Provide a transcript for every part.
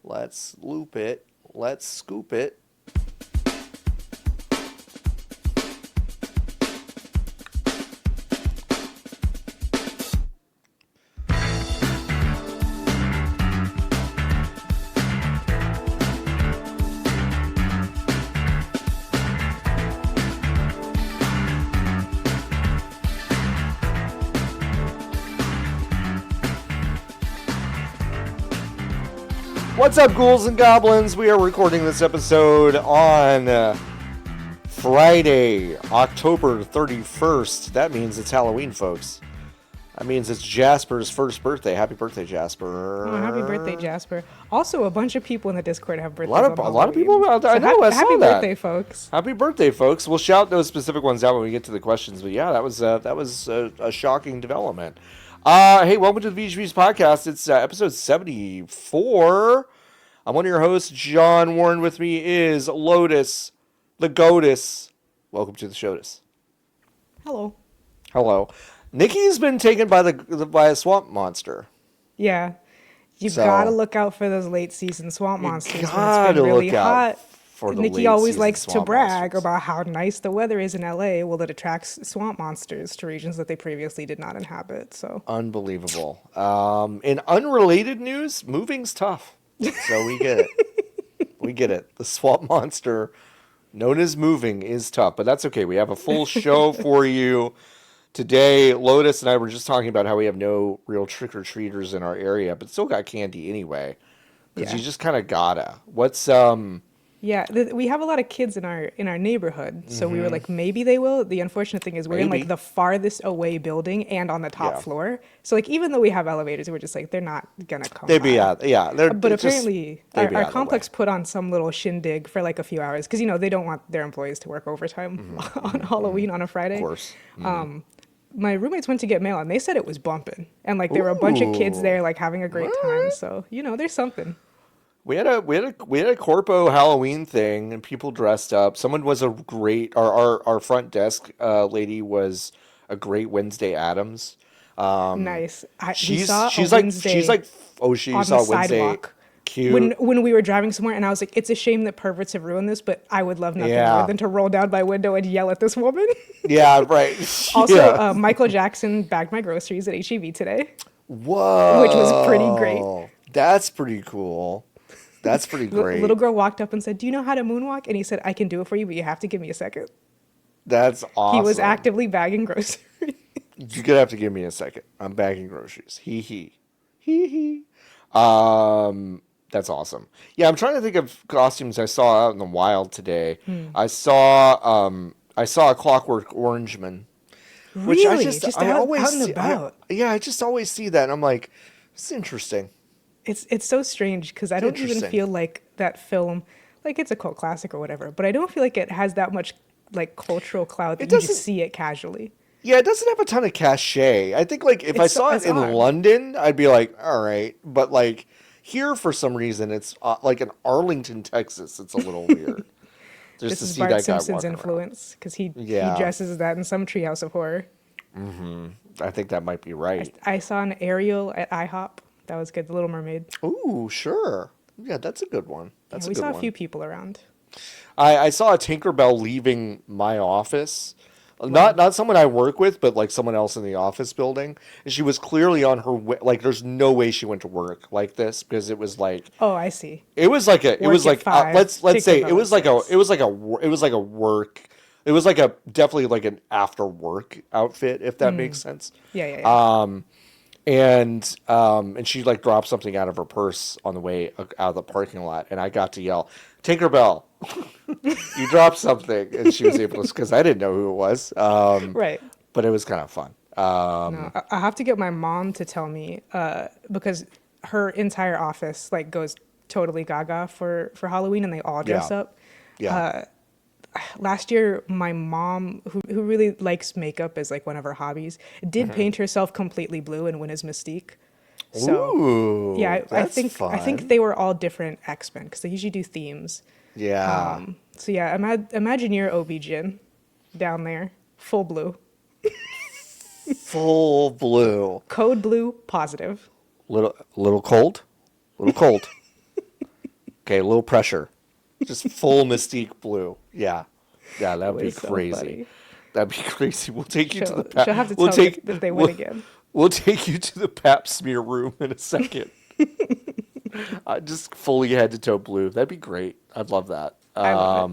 Let's loop it. Let's scoop it. What's up, ghouls and goblins? We are recording this episode on Friday, October 31st. That means it's Halloween, folks. That means it's Jasper's first birthday. Happy birthday, Jasper. Oh, happy birthday, Jasper. Also, a bunch of people in the Discord have birthdays A lot of people out there. So I know, I saw happy that. birthday, folks. Happy birthday, folks. We'll shout those specific ones out when we get to the questions. But yeah, that was a shocking development. Hey, welcome to the VGB's podcast. It's episode 74. I'm one of your hosts, John. Warren with me is Lotus, the Goatus. Welcome to the Shotus. Hello. Hello. Niki's been taken by a swamp monster. Yeah. You gotta look out for those late season swamp monsters when it's Gotta been really look out hot. for the Niki late always season likes to swamp brag monsters. about how nice the weather is in LA. Well, it attracts swamp monsters to regions that they previously did not inhabit. So Unbelievable. In unrelated news, moving's tough. So we get it. We get it. The swamp monster, known as moving, is tough, but that's okay. We have a full show for you today. Lotus and I were just talking about how we have no real trick-or-treaters in our area, but still got candy anyway. Because you just kind of gotta. What's yeah, we have a lot of kids in our neighborhood, so we were like, maybe they will. The unfortunate thing is we're in like the farthest away building and on the top floor. So like even though we have elevators, we're just like they're not gonna come. They'd be out, yeah. But apparently our complex put on some little shindig for like a few hours because they don't want their employees to work overtime on Halloween on a Friday. Of course. My roommates went to get mail and they said it was bumping, and like there were a bunch of kids there like having a great time. So there's something. We had a corpo Halloween thing and people dressed up. Someone was a great our front desk lady was a great Wednesday Addams. Nice. She saw saw Wednesday. Sidewalk. Cute. When we were driving somewhere, and I was like, it's a shame that perverts have ruined this, but I would love nothing more than to roll down my window and yell at this woman. Yeah, right. Also, Michael Jackson bagged my groceries at HEB today. Whoa. Which was pretty great. That's pretty cool. That's pretty great. Little girl walked up and said, do you know how to moonwalk? And he said, I can do it for you, but you have to give me a second. That's awesome. He was actively bagging groceries. You're gonna have to give me a second. I'm bagging groceries. Hee hee. That's awesome. Yeah, I'm trying to think of costumes I saw out in the wild today. I saw a Clockwork Orangeman. Which really? I just always see that and I'm like, it's interesting. It's so strange because I don't even feel like that film, like it's a cult classic or whatever, but I don't feel like it has that much like cultural clout that you just see it casually. Yeah, it doesn't have a ton of cachet. I think like if I saw it in London, I'd be like, all right, but like here for some reason it's like in Arlington, Texas, it's a little weird. Just this is Bart Simpson's influence because he dresses as that in some treehouse of horror. I think that might be right. I saw an Ariel at IHOP. That was good. The Little Mermaid. Ooh, sure. Yeah, that's a good one. We saw a few people around. I saw a Tinkerbell leaving my office. Not someone I work with, but like someone else in the office building. And she was clearly on her way. Like, there's no way she went to work like this because it was like. Oh, I see. It was like a. It was like let's say it was like definitely like an after work outfit, if that makes sense. Yeah. And she like dropped something out of her purse on the way out of the parking lot, and I got to yell, Tinkerbell, you dropped something, and she was able to, because I didn't know who it was. Right. But it was kind of fun. No, I have to get my mom to tell me because her entire office like goes totally gaga for Halloween, and they all dress up. Yeah. Last year, my mom, who really likes makeup as like one of her hobbies, did paint herself completely blue and win as Mystique. So Ooh, yeah, I think fun. I think they were all different X-Men because they usually do themes. Yeah. So yeah, imagine your OB-GYN down there, full blue. Full blue. Code blue positive. Little cold. A little cold. Okay, a little pressure. Just full Mystique blue. Yeah. Yeah, It that'd be was so crazy. funny. That'd be crazy. We'll take you to the She'll have to we'll tell me take if they win we'll, again. we'll take you to the pap smear room in a second. Just fully head to toe blue. That'd be great. I'd love that. I love it.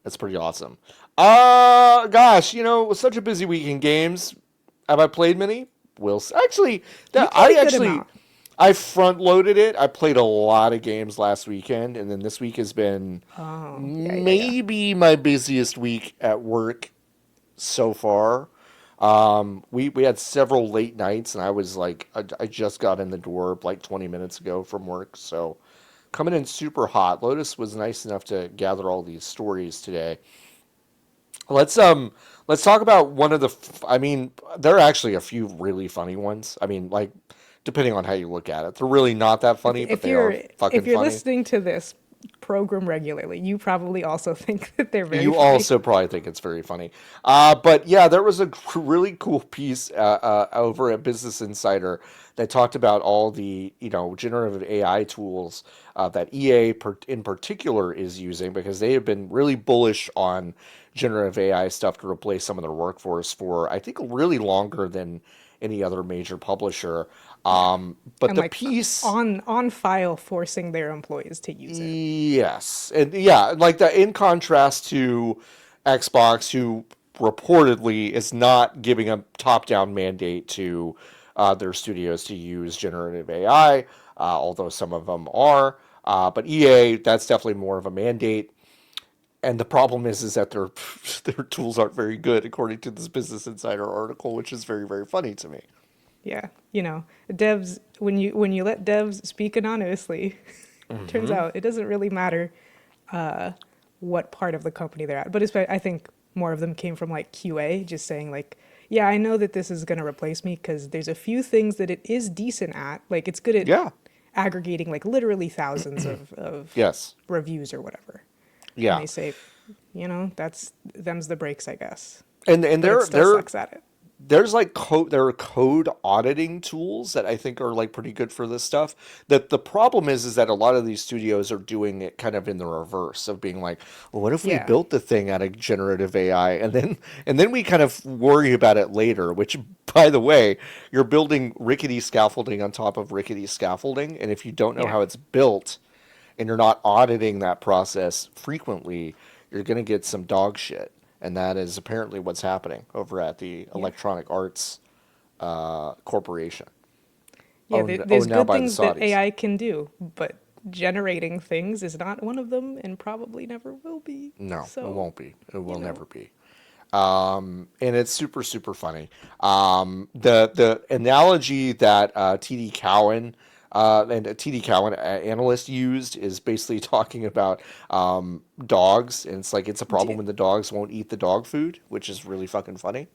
That's pretty awesome. Gosh, it was such a busy week in games. Have I played many? Actually, You that played I a good actually amount. I front loaded it. I played a lot of games last weekend, and then this week has been Oh, yeah. maybe my busiest week at work so far. We had several late nights, and I was like, I just got in the door like 20 minutes ago from work, so coming in super hot. Lotus was nice enough to gather all these stories today. Let's talk about one of the. I mean, there are actually a few really funny ones. I mean, like depending on how you look at it, they're really not that funny, but If they are you're fucking if you're funny. listening to this program regularly, you probably also think that they're very You funny. also probably think it's very funny. But yeah, there was a really cool piece over at Business Insider that talked about all the generative AI tools that in particular is using because they have been really bullish on generative AI stuff to replace some of their workforce for I think really longer than any other major publisher. Yeah. But And the like piece on file forcing their employees to use it. Yes, and yeah, like that. In contrast to Xbox, who reportedly is not giving a top-down mandate to their studios to use generative AI, although some of them are. But EA, that's definitely more of a mandate. And the problem is that their their tools aren't very good, according to this Business Insider article, which is very, very funny to me. Yeah. Devs when you let devs speak anonymously, turns out it doesn't really matter what part of the company they're at. But I think more of them came from like QA, just saying like, yeah, I know that this is going to replace me because there's a few things that it is decent at. Like it's good at Yeah. aggregating like literally thousands of Yes. reviews or whatever. And Yeah. they say, them's the breaks, I guess. And But it still they're sucks at it. there's like there are code auditing tools that I think are like pretty good for this stuff. That the problem is that a lot of these studios are doing it kind of in the reverse of being like, well, what if we Yeah. built the thing out of generative AI and then we kind of worry about it later, which by the way, you're building rickety scaffolding on top of rickety scaffolding, and if you don't know Yeah. how it's built and you're not auditing that process frequently, you're going to get some dog shit. And that is apparently what's happening over at the Yeah. Electronic Arts Corporation, Yeah, owned there's now good by the things that Saudis. AI can do, but generating things is not one of them and probably never will be. No, it So, won't be. It you will know, never be. And it's super super funny. The analogy that TD Cowen and a TD Cowen analyst used is basically talking about dogs, and it's like it's a problem d- when the dogs won't eat the dog food, which is really fucking funny.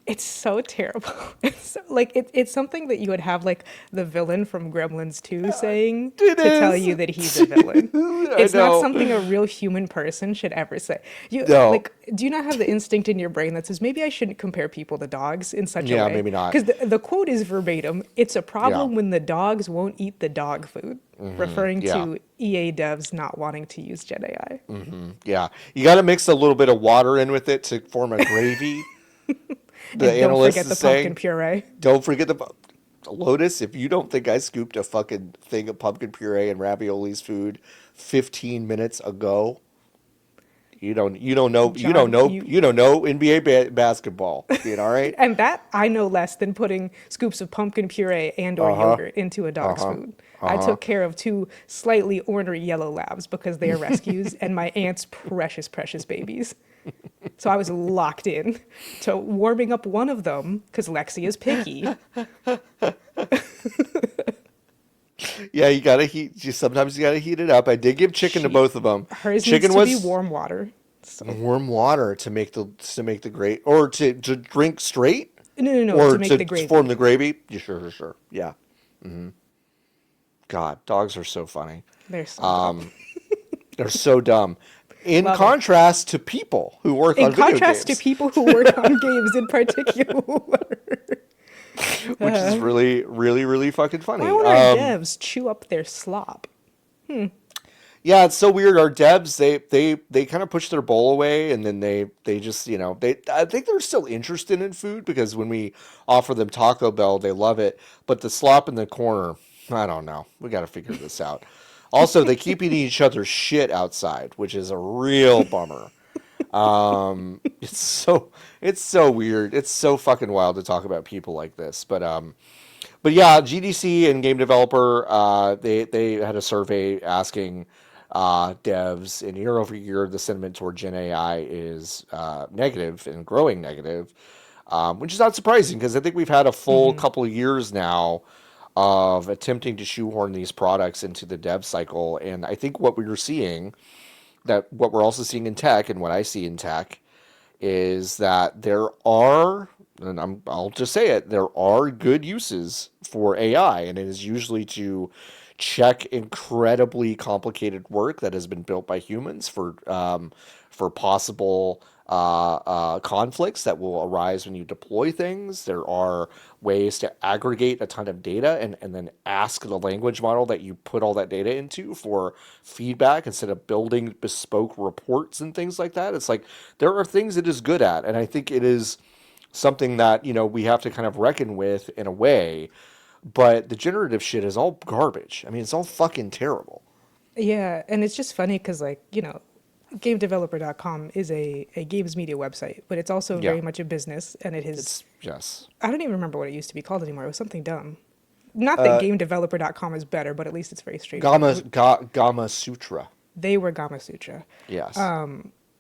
it's so terrible. It's something that you would have like the villain from Gremlins 2 saying It to tell is. you that he's a villain. I It's not know. something a real human person should ever say. No. Do you not have the instinct in your brain that says maybe I shouldn't compare people to dogs in such a Yeah, way? maybe not. Because the quote is verbatim. It's a Yeah. problem when the dogs won't eat the dog food, referring Yeah. to EA devs not wanting to use Gen AI. Yeah. You got to mix a little bit of water in with it to form a gravy. The And don't analyst forget the is pumpkin saying, puree. don't forget the Lotus. If you don't think I scooped a fucking thing of pumpkin puree and raviolis food 15 minutes ago, John, you you don't know NBA basketball. You all right? and that I know less than putting scoops of pumpkin puree and or Uh huh. yogurt into a Uh dog's huh. food. Uh I huh. took care of two slightly ornery yellow labs because they are rescues and my aunt's precious, precious babies. So I was locked in to warming up one of them because Lexi is picky. Yeah, you gotta heat. Sometimes you gotta heat it up. I did give chicken to She both of them. hers needs Chicken to be was warm water. So warm water to make the great or to drink straight no, to or make to the form gravy. the gravy. Yeah, sure. Yeah. God, dogs are so funny. They're so dumb. They're so dumb. In Love it. contrast to people who work In on video contrast to games. people who work on games in particular. which is really, really, really fucking Why funny. won't our devs chew up their slop? Yeah, it's so weird. Our devs, they kind of push their bowl away, and then they just, they I think they're still interested in food because when we offer them Taco Bell, they love it. But the slop in the corner, I don't know. We got to figure this out. Also, they keep eating each other's shit outside, which is a real bummer. It's so weird. It's so fucking wild to talk about people like this. But yeah, GDC and game developer, they had a survey asking devs, and year over year, the sentiment toward Gen AI is negative and growing negative, which is not surprising because I think we've had a full couple of years now of attempting to shoehorn these products into the dev cycle, and I think what what we're also seeing in tech, and what I see in tech, is that there are, and I'll just say it, there are good uses for AI, and it is usually to check incredibly complicated work that has been built by humans for possible conflicts that will arise when you deploy things. There are ways to aggregate a ton of data and then ask the language model that you put all that data into for feedback instead of building bespoke reports and things like that. It's like there are things it is good at, and I think it is something that we have to kind of reckon with in a way. But the generative shit is all garbage. I mean, it's all fucking terrible. Yeah, and it's just funny because, like, gamedeveloper.com is a games media website, but it's also Yeah, very much a business, and it has, it's yes. I don't even remember what it used to be called anymore. It was something dumb. Not that gamedeveloper.com is better, but at least it's very straightforward. Gamma Sutra. They were Gama Sutra. Yes.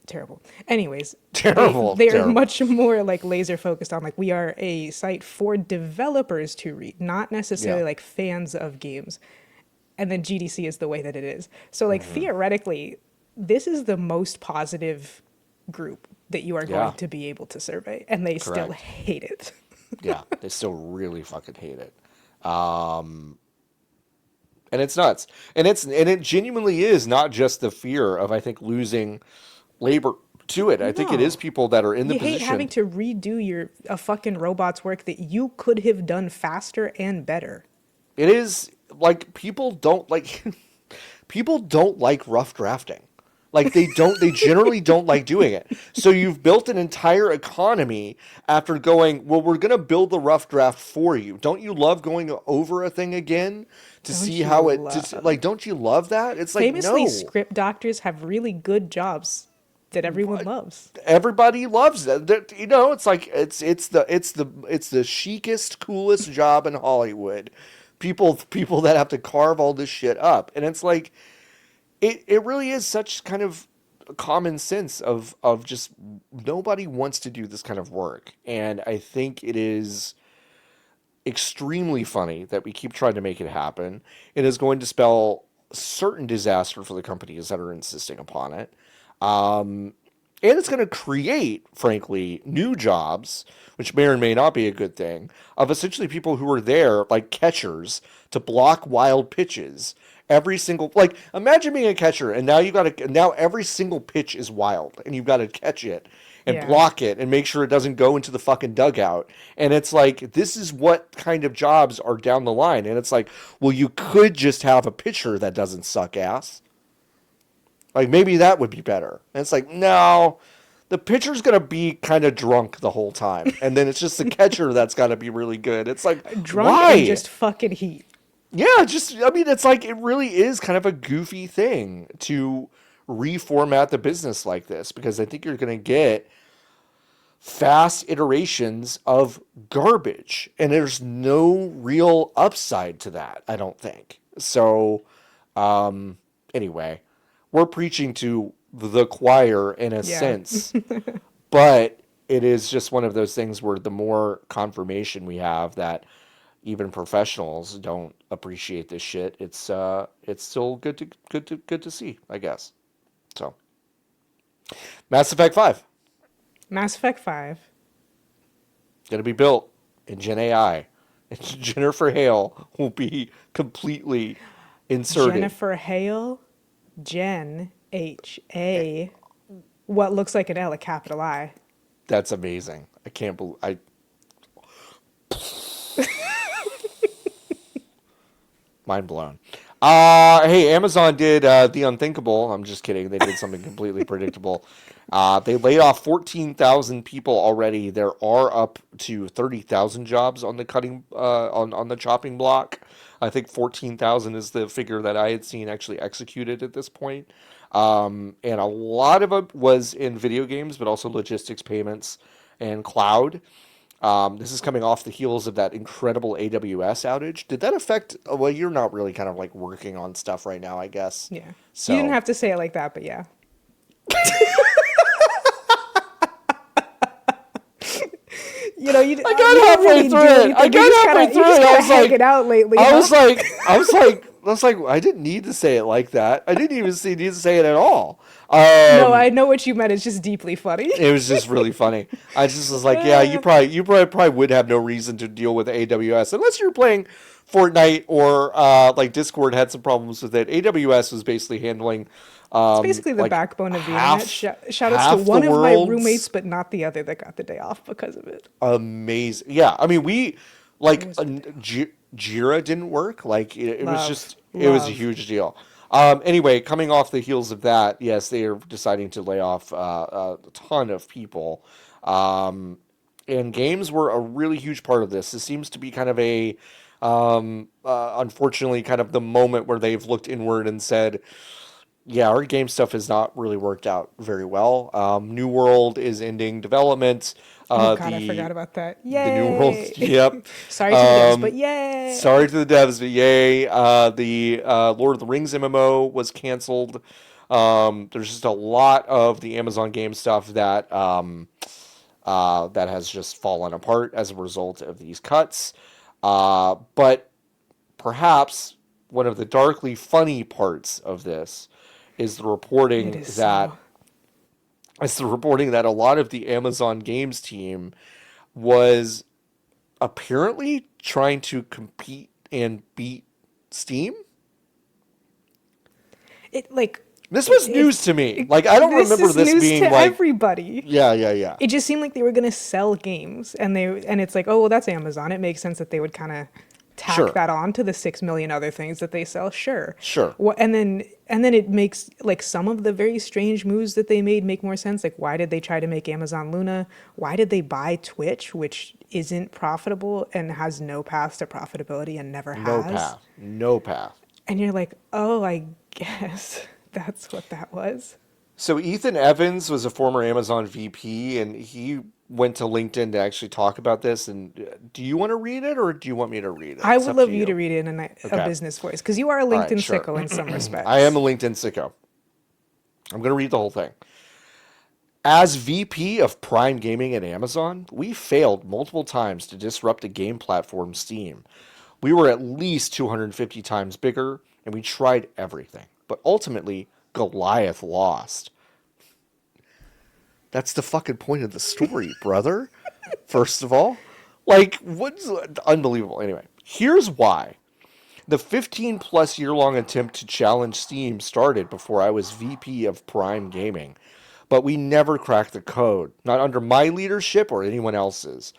Terrible. Anyways, Terrible. they are Terrible. much more like laser focused on, like, we are a site for developers to read, not necessarily Yeah. like fans of games. And then GDC is the way that it is. So, like, theoretically, this is the most positive group that you are Yeah. going to be able to survey, and they still Correct. hate it. Yeah. They still really fucking hate it. And it's nuts. And it genuinely is not just the fear of, I think, losing labor to it. I think it is No. people that are in the You hate having position. to redo a fucking robot's work that you could have done faster and better. It is like people don't like people don't like rough drafting. Like they generally don't like doing it. So you've built an entire economy after going, well, we're going to build the rough draft for you. Don't you love going over a thing again to Don't see you how love? don't you love that? It's like, Famously, no. script doctors have really good jobs that everyone loves. Everybody loves it. It's like it's the chicest, coolest job in Hollywood. People that have to carve all this shit up. And it's like it really is such kind of common sense of just nobody wants to do this kind of work. And I think it is extremely funny that we keep trying to make it happen. It is going to spell certain disaster for the companies that are insisting upon it. And it's going to create, frankly, new jobs, which may or may not be a good thing, of essentially people who are there like catchers to block wild pitches. Every single, like, imagine being a catcher and now every single pitch is wild and you've got to catch it and Yeah. block it and make sure it doesn't go into the fucking dugout. And it's like, this is what kind of jobs are down the line. And it's like, well, you could just have a pitcher that doesn't suck ass. Like, maybe that would be better. And it's like, no, the pitcher's going to be kind of drunk the whole time. And then it's just the catcher that's got to be really good. It's like, Drunk why? and just fucking heat. Yeah, I mean, it's like, it really is kind of a goofy thing to reformat the business like this because I think you're going to get fast iterations of garbage. And there's no real upside to that, I don't think. So, anyway, we're preaching to the choir in a Yeah. sense, but it is just one of those things where the more confirmation we have that even professionals don't appreciate this shit, it's still good to see, I guess. So, Mass Effect 5 Mass Effect 5. going to be built in Gen AI. And Jennifer Hale will be completely inserted. Jennifer Hale. Jen H.A. What looks like an L, a capital I. That's amazing. I can't believe Mind blown. Hey, Amazon did the unthinkable. I'm just kidding. They did something completely predictable. They laid off 14,000 people already. There are up to 30,000 jobs on the on the chopping block. I think 14,000 is the figure that I had seen actually executed at this point. And a lot of it was in video games, but also logistics, payments, and cloud. This is coming off the heels of that incredible AWS outage. Did that affect? Well, you're not really kind of like working on stuff right now, I guess. Yeah. So You didn't have to say it like that, but yeah. You know, I got halfway through it. I got halfway through it. I was like, hanging out lately. I was like, I didn't need to say it like that. I didn't even need to say it at all. No, I know what you meant. It's just deeply funny. It was just really funny. I just was like, yeah, you probably would have no reason to deal with AWS unless you're playing Fortnite or like Discord had some problems with it. AWS was basically handling. It's basically the like backbone of the half- internet. Shout outs to the one of my world's- roommates, but not the other that got the day off because of it. Amazing. Yeah, I mean, we like Jira didn't work. Like it was just it was a huge deal. Anyway, coming off the heels of that, yes, they are deciding to lay off a ton of people. And games were a really huge part of this. This seems to be kind of a, unfortunately, kind of the moment where they've looked inward and said, yeah, our game stuff has not really worked out very well. New World is ending development. Oh God, I forgot about that. Yay! The New World, yep. Sorry to the devs, but yay! Sorry to the devs, but yay. The Lord of the Rings MMO was canceled. There's just a lot of the Amazon game stuff that that has just fallen apart as a result of these cuts. But perhaps one of the darkly funny parts of this is the reporting that a lot of the Amazon Games team was apparently trying to compete and beat Steam. This was news to me. Like, I don't remember this being to like everybody. Yeah. It just seemed like they were gonna sell games, and it's like, oh well, that's Amazon. It makes sense that they would kind of tack that on to the 6 million other things that they sell. Sure. Well, and then it makes like some of the very strange moves that they made make more sense. Like, why did they try to make Amazon Luna? Why did they buy Twitch, which isn't profitable and has no path to profitability and never has? No path. And you're like, oh, I guess that's what that was. So Ethan Evans was a former Amazon VP, and he went to LinkedIn to actually talk about this. And do you want to read it, or do you want me to read it? I would love you to read it in a business voice, because you are a LinkedIn sicko in some respects. I am a LinkedIn sicko. I'm going to read the whole thing. As VP of Prime Gaming at Amazon, we failed multiple times to disrupt the game platform Steam. We were at least 250 times bigger, and we tried everything. But ultimately, Goliath lost. That's the fucking point of the story, brother. First of all. Like, what's unbelievable. Anyway, here's why. The 15-plus year-long attempt to challenge Steam started before I was VP of Prime Gaming. But we never cracked the code. Not under my leadership or anyone else's.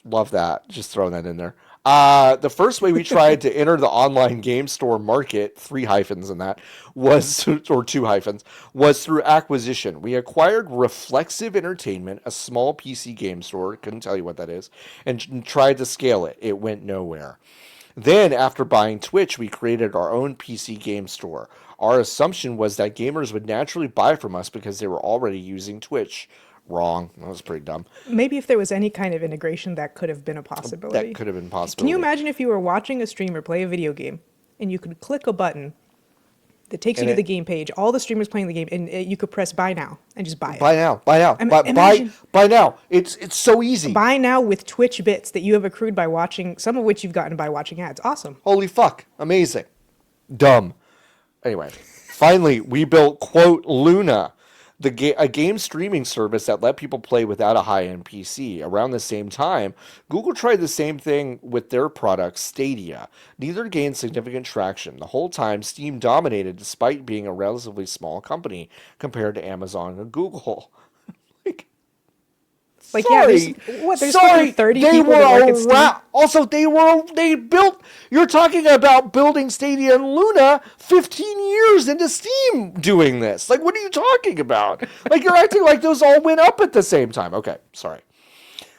Love that. Just throwing that in there. The first way we tried to enter the online game store market, 3 hyphens in that, or 2 hyphens, was through acquisition. We acquired Reflexive Entertainment, a small PC game store, couldn't tell you what that is, and tried to scale it. It went nowhere. Then, after buying Twitch, we created our own PC game store. Our assumption was that gamers would naturally buy from us because they were already using Twitch. Wrong. That was pretty dumb. Maybe if there was any kind of integration, that could have been a possibility. That could have been a possibility. Can you imagine if you were watching a streamer play a video game and you could click a button that takes you to the game page, all the streamers playing the game, and you could press buy now and just buy it. Buy now. Buy now. It's so easy. Buy now with Twitch bits that you have accrued by watching, some of which you've gotten by watching ads. Awesome. Holy fuck. Amazing. Dumb. Anyway, finally, we built, quote, Luna, a game streaming service that let people play without a high-end PC. Around the same time, Google tried the same thing with their product, Stadia. Neither gained significant traction. The whole time, Steam dominated despite being a relatively small company compared to Amazon and Google. Like, yeah, Sorry, there's fucking 30 they people were that work at Steam. around. Also, they built. You're talking about building Stadia and Luna 15 years into Steam doing this. Like, what are you talking about? Like, you're acting like those all went up at the same time. Okay, sorry.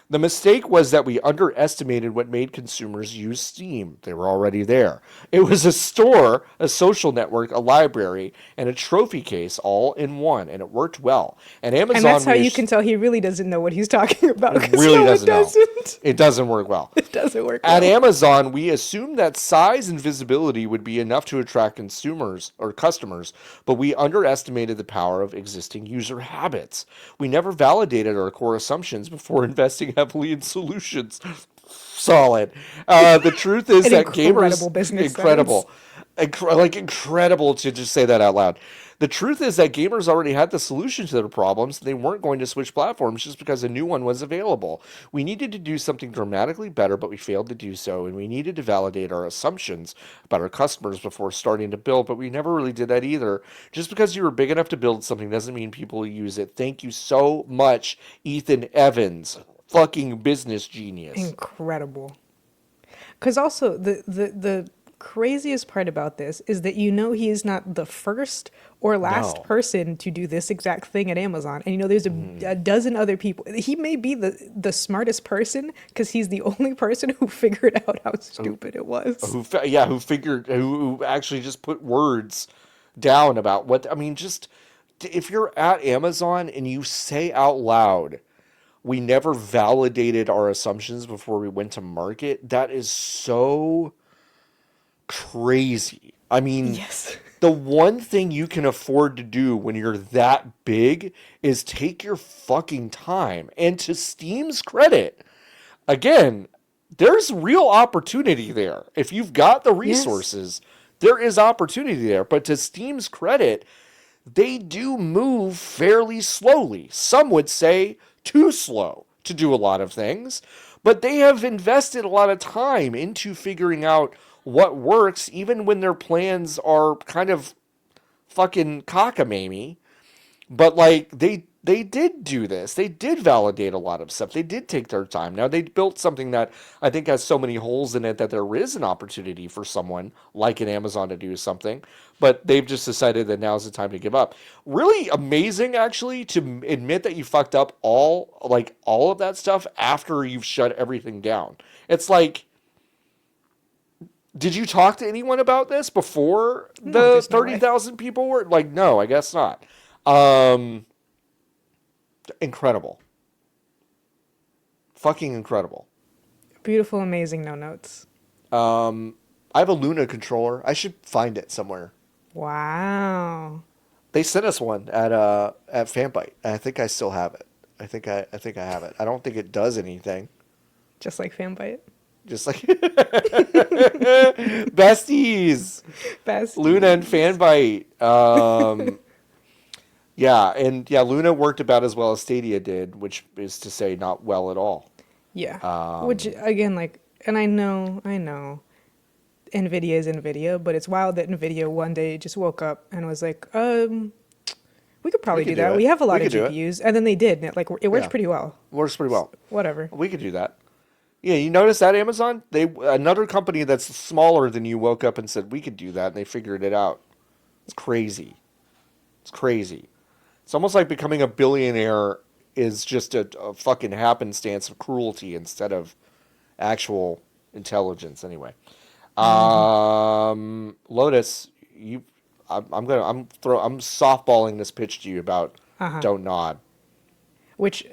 The mistake was that we underestimated what made consumers use Steam. They were already there. It was a store, a social network, a library, and a trophy case all in one, and it worked well. And Amazon, And that's how you can tell he really doesn't know what he's talking about. It really no, doesn't it doesn't. know. It doesn't work well. It doesn't work At well. Amazon, we assumed that size and visibility would be enough to attract consumers or customers, but we underestimated the power of existing user habits. We never validated our core assumptions before investing heavily in solutions. Solid. The truth is that gamers business incredible to just say that out loud. The truth is that gamers already had the solution to their problems. They weren't going to switch platforms just because a new one was available. We needed to do something dramatically better, but we failed to do so, and we needed to validate our assumptions about our customers before starting to build, but we never really did that either. Just because you were big enough to build something doesn't mean people will use it. Thank you so much, Ethan Evans. Fucking business genius. Incredible. Because also, the craziest part about this is that he is not the first or last person to do this exact thing at Amazon. And there's a dozen other people. He may be the smartest person because he's the only person who figured out how stupid it was. Who actually just put words down about what, just if you're at Amazon and you say out loud, we never validated our assumptions before we went to market, that is so crazy. Yes. The one thing you can afford to do when you're that big is take your fucking time. And to Steam's credit, again, there's real opportunity there. If you've got the resources, there is opportunity there. But to Steam's credit, they do move fairly slowly. Some would say too slow to do a lot of things, but they have invested a lot of time into figuring out what works, even when their plans are kind of fucking cockamamie. But they did do this. They did validate a lot of stuff. They did take their time. Now they built something that I think has so many holes in it that there is an opportunity for someone like an Amazon to do something, but they've just decided that now's the time to give up. Really amazing, actually, to admit that you fucked up all of that stuff after you've shut everything down. It's like, did you talk to anyone about this before the 30,000 people were? No, I guess not. Incredible. Fucking incredible. Beautiful, amazing, no notes. I have a Luna controller. I should find it somewhere. Wow. They sent us one at Fanbyte. I think I still have it. I think I have it. I don't think it does anything. Just like Fanbyte. Just like besties. Luna and Fanbyte. Luna worked about as well as Stadia did, which is to say not well at all. Yeah. Which again, and I know NVIDIA is NVIDIA, but it's wild that NVIDIA one day just woke up and was like, we could probably do that. We have a lot of GPUs. And then they did. And it works pretty well. Works pretty well. Whatever. We could do that. Yeah, you notice that Amazon? Another company that's smaller than you woke up and said, we could do that, and they figured it out. It's crazy. It's crazy. It's almost like becoming a billionaire is just a fucking happenstance of cruelty instead of actual intelligence. Anyway, Lotus, I'm softballing this pitch to you about Don't Nod. Which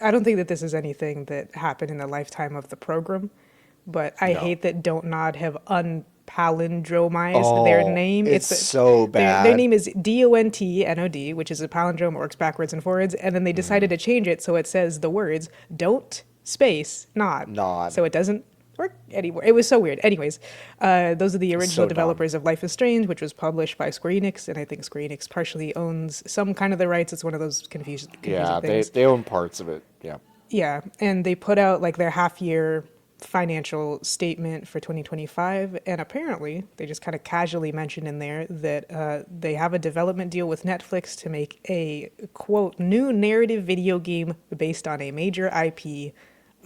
I don't think that this is anything that happened in the lifetime of the program, but I hate that Don't Nod have palindromized their name. It's so bad. Their name is DONTNOD, which is a palindrome, works backwards and forwards, and then they decided to change it so it says the words don't space nod. So it doesn't work anymore. It was so weird. Anyways, those are the original developers of Life is Strange, which was published by Square Enix, and I think Square Enix partially owns some kind of the rights. It's one of those confusing things. They own parts of it. Yeah. Yeah, and they put out their half-year financial statement for 2025, and apparently they just kind of casually mentioned in there that they have a development deal with Netflix to make a quote new narrative video game based on a major IP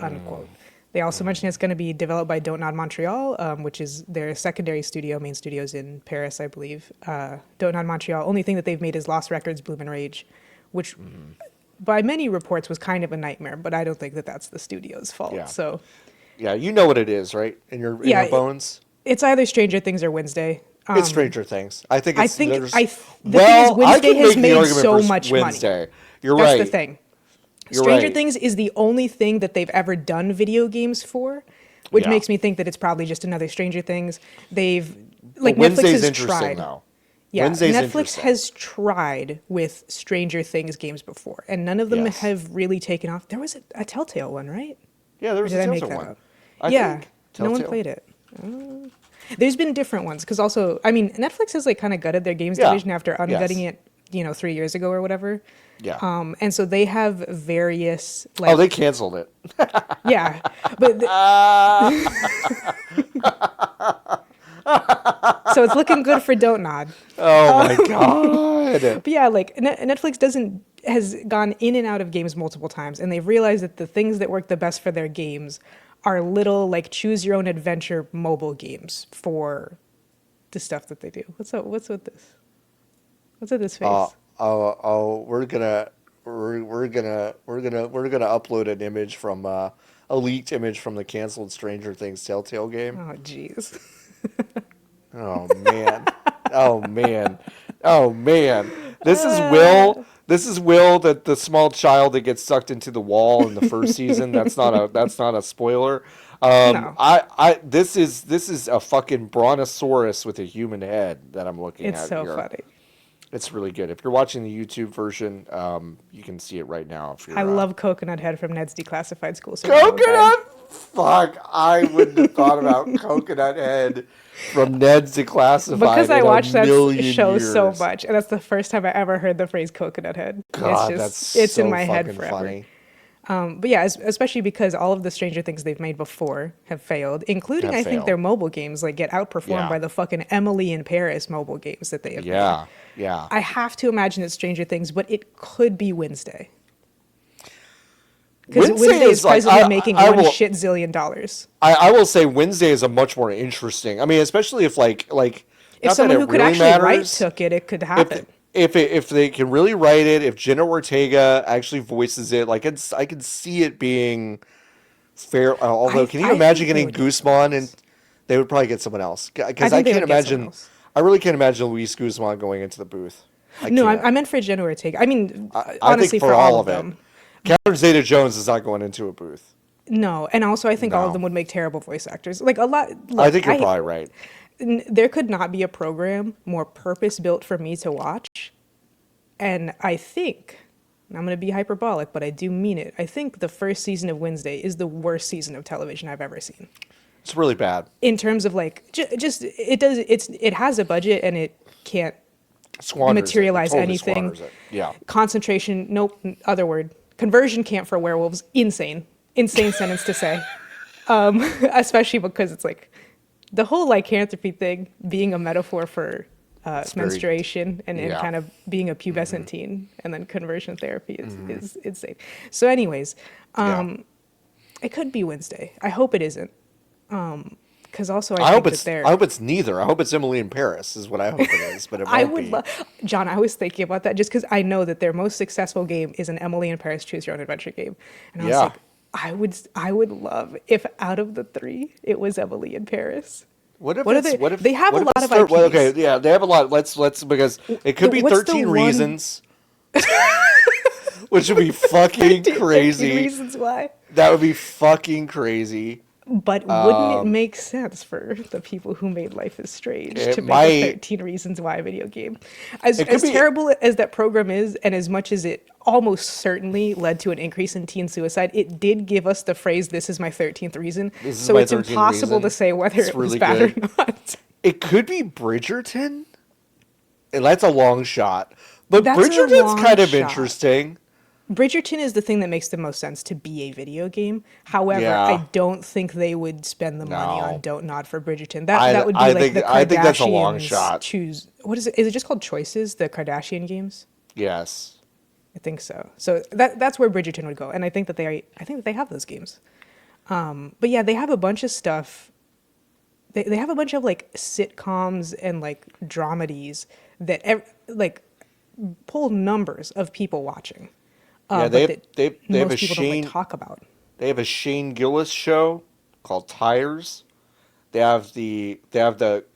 unquote. They also mentioned it's going to be developed by Don't Nod Montreal, which is their secondary studio. Main studio's in Paris, I believe. Don't Nod Montreal. Only thing that they've made is Lost Records, Bloom and Rage, which by many reports was kind of a nightmare, but I don't think that that's the studio's fault. Yeah. So, yeah, you know what it is, right? In your bones. It's either Stranger Things or Wednesday. It's Stranger Things. I think. It's, the well, thing is, Wednesday has made so much Wednesday. money. You're That's right. the thing. You're Stranger right. Things is the only thing that they've ever done video games for, which makes me think that it's probably just another Stranger Things. They've like Wednesday's Netflix has interesting tried. though. Yeah, Wednesday's Netflix interesting. has tried with Stranger Things games before, and none of them Yes. have really taken off. There was a Telltale one, right? Yeah, there was Or did a I make Telltale that one. up? I Yeah, think no one Telltale. played it. There's been different ones because also, I mean, Netflix has like kind of gutted their games Yeah. division after ungutting Yes. it, 3 years ago or whatever. Yeah. And so they have various like Oh, they canceled it. yeah, but so it's looking good for Don't Nod. Oh my god. But yeah, like Netflix has gone in and out of games multiple times, and they've realized that the things that work the best for their games are little like choose your own adventure mobile games for the stuff that they do. What's with this? What's with this face? We're gonna upload an image from a leaked image from the canceled Stranger Things Telltale game. Oh jeez. Oh man. Oh man. Oh man. This is Will. This is Will, the small child that gets sucked into the wall in the first season. That's not a spoiler. No. This is a fucking brontosaurus with a human head that I'm looking at. It's so here. funny. It's really good. If you're watching the YouTube version, you can see it right now. If you're, I love Coconut Head from Ned's Declassified School. Coconut. Fuck! I wouldn't have thought about Coconut Head from Ned's Declassified because I in watched a that million show so years. much, and that's the first time I ever heard the phrase "Coconut Head." God, it's so in my head fucking forever. funny. But yeah, especially because all of the Stranger Things they've made before have failed, including Have I think failed. their mobile games like get outperformed Yeah. by the fucking Emily in Paris mobile games that they have made. Yeah. I have to imagine it's Stranger Things, but it could be Wednesday. Because Wednesday is presently making shit zillion dollars. I will say Wednesday is a much more interesting. I mean, especially if like If not someone that who it could really actually write matters, took it, it could happen. if they can really write it, if Jenna Ortega actually voices it, like I can see it being fair. Although, can you imagine getting Guzman and they would probably get someone else because I can't imagine. I really can't imagine Luis Guzman going into the booth. I meant for Jenna Ortega. I mean, I honestly, think for all of it. them. Catherine Zeta-Jones is not going into a booth. No, and also I think all of them would make terrible voice actors. Like a lot. Look, I think you're probably right. There could not be a program more purpose-built for me to watch. And I think, and I'm going to be hyperbolic, but I do mean it. I think the first season of Wednesday is the worst season of television I've ever seen. It's really bad. In terms of like, it has a budget and it can't materialize anything. Yeah. Concentration, nope, other word. Conversion camp for werewolves, insane sentence to say. Especially because it's like the whole lycanthropy thing being a metaphor for menstruation and kind of being a pubescent teen, and then conversion therapy is insane. So anyways, it could be Wednesday. I hope it isn't. Because also I hope it's neither. I hope it's Emily in Paris is what I hope it is, but it won't be. John, I was thinking about that just because I know that their most successful game is an Emily in Paris Choose Your Own Adventure game, and I was like, I would love if out of the three it was Emily in Paris. What if they have a lot of IPs? Well, okay, yeah, they have a lot. Let's because it could be 13 reasons, which would be fucking crazy. 13 reasons why. That would be fucking crazy. But wouldn't it make sense for the people who made Life is Strange to make a 13 Reasons Why video game? As terrible as that program is, and as much as it almost certainly led to an increase in teen suicide, it did give us the phrase, "This is my 13th reason." So it's impossible to say whether it was bad or not. It could be Bridgerton. And that's a long shot. But Bridgerton's kind of interesting. Bridgerton is the thing that makes the most sense to be a video game. However, I Yeah, don't think they would spend the money on no. Don't Nod for Bridgerton. That would be like the I think that's a long Kardashians shot. choose. What is it? Is it just called Choices? The Kardashian games? Yes. I think so. So that's where Bridgerton would go, and I think that they have those games. But yeah, they have a bunch of stuff. They have a bunch of like sitcoms and like dramedies that like pull numbers of people watching, Yeah, but that they have a most people don't like Shane talk about. they have a Shane Gillis show called Tires. They have the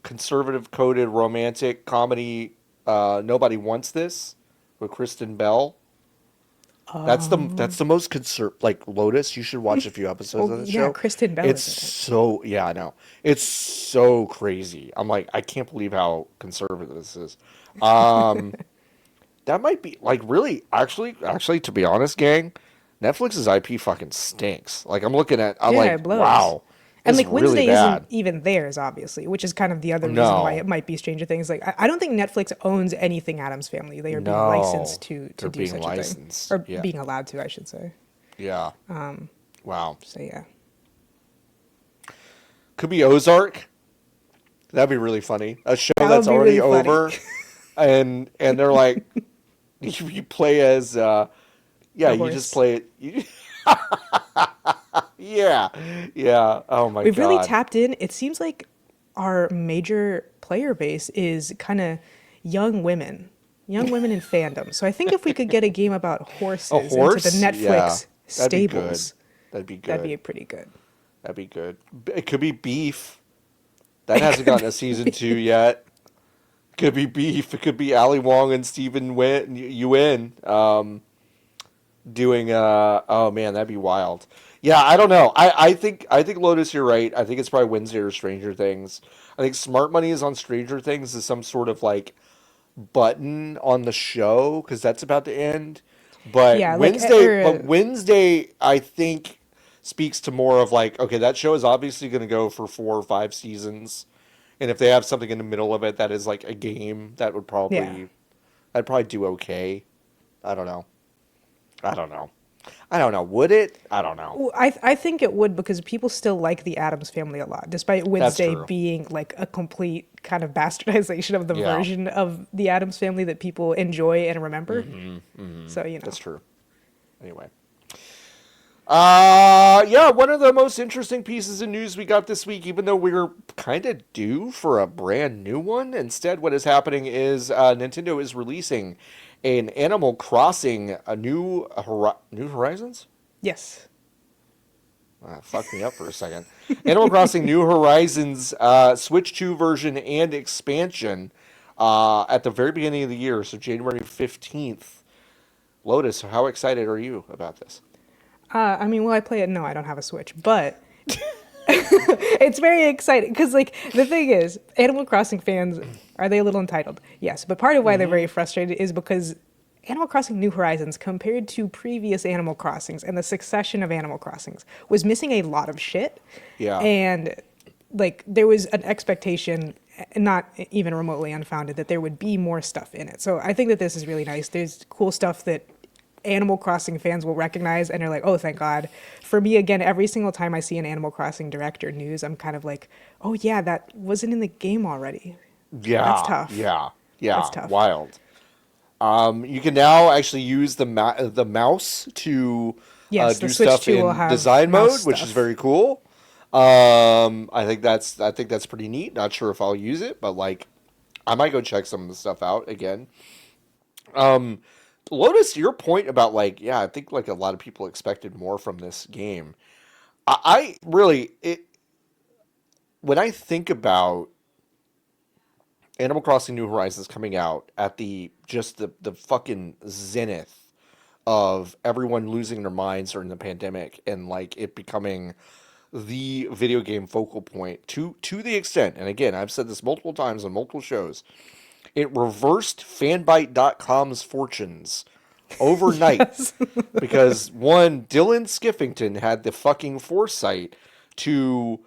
conservative coded romantic comedy Nobody Wants This with Kristen Bell. That's the most like Lotus. You should watch a few episodes Well, of the yeah, show. Kristen Bell It's is in it. so yeah, I know. It's so crazy. I'm like, I can't believe how conservative this is. Um, that might be like really actually to be honest, gang, Netflix's IP fucking stinks. Like I'm Yeah, like, it blows. wow, And this is like really Wednesday isn't bad. even theirs, obviously, which is kind of the other reason why No, it might be Stranger Things. Like I don't think Netflix owns anything Adams Family. They are being licensed no, to they're do being such a thing, licensed. or Yeah, being allowed to, I should say. yeah. Wow. So yeah. Could be Ozark. That'd be really funny. A show That would that's be already really funny. over, and they're like, you play as yeah, The you just horse. play it. Yeah, yeah. Oh my We've really god. tapped in. It seems like our major player base is kind of young women in fandom. So I think if we could get a game about A horses into the horse? Yeah, Netflix that'd be good. stables, That'd be that'd be good. pretty good. That'd be good. It could be Beef. That It hasn't could gotten a season 2 be. yet. Could be Beef. It could be Ali Wong and Stephen Yuen. Doing oh man, that'd be wild. Yeah, I don't know. I think Lotus, you're right. I think it's probably Wednesday or Stranger Things. I think Smart Money is on Stranger Things as some sort of like button on the show because that's about to end. Yeah, like But Wednesday, I think speaks to more of like, okay, that show is obviously going to go for 4 or 5 seasons, and if they have something in the middle of it that is like a game, yeah. I'd probably do okay. I don't know. I don't know. I don't know. Would it? I don't know. Well, I think it would because people still like the Adams Family a lot, despite That's Wednesday true. being like a complete kind of bastardization of the Yeah. version of the Adams Family that people enjoy and remember. So, That's true. Anyway. Yeah, one of the most interesting pieces of news we got this week, even though we're kind of due for a brand new one. Instead, what is happening is Nintendo is releasing an Animal Crossing, a New Horizons? Yes. Fucked me up for a second. Animal Crossing New Horizons Switch 2 version and expansion at the very beginning of the year, so January 15th. Lotus, how excited are you about this? I mean, will I play it? No, I don't have a Switch, but it's very exciting because, like, the thing is, Animal Crossing fans, are they a little entitled? Yes, but part of why they're very frustrated is because Animal Crossing New Horizons, compared to previous Animal Crossings and the succession of Animal Crossings, was missing a lot of shit. Yeah. And, like, there was an expectation, not even remotely unfounded, that there would be more stuff in it. So I think that this is really nice. There's cool stuff that Animal Crossing fans will recognize and are like, oh, thank God. For me, again, every single time I see an Animal Crossing director news, I'm kind of like, oh yeah, that wasn't in the game already. That's Yeah, tough. yeah, yeah. That's tough. Wild. You can now actually use the mouse to Yes, the do Switch stuff 2 will in have design mouse mode, which is stuff. very cool. I think that's pretty neat. Not sure if I'll use it, but like, I might go check some of the stuff out again. Um, Lotus, your point about like, yeah, I think like a lot of people expected more from this game. I really it when I think about Animal Crossing New Horizons coming out at the fucking zenith of everyone losing their minds during the pandemic and like it becoming the video game focal point to the extent, and again, I've said this multiple times on multiple shows, it reversed fanbyte.com's fortunes overnight Yes. because one, Dylan Skiffington had the fucking foresight to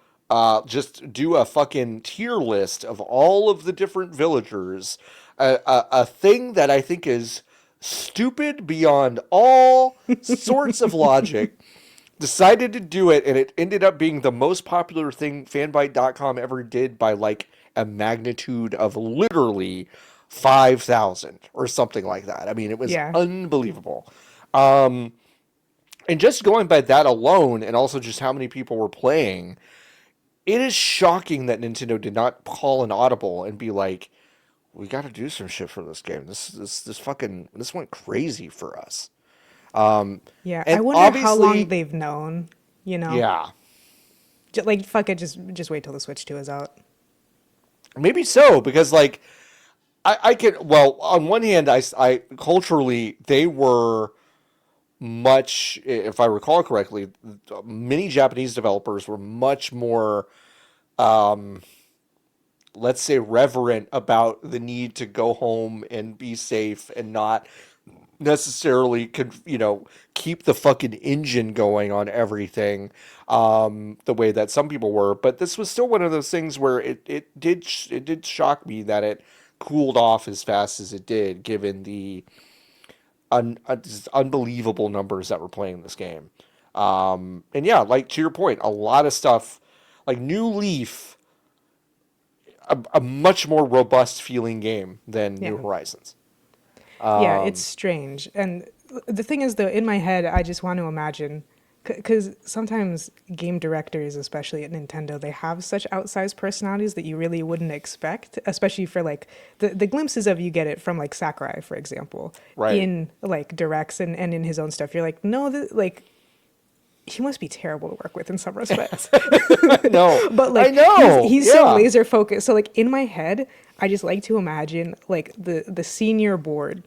just do a fucking tier list of all of the different villagers, a thing that I think is stupid beyond all sorts of logic, decided to do it, and it ended up being the most popular thing fanbyte.com ever did by like a magnitude of literally 5,000 or something like that. I mean, it was Yeah. unbelievable. And just going by that alone, and also just how many people were playing, it is shocking that Nintendo did not call an audible and be like, "We got to do some shit for this game. This went crazy for us." Yeah. I And wonder how long obviously, they've known, you know? yeah, Like, fuck it, just wait till the Switch 2 is out. maybe so, because like I can, well, on one hand, I culturally they were much, if I recall correctly, many Japanese developers were much more, let's say, reverent about the need to go home and be safe and not necessarily keep the fucking engine going on everything, the way that some people were. But this was still one of those things where it did shock me that it cooled off as fast as it did, given the just unbelievable numbers that were playing this game. And yeah, like to your point, a lot of stuff like New Leaf, a much more robust feeling game than Yeah. New Horizons. Yeah, it's strange. And the thing is, though, in my head, I just want to imagine, because sometimes game directors, especially at Nintendo, they have such outsized personalities that you really wouldn't expect, especially for like the glimpses of you get it from like Sakurai, for example, Right. in like directs and in his own stuff. You're like, no, like he must be terrible to work with in some respects. No, But I like know. he's so Yeah. laser focused. So like in my head, I just like to imagine like the senior board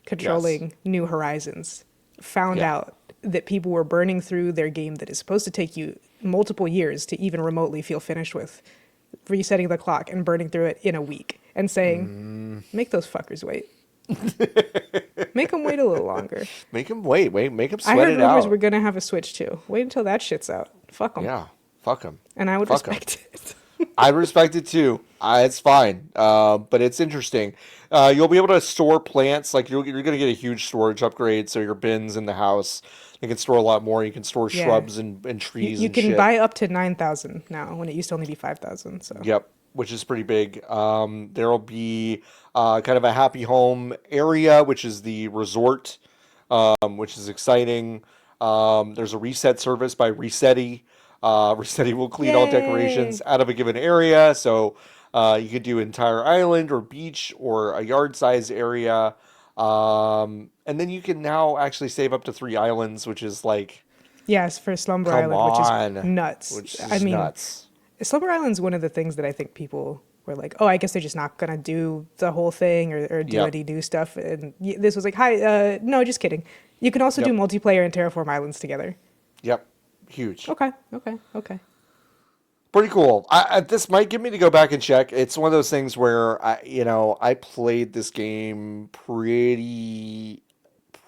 Yes. controlling New Horizons found Yeah. out that people were burning through their game that is supposed to take you multiple years to even remotely feel finished with, resetting the clock and burning through it in a week and saying, make those fuckers wait. Make them wait a little longer. Make him wait. Make him I sweat heard it rumors we're out. going to have a Switch too. Wait until that shit's out. Fuck them. Yeah. Fuck him. And I would Fuck him. respect it. I respect it too. It's fine. But it's interesting. You'll be able to store plants. Like you're going to get a huge storage upgrade. So your bins in the house, you can store a lot more. You can store Yeah. shrubs and You, trees you and can shit. buy up to 9,000 now when it used to only be 5,000. So, Yep, which is pretty big. There'll be kind of a happy home area, which is the resort, which is exciting. There's a reset service by Resetti. Resetti will clean all decorations yay. out of a given area, so you could do entire island or beach or a yard size area. And then you can now actually save up to 3 islands, which is like, Yes, for Slumber come Island, which is on, nuts. which I is mean, nuts. Slumber Island's one of the things that I think people were like, oh, I guess they're just not gonna do the whole thing or do Yep, any new stuff. And this was like, hi, no, just kidding. You can also do yep, multiplayer and terraform islands together. yep, huge. Okay, okay, okay. Pretty cool. This might get me to go back and check. It's one of those things where I played this game pretty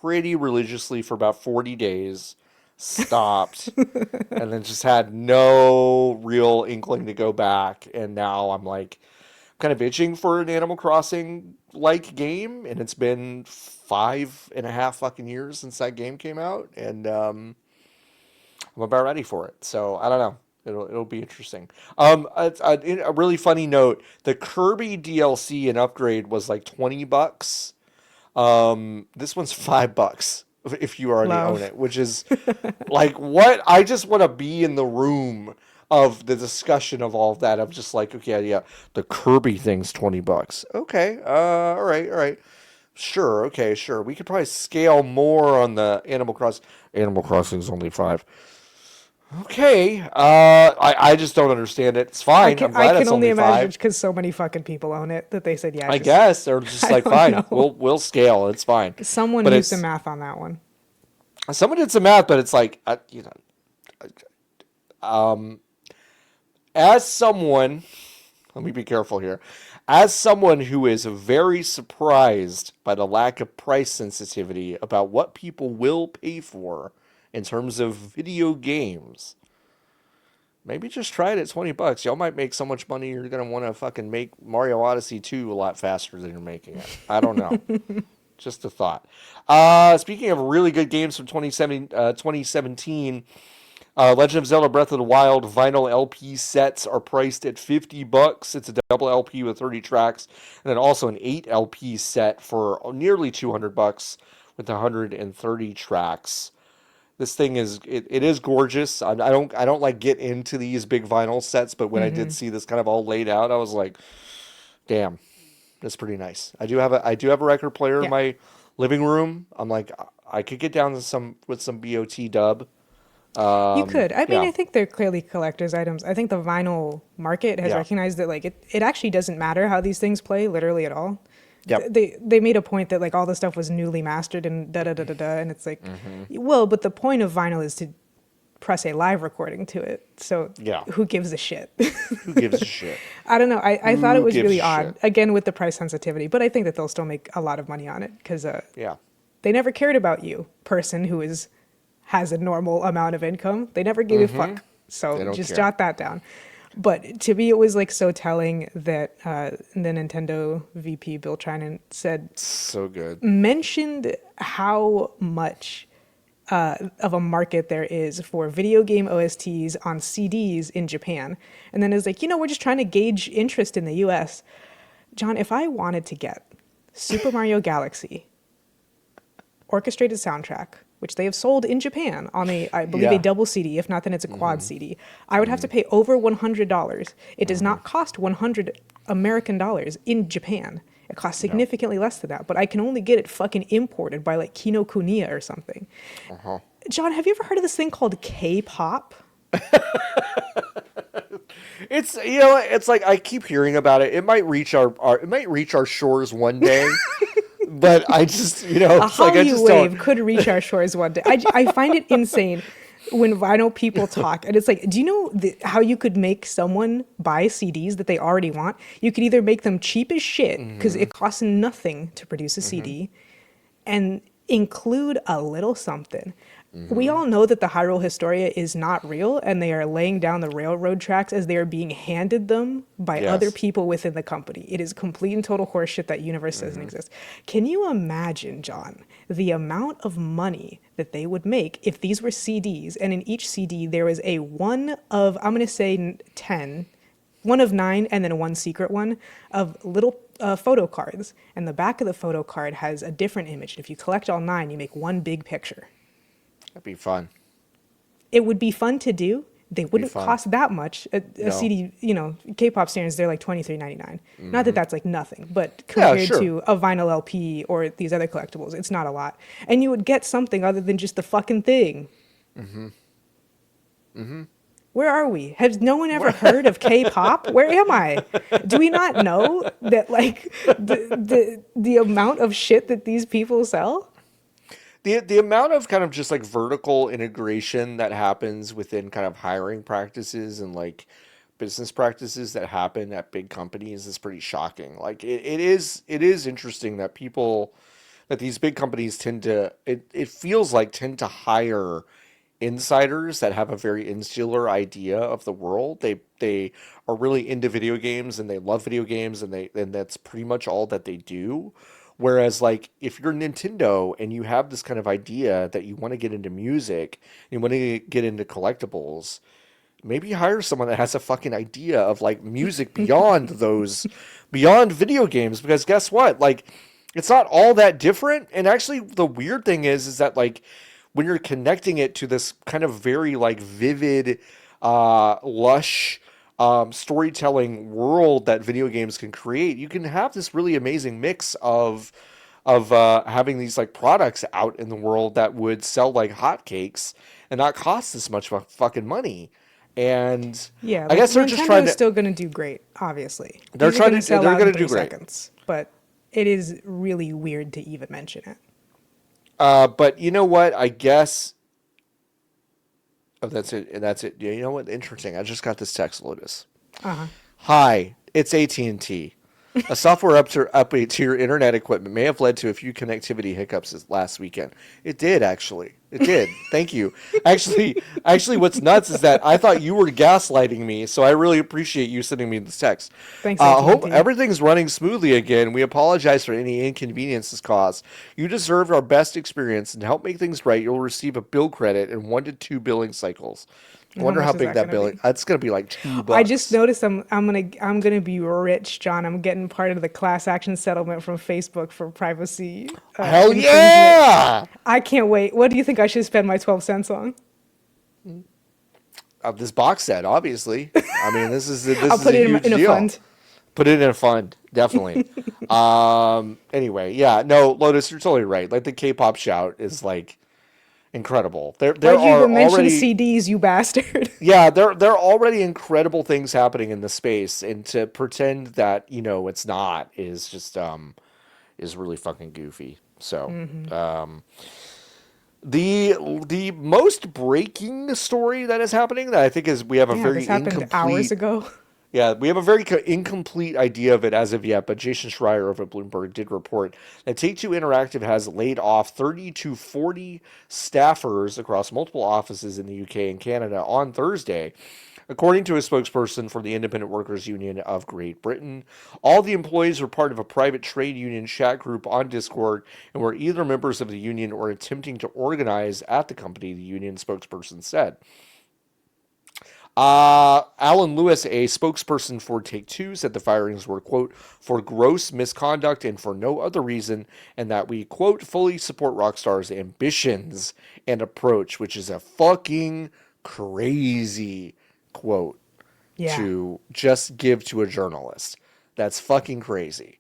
religiously for about 40 days, stopped, and then just had no real inkling to go back. And now I'm like kind of itching for an Animal Crossing like game, and it's been 5.5 fucking years since that game came out, and I'm about ready for it. So I don't know. It'll be interesting. A really funny note: the Kirby DLC and upgrade was like $20. This one's $5 if you already own Love. it, which is like what? I just want to be in the room of the discussion of all of that. I'm just like, okay, yeah, the Kirby thing's $20. Okay, all right, all right. Sure, okay, sure. We could probably scale more on the Animal Crossing. Animal Crossing's only 5. Okay. I just don't understand it. It's fine. I'm I glad can it's only only imagine 5. because so many fucking people own it that they said, yeah, I just guess they're just I like, don't fine, know. we'll scale. It's fine. Someone But used some it's math on that one. someone did some math, but it's like, as someone, let me be careful here. As someone who is very surprised by the lack of price sensitivity about what people will pay for in terms of video games, maybe just try it at $20. Y'all might make so much money you're gonna want to fucking make Mario Odyssey 2 a lot faster than you're making it. I don't know. Just a thought. Speaking of really good games from 2017, Legend of Zelda Breath of the Wild vinyl LP sets are priced at $50. It's a double LP with 30 tracks, and then also an 8 LP set for nearly $200 with 130 tracks. This thing is it is gorgeous. I don't like get into these big vinyl sets, but when I did see this kind of all laid out, I was like, damn, that's pretty nice. I do have a record player in Yeah. my living room. I'm like, I could get down to some with some BOT dub. You could. I mean, Yeah, I think they're clearly collector's items. I think the vinyl market has yeah, recognized that like it actually doesn't matter how these things play literally at all. yep. They made a point that like all the stuff was newly mastered and da da da da da, and it's like, well, but the point of vinyl is to press a live recording to it. So Yeah. who gives a shit? Who gives a shit? I don't know. I thought it Who was gives really a odd shit? again with the price sensitivity, but I think that they'll still make a lot of money on it because Yeah. they never cared about you, person who has a normal amount of income. They never gave a fuck. They So don't just care. jot that down. But to me, it was like so telling that the Nintendo VP Bill Trinan So good. mentioned how much of a market there is for video game OSTs on CDs in Japan, and then is like, we're just trying to gauge interest in the U.S. John, if I wanted to get Super Mario Galaxy orchestrated soundtrack, which they have sold in Japan on I believe Yeah. a double CD, if not then it's a quad CD, I would have to pay over $100. It does not cost 100 American dollars in Japan. It costs significantly less than that, but I can only get it fucking imported by like Kinokuniya or something. Uh-huh. John, have you ever heard of this thing called K-pop? It's like I keep hearing about it. It might reach our shores one day. But I just, A it's like I Hallyu just wave don't. could reach our shores one day. I find it insane when vinyl people talk, and it's like, do you know how you could make someone buy CDs that they already want? You could either make them cheap as shit because it costs nothing to produce a CD, and include a little something. We all know that the Hyrule Historia is not real, and they are laying down the railroad tracks as they are being handed them by other Yes. people within the company. It is complete and total horseshit. That universe doesn't exist. Can you imagine, John, the amount of money that they would make if these were CDs, and in each CD there was a one of, I'm going to say 10, one of 9, and then one secret one of little photo cards, and the back of the photo card has a different image. If you collect all 9, you make one big picture. That'd be fun. It would be fun to do. They wouldn't fun. cost that much. A No. CD, K-pop standards, they're like $23.99. Not that that's like nothing, but Yeah, compared sure. to a vinyl LP or these other collectibles, it's not a lot. And you would get something other than just the fucking thing. Where are we? Has no one ever heard of K-pop? Where am I? Do we not know that like the amount of shit that these people sell? The amount of kind of just like vertical integration that happens within kind of hiring practices and like business practices that happen at big companies is pretty shocking. Like it is interesting that these big companies it feels like tend to hire insiders that have a very insular idea of the world. They are really into video games and they love video games and that's pretty much all that they do. Whereas like if you're Nintendo and you have this kind of idea that you want to get into music, you want to get into collectibles, maybe hire someone that has a fucking idea of like music beyond video games, because guess what? Like it's not all that different. And actually the weird thing is that like when you're connecting it to this kind of very like vivid, lush storytelling world that video games can create, you can have this really amazing mix of having these like products out in the world that would sell like hotcakes and not cost this much fucking money. And Yeah, I guess they're Nintendo's just trying to. still going to do great, obviously. They're These are trying gonna to. sell They're out going in to do 3 great. seconds, but it is really weird to even mention it. But you know what? I guess. Oh, that's it. And that's it. You know what? Interesting. I just got this text, Lotus. Uh-huh. Hi, it's AT&T. A software update to your internet equipment may have led to a few connectivity hiccups last weekend. It did, actually. It did. Thank you. Actually, what's nuts is that I thought you were gaslighting me, so I really appreciate you sending me this text. Thanks, Hope AT&T. everything's running smoothly again. We apologize for any inconveniences caused. You deserve our best experience, and to help make things right, you'll receive a bill credit in 1 to 2 billing cycles. I wonder how much is big that that gonna billing. be? That's gonna be like $2. I just noticed I'm gonna be rich, John. I'm getting part of the class action settlement from Facebook for privacy Hell infringement. yeah! I can't wait. What do you think I should spend my 12 cents on? This box set, obviously. I mean, this I'll is put a it huge in a deal. fund. Put it in a fund, definitely. Anyway, yeah, no, Lotus, you're totally right. Like the K-pop shout is like incredible. There Why'd you are even mention already CDs, you bastard? yeah, there are already incredible things happening in the space, and to pretend that it's not is just is really fucking goofy. So the most breaking story that is happening that I think is we have a Yeah, very this happened hours incomplete. ago. Yeah, we have a very incomplete idea of it as of yet, but Jason Schreier over at Bloomberg did report that Take-Two Interactive has laid off 30 to 40 staffers across multiple offices in the UK and Canada on Thursday. According to a spokesperson for the Independent Workers Union of Great Britain, all the employees were part of a private trade union chat group on Discord and were either members of the union or attempting to organize at the company, the union spokesperson said. Alan Lewis, a spokesperson for Take-Two, said the firings were, quote, for gross misconduct and for no other reason, and that we, quote, fully support Rockstar's ambitions and approach, which is a fucking crazy quote Yeah. to just give to a journalist. That's fucking crazy.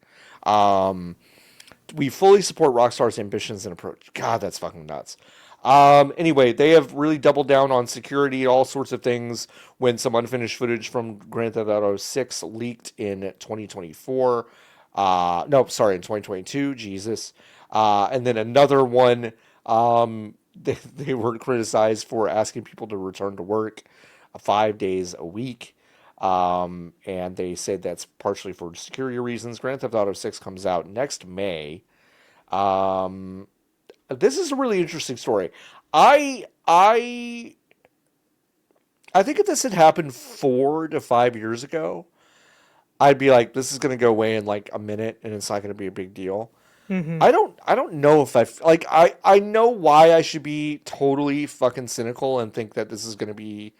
We fully support Rockstar's ambitions and approach. God, that's fucking nuts. Anyway, they have really doubled down on security, all sorts of things. When some unfinished footage from Grand Theft Auto 6 leaked in 2024. No, sorry, in 2022. Jesus. And then another one, they were criticized for asking people to return to work 5 days a week. And they said that's partially for security reasons. Grand Theft Auto 6 comes out next May. This is a really interesting story. I think if this had happened 4 to 5 years ago, I'd be like, this is gonna go away in like a minute, and it's not gonna be a big deal. I don't know if I know why I should be totally fucking cynical and think that this is gonna be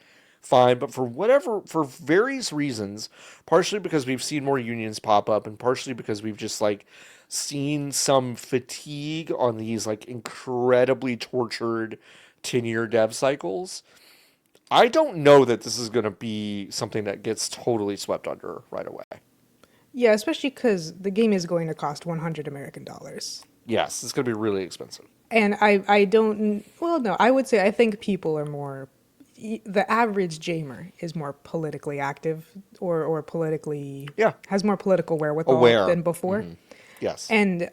fine, but for various reasons, partially because we've seen more unions pop up, and partially because we've just like seen some fatigue on these like incredibly tortured 10-year dev cycles. I don't know that this is going to be something that gets totally swept under right away. Yeah, especially because the game is going to cost 100 American dollars. Yes, it's going to be really expensive. And I don't, well, no, I would say I think people are more, the average gamer is more politically active or politically, Yeah. has more political wherewithal Aware. than before. Yes. And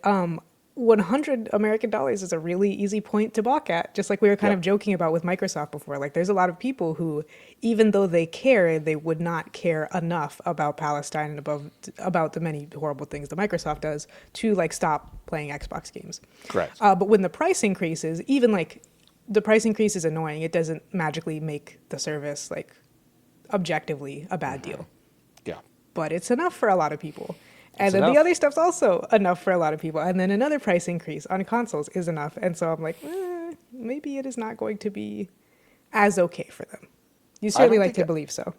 100 American dollars is a really easy point to balk at, just like we were kind Yep. of joking about with Microsoft before. Like, there's a lot of people who, even though they care, they would not care enough about Palestine and about the many horrible things that Microsoft does to like stop playing Xbox games. Correct. But when the price increases, even like the price increase is annoying, it doesn't magically make the service like objectively a bad deal. Yeah. But it's enough for a lot of people. And It's then enough. the other stuff's also enough for a lot of people. And then another price increase on consoles is enough. And so I'm like, maybe it is not going to be as okay for them. You certainly like to believe so.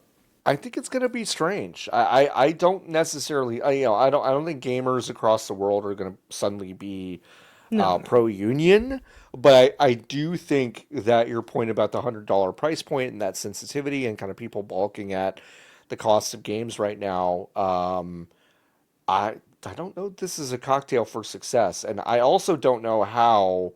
I think it's going to be strange. I don't necessarily, I don't think gamers across the world are going to suddenly be pro union, but I do think that your point about the $100 price point and that sensitivity and kind of people balking at the cost of games right now, I don't know if this is a cocktail for success, and I also don't know how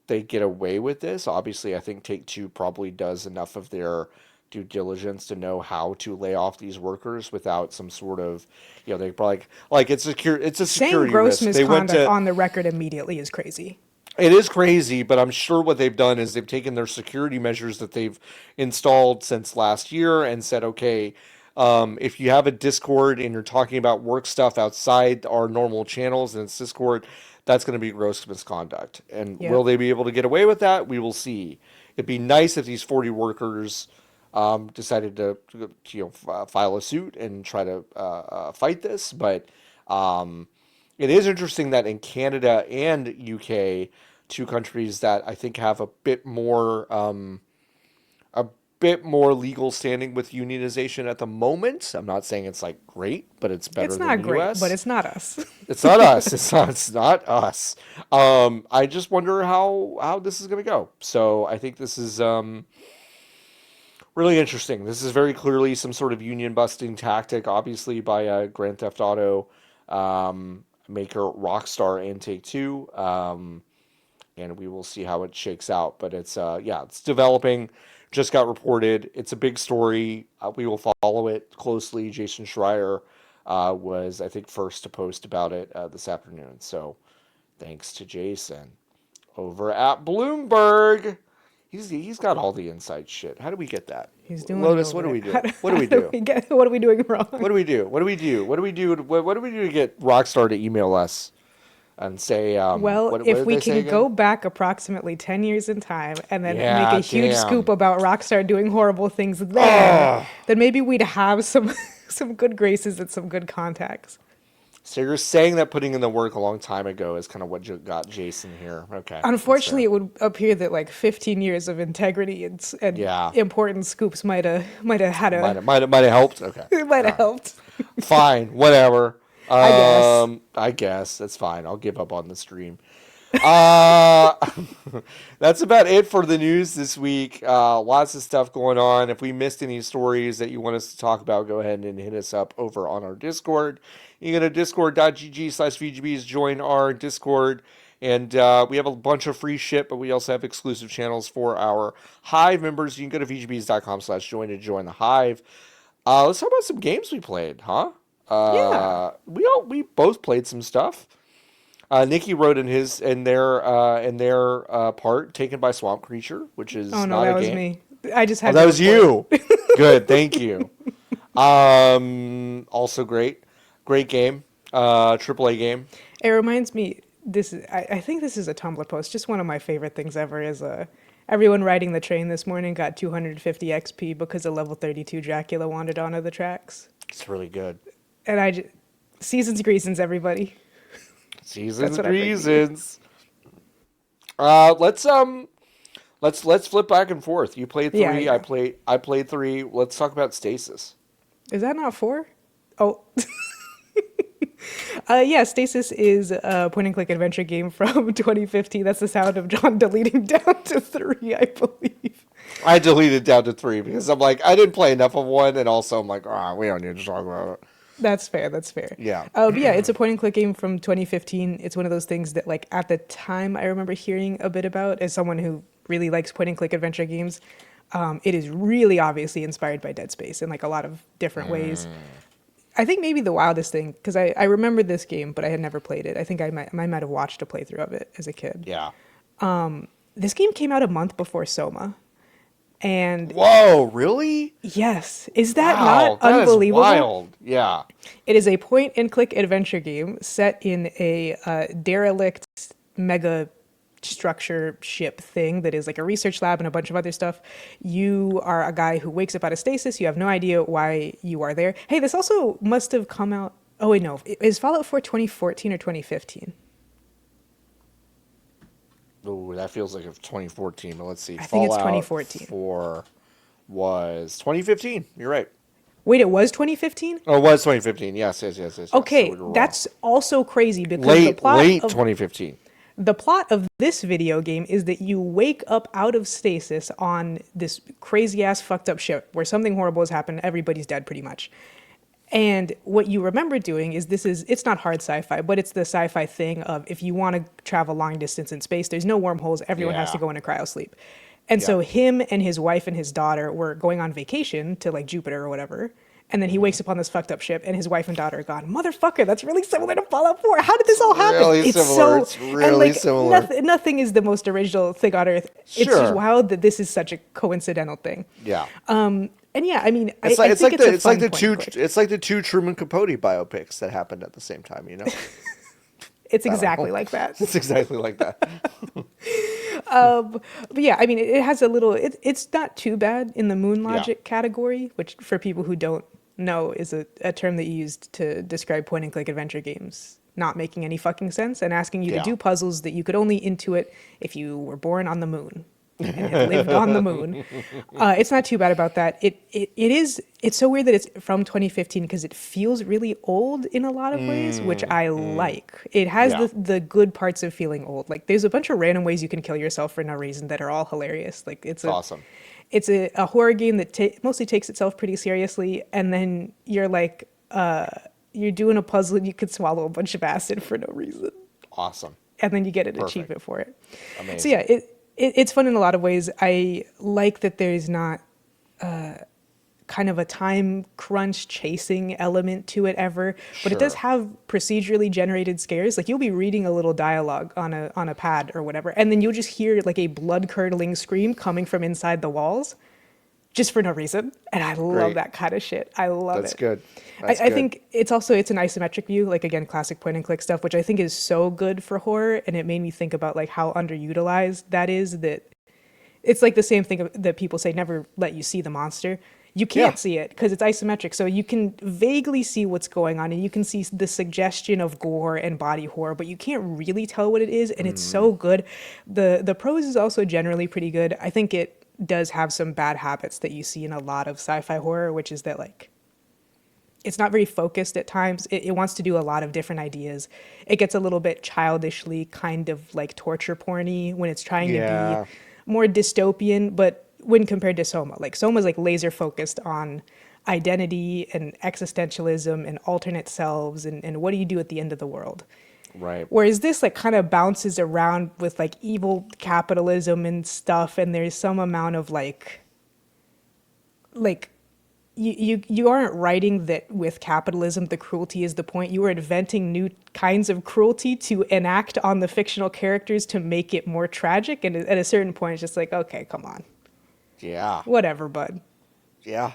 they get away with this. Obviously, I think Take-Two probably does enough of their due diligence to know how to lay off these workers without some sort of, they probably like it's a Saying security gross risk. They went misconduct to on the record immediately is crazy. it is crazy, but I'm sure what they've done is they've taken their security measures that they've installed since last year and said, okay, If you have a Discord and you're talking about work stuff outside our normal channels and it's Discord, that's going to be gross misconduct. And will Yep. they be able to get away with that? We will see. It'd be nice if these 40 workers decided to file a suit and try to fight this. But it is interesting that in Canada and UK, two countries that I think have a bit more legal standing with unionization at the moment. I'm not saying it's like great, but it's better It's than not the great, US. but it's not us. It's not us. It's not us. I just wonder how this is going to go. So I think this is really interesting. This is very clearly some sort of union busting tactic, obviously by Grand Theft Auto maker Rockstar and Take-Two. And we will see how it shakes out. But it's it's developing. Just got reported. It's a big story. We will follow it closely. Jason Schreier was, I think, first to post about it this afternoon. So thanks to Jason over at Bloomberg. He's got all the inside shit. How do we get that? He's doing Lotus, it what do over we there. do? What do we do? What are we doing wrong? What do we do? What do we do? What do we do? What do we do to get Rockstar to email us and say, Well, what if did we they say can again? go back approximately 10 years in time and then Yeah, make a huge damn. scoop about Rockstar doing horrible things there, then maybe we'd have some some good graces and some good contacts. So you're saying that putting in the work a long time ago is kind of what got Jason here. Okay. Unfortunately, it would appear that like 15 years of integrity and Yeah. important scoops might have had a might have helped. Okay. it might have helped. Fine. Whatever. I guess. I guess that's fine. I'll give up on the stream. That's about it for the news this week. Lots of stuff going on. If we missed any stories that you want us to talk about, go ahead and hit us up over on our Discord. You can go to discord.gg/VGBs, join our Discord. And we have a bunch of free shit, but we also have exclusive channels for our Hive members. You can go to vgbs.com/join to join the Hive. Let's talk about some games we played, huh? Yeah. We both played some stuff. Niki wrote in their part Taken by Swamp Creature, which is Oh no, not that a was game. me. I just had Oh, that to was report. you. Good, thank you. Also great game. AAA game. It reminds me. I think this is a Tumblr post. Just one of my favorite things ever is everyone riding the train this morning got 250 XP because a level 32 Dracula wandered onto the tracks. It's really good. And seasons greasons, everybody. Seasons what I bring to you. reasons. Let's flip back and forth. You played 3, Yeah. I played 3. Let's talk about Stasis. Is that not 4? Oh. Yeah, Stasis is a point-and-click adventure game from 2015. That's the sound of John deleting down to 3, I believe. I deleted down to 3 because I'm like, I didn't play enough of 1, and also I'm like, we don't need to talk about it. That's fair. Yeah. But yeah, it's a point-and-click game from 2015. It's one of those things that, like, at the time I remember hearing a bit about as someone who really likes point-and-click adventure games. It is really obviously inspired by Dead Space in, like, a lot of different ways. I think maybe the wildest thing, because I remember this game, but I had never played it. I think I might have watched a playthrough of it as a kid. Yeah. This game came out a month before Soma. And Whoa, really? yes, is that Wow, not that is unbelievable? wild. Yeah. It is a point-and-click adventure game set in a derelict mega structure ship thing that is like a research lab and a bunch of other stuff. You are a guy who wakes up out of stasis. You have no idea why you are there. Hey, this also must have come out. Oh, wait, no. Is Fallout 4 2014 or 2015? Ooh, that feels like it's 2014, but let's see. I think it's Fallout 2014. 4 was 2015. You're right. Wait, it was 2015? Oh, it was 2015. Yes. Okay, So we were that's also crazy because wrong. Late 2015. The plot of this video game is that you wake up out of stasis on this crazy ass fucked up ship where something horrible has happened. Everybody's dead pretty much. And what you remember doing is it's not hard sci-fi, but it's the sci-fi thing of if you want to travel long distance in space, there's no wormholes. Everyone has to Yeah. go into cryosleep. And so him and his wife and his daughter were going on vacation to like Jupiter or whatever. And then he wakes up on this fucked up ship and his wife and daughter are gone. Motherfucker, that's really similar to Fallout 4. How did this all happen? Really similar. It's really similar. Nothing is the most original thing on earth. It's Sure. just wild that this is such a coincidental thing. Yeah. And And yeah, I mean, It's I like think it's a fun it's like the two Truman Capote biopics that happened at the same time. You know, It's I don't exactly know. like that. It's exactly like that. But yeah, I mean, it has a little. It's not too bad in the moon Yeah. logic category, which for people who don't know is a term that you used to describe point and click adventure games not making any fucking sense and asking you to Yeah. do puzzles that you could only intuit if you were born on the moon and had lived on the moon. It's not too bad about that. It's so weird that it's from 2015 because it feels really old in a lot of ways, which I like. It has Yeah. the good parts of feeling old. Like there's a bunch of random ways you can kill yourself for no reason that are all hilarious. Like It's awesome. it's a horror game that mostly takes itself pretty seriously, and then you're like you're doing a puzzle and you could swallow a bunch of acid for no reason, Awesome. and then you get an Perfect. achievement for it. Amazing. So yeah, it's fun in a lot of ways. I like that there's not kind of a time crunch chasing element to it ever, but it does Sure. have procedurally generated scares. Like you'll be reading a little dialogue on a pad or whatever, and then you'll just hear like a blood curdling scream coming from inside the walls, just for no reason. And I love Great. that kind of shit. I love That's it. good. I, That's I good. think it's an isometric view, like again, classic point and click stuff, which I think is so good for horror. And it made me think about like how underutilized that is. That it's like the same thing that people say, never let you see the monster. You can't Yeah. see it because it's isometric. So you can vaguely see what's going on and you can see the suggestion of gore and body horror, but you can't really tell what it is. And it's so good. The prose is also generally pretty good. I think it does have some bad habits that you see in a lot of sci-fi horror, which is that like it's not very focused at times. It wants to do a lot of different ideas. It gets a little bit childishly kind of like torture porny when it's trying to be Yeah. more dystopian, but when compared to Soma, like Soma's like laser focused on identity and existentialism and alternate selves and what do you do at the end of the world. Right. Whereas this like kind of bounces around with like evil capitalism and stuff, and there's some amount of like you aren't writing that with capitalism the cruelty is the point. You are inventing new kinds of cruelty to enact on the fictional characters to make it more tragic. And at a certain point, it's just like, okay, come on, Yeah. whatever, bud. Yeah.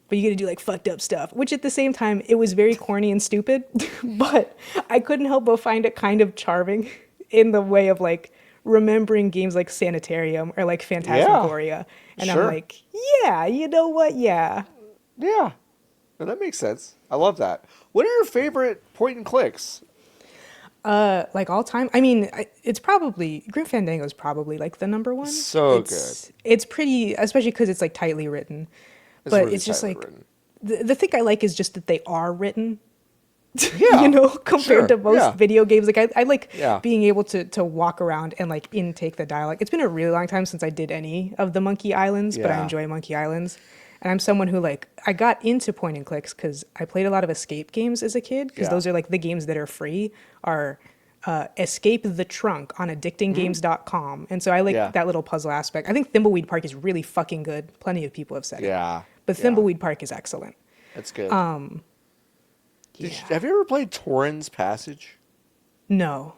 But you get to do like fucked up stuff, which at the same time it was very corny and stupid. But I couldn't help but find it kind of charming in the way of like remembering games like Sanitarium or like Phantasmagoria. And Sure. I'm like, yeah, you know what? Yeah. Yeah. No, that makes sense. I love that. What are your favorite point and clicks? Like all time. I mean, it's probably Grim Fandango is probably like the number one. So It's pretty, especially because it's like tightly written. It's But really it's just tightly like written. the thing I like is just that they are written. Yeah. You know, compared Sure. to most Yeah. video games. Like I like Yeah. being able to walk around and like intake the dialogue. It's been a really long time since I did any of the Monkey Islands, but I Yeah. enjoy Monkey Islands. And I'm someone who like I got into point and clicks because I played a lot of escape games as a kid because Yeah. those are like the games that are free are Escape the Trunk on addictinggames.com. And so I like Yeah. that little puzzle aspect. I think Thimbleweed Park is really fucking good. Plenty of people have said it. Yeah. But Yeah. Thimbleweed Park is excellent. That's good. Yeah. Have you ever played Torrens Passage? No.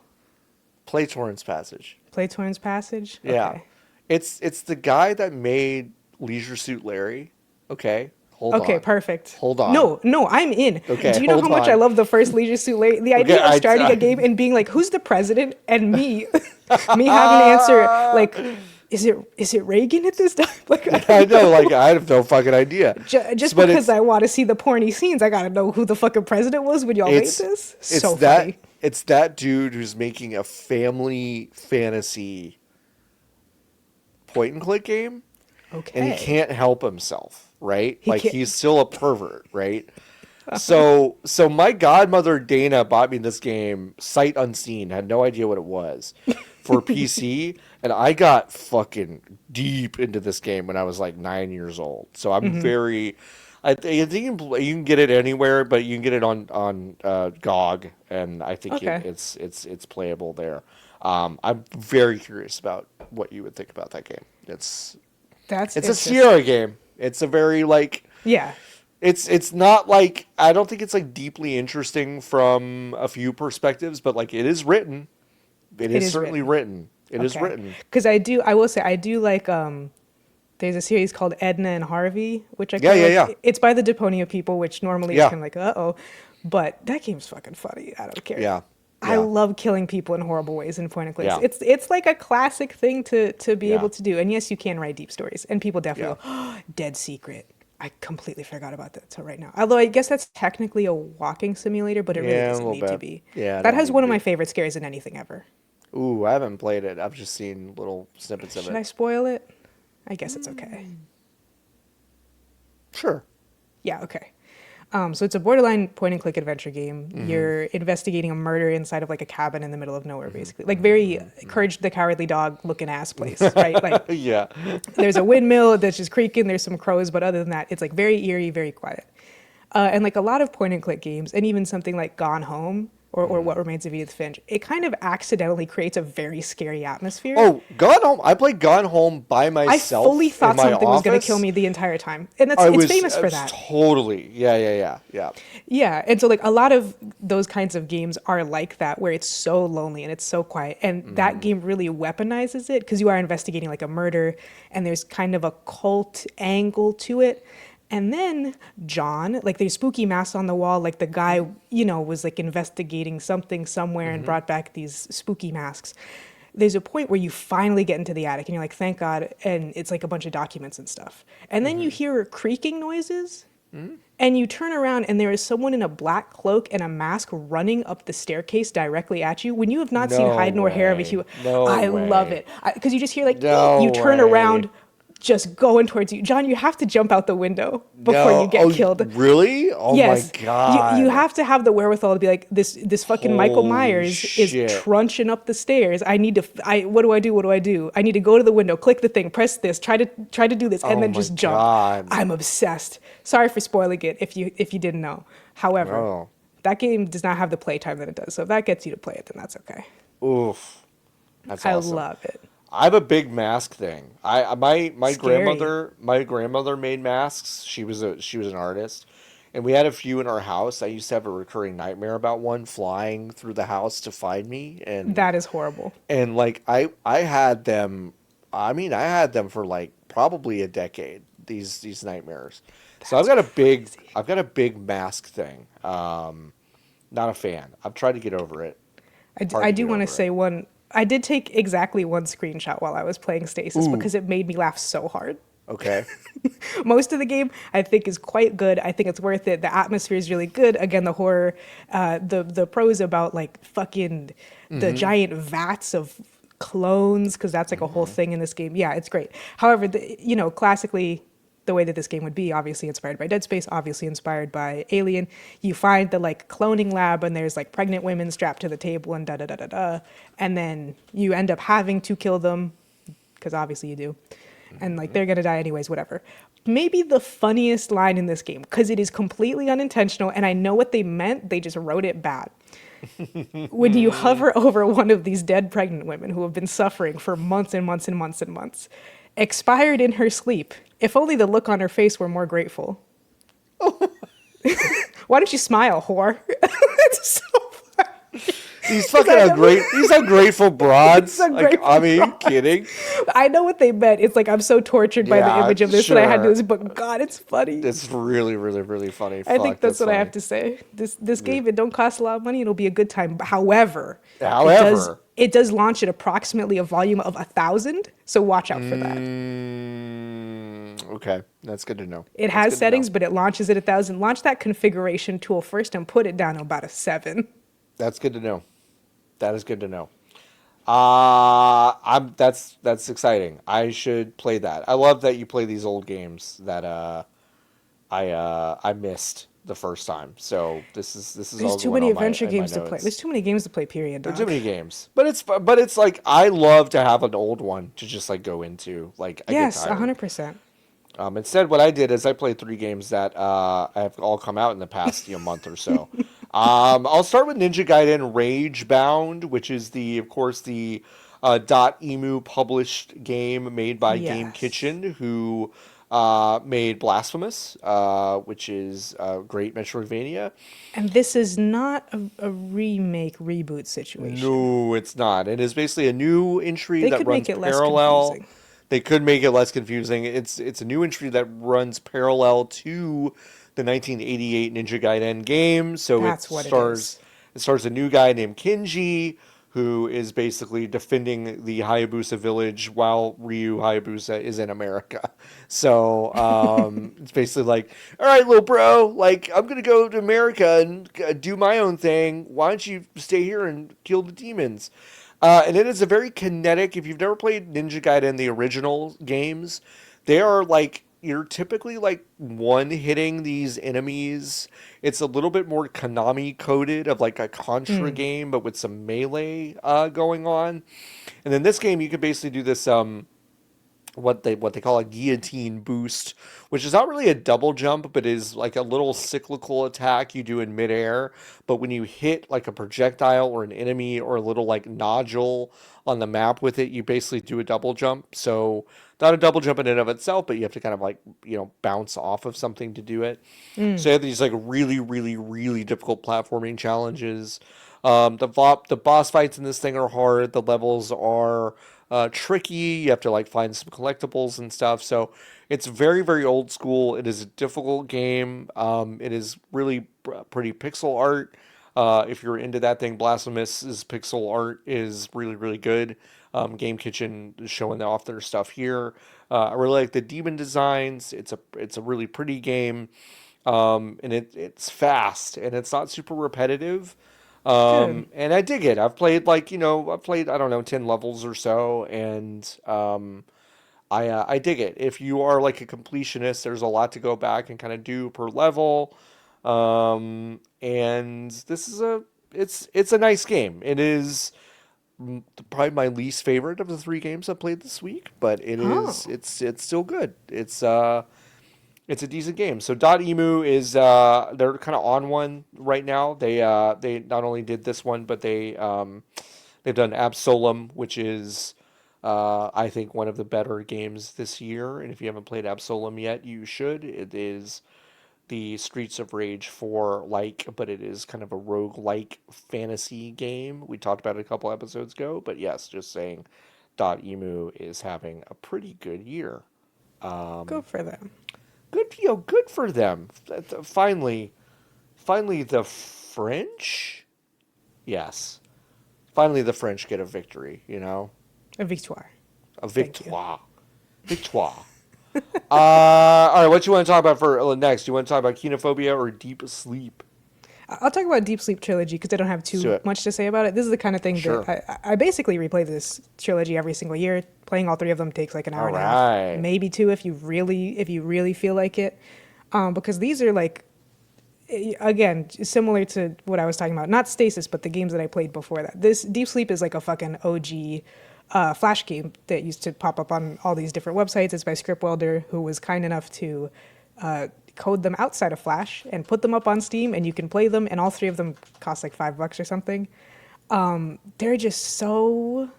Play Torrens Passage. Play Torrens Passage? Yeah. Okay. It's the guy that made Leisure Suit Larry. Okay. Hold on. Okay, perfect. Hold on. No, I'm in. Okay, Do you know hold how much on. I love the first Leisure Suit Larry? The idea of I- starting I- a game and being like, "Who's the president?" and me, me having to answer like, "Is it Reagan at this time?" Like, I know, like I have no fucking idea. just But because I want to see the porny scenes, I gotta know who the fucking president was when y'all made this. it's So that funny. it's that dude who's making a family fantasy point and click game, Okay. and he can't help himself, right? He Like can't- he's still a pervert, right? So my godmother Dana bought me this game sight unseen, had no idea what it was, for PC, and I got fucking deep into this game when I was like 9 years old. So I'm very, I think you can get it anywhere, but you can get it on GOG, and I think Okay. it's playable there. I'm very curious about what you would think about that game. It's a interesting. Sierra game. It's a very like. Yeah. It's not like I don't think it's like deeply interesting from a few perspectives, but like it is written. It is certainly written. It is Okay. written. Because I will say I do like There's a series called Edna and Harvey, which I Yeah, kind yeah, of yeah. like. It's by the Deponia people, which normally is Yeah, kind of like, uh-oh. But that game's fucking funny. I don't care. yeah, I yeah, love killing people in horrible ways in point and clicks. yeah, It's like a classic thing to be yeah, able to do. And yes, you can write deep stories, and people definitely yeah. go, oh, Dead Secret. I completely forgot about that till right now. Although I guess that's technically a walking simulator, but it really Yeah, a doesn't little need to bit. be. Yeah, I That don't has need to one of my be. favorite scares in anything ever. Ooh, I haven't played it. I've just seen little snippets of Should it. I spoil it? I guess it's okay. Sure. Yeah, okay. So it's a borderline point and click adventure game. Mm-hmm. You're investigating a murder inside of like a cabin in the middle of nowhere, Mm-hmm. basically. Like very Courage the Cowardly Dog looking ass place, right? Like Yeah. there's a windmill that's just creaking, there's some crows, but other than that, it's like very eerie, very quiet. And like a lot of point and click games, and even something like Gone Home or What Remains of Edith Finch, it kind of accidentally creates a very scary atmosphere. Oh, Gone Home. I played Gone Home by I myself fully in thought my something was going to kill office. me the entire time. And I it's was, famous I for was that. totally. Yeah, yeah, yeah, yeah. Yeah, and so like a lot of those kinds of games are like that, where it's so lonely and it's so quiet, and that game really weaponizes it because you are investigating like a murder, and there's kind of a cult angle to it. And then John, like there's spooky masks on the wall, like the guy, was like investigating something somewhere and brought back these spooky masks. There's a point where you finally get into the attic and you're like, thank God, and it's like a bunch of documents and stuff. And then you hear creaking noises. And you turn around and there is someone in a black cloak and a mask running up the staircase directly at you. When you have not seen No hide nor hair of a way. human, No I love way. it. Because you just hear like, No you turn way. around, just going towards you. John, you have to jump out the window before you No. get Oh, killed. really? Oh my Yes, you God. have to have the wherewithal to be like this fucking Michael Holy Myers is shit. trunching up the stairs. I need to what do I do? What do I do? I need to go to the window, click the thing, press this, try to do this, and Oh then my just jump. God. I'm obsessed. Sorry for spoiling it if you didn't know. However, No. that game does not have the playtime that it does. So if that gets you to play it, then that's okay. Oof. That's I awesome. love it. I have a big mask thing. My Scary. grandmother made masks. She was an artist, and we had a few in our house. I used to have a recurring nightmare about one flying through the house to find me, That is horrible. and like I had them. I mean, I had them for like probably a decade. These nightmares. So I've got a big mask thing. Not a fan. I've tried to get over it. Hard I to do get want to over it. say one. I did take exactly one screenshot while I was playing Stasis Ooh. because it made me laugh so hard. Okay. Most of the game I think is quite good. I think it's worth it. The atmosphere is really good. Again, the horror, the prose about like fucking the giant vats of clones, because that's like a whole thing in this game. Yeah, it's great. However, classically, the way that this game would be, obviously inspired by Dead Space, obviously inspired by Alien. You find the like cloning lab and there's like pregnant women strapped to the table and da da da da da, and then you end up having to kill them because obviously you do, and like they're gonna die anyways, whatever. Maybe the funniest line in this game, because it is completely unintentional and I know what they meant, they just wrote it bad. When you hover over one of these dead pregnant women who have been suffering for months and months and months and months, expired in her sleep, if only the look on her face were more grateful. Why don't you smile, whore? It's so funny. These ungrateful broads. These Like, ungrateful I mean, broads. kidding? I know what they meant. It's like I'm so tortured by the Yeah, image of this that I had to sure. do this, but God, it's funny. It's really, really, really funny. I think Fuck, that's what I funny. have to say. This game, it don't cost a lot of money. It'll be a good time. However, However. it does launch at approximately a volume of 1,000. So watch out for that. Okay, that's good to know. It That's has good to know. settings, but it launches at 1,000. Launch that configuration tool first and put it down to about a 7. That's good to know. That is good to know. That's exciting. I should play that. I love that you play these old games that I missed the first time. So this is There's all too going many on adventure in my games to play. notes. There's too many games to play, period, There are dog. too many games, but it's like I love to have an old one to just like go into. Like I Yes, get tired. 100%. Instead, what I did is I played 3 games that have all come out in the past month or so. I'll start with Ninja Gaiden Ragebound, which is of course the .emu published game made by Game Yes. Kitchen, who made Blasphemous, which is a great Metroidvania. And this is not a remake, reboot situation. No, it's not. It is basically a new entry They that could runs make it less parallel confusing. They could make it less confusing. It's a new entry that runs parallel to the 1988 Ninja Gaiden game. So That's what it is. it stars a new guy named Kinji who is basically defending the Hayabusa village while Ryu Hayabusa is in America. So it's basically like, all right, little bro, like I'm gonna go to America and do my own thing. Why don't you stay here and kill the demons? And it is a very kinetic. If you've never played Ninja Gaiden, the original games, they are like you're typically like one hitting these enemies. It's a little bit more Konami coded of like a Contra game, but with some melee going on. And then this game, you can basically do this what they call a guillotine boost, which is not really a double jump, but is like a little cyclical attack you do in midair. But when you hit like a projectile or an enemy or a little like nodule on the map with it, you basically do a double jump. So not a double jump in and of itself, but you have to kind of like, bounce off of something to do it. So you have these like really, really, really difficult platforming challenges. The boss fights in this thing are hard. The levels are tricky. You have to like find some collectibles and stuff. So it's very, very old school. It is a difficult game. It is really pretty pixel art. If you're into that thing, Blasphemous's pixel art is really, really good. Game Kitchen is showing off their stuff here. I really like the demon designs. It's a really pretty game. And it's fast and it's not super repetitive. Good. And I dig it. I've played like, I've played, I don't know, 10 levels or so. And, I dig it. If you are like a completionist, there's a lot to go back and kind of do per level. And this is it's a nice game. It is probably my least favorite of the three games I played this week, but Oh, it's still good. It's a decent game. So Emu is they're kind of on one right now. They not only did this one, but they've done Absolem, which is I think one of the better games this year. And if you haven't played Absolem yet, you should. It is the Streets of Rage 4 like, but it is kind of a rogue-like fantasy game. We talked about it a couple episodes ago, but yes, just saying Emu is having a pretty good year. go for them. Good for them. Finally the French? Yes. Finally the French get a victory. A victoire. A Thank you. victoire. Victoire. All right, what you want to talk about for next? You want to talk about Kinophobia or Deep Sleep? I'll talk about Deep Sleep Trilogy because I don't have Let's do too it. much to say about it. This is the kind of thing Sure. that I basically replay this trilogy every single year. Playing all three of them takes like an hour All and a half, right. maybe two if you really feel like it. Because these are like, again, similar to what I was talking about. Not Stasis, but the games that I played before that. This Deep Sleep is like a fucking OG Flash game that used to pop up on all these different websites. It's by Script Welder, who was kind enough to code them outside of Flash and put them up on Steam, and you can play them. And all three of them cost like $5 or something. They're just so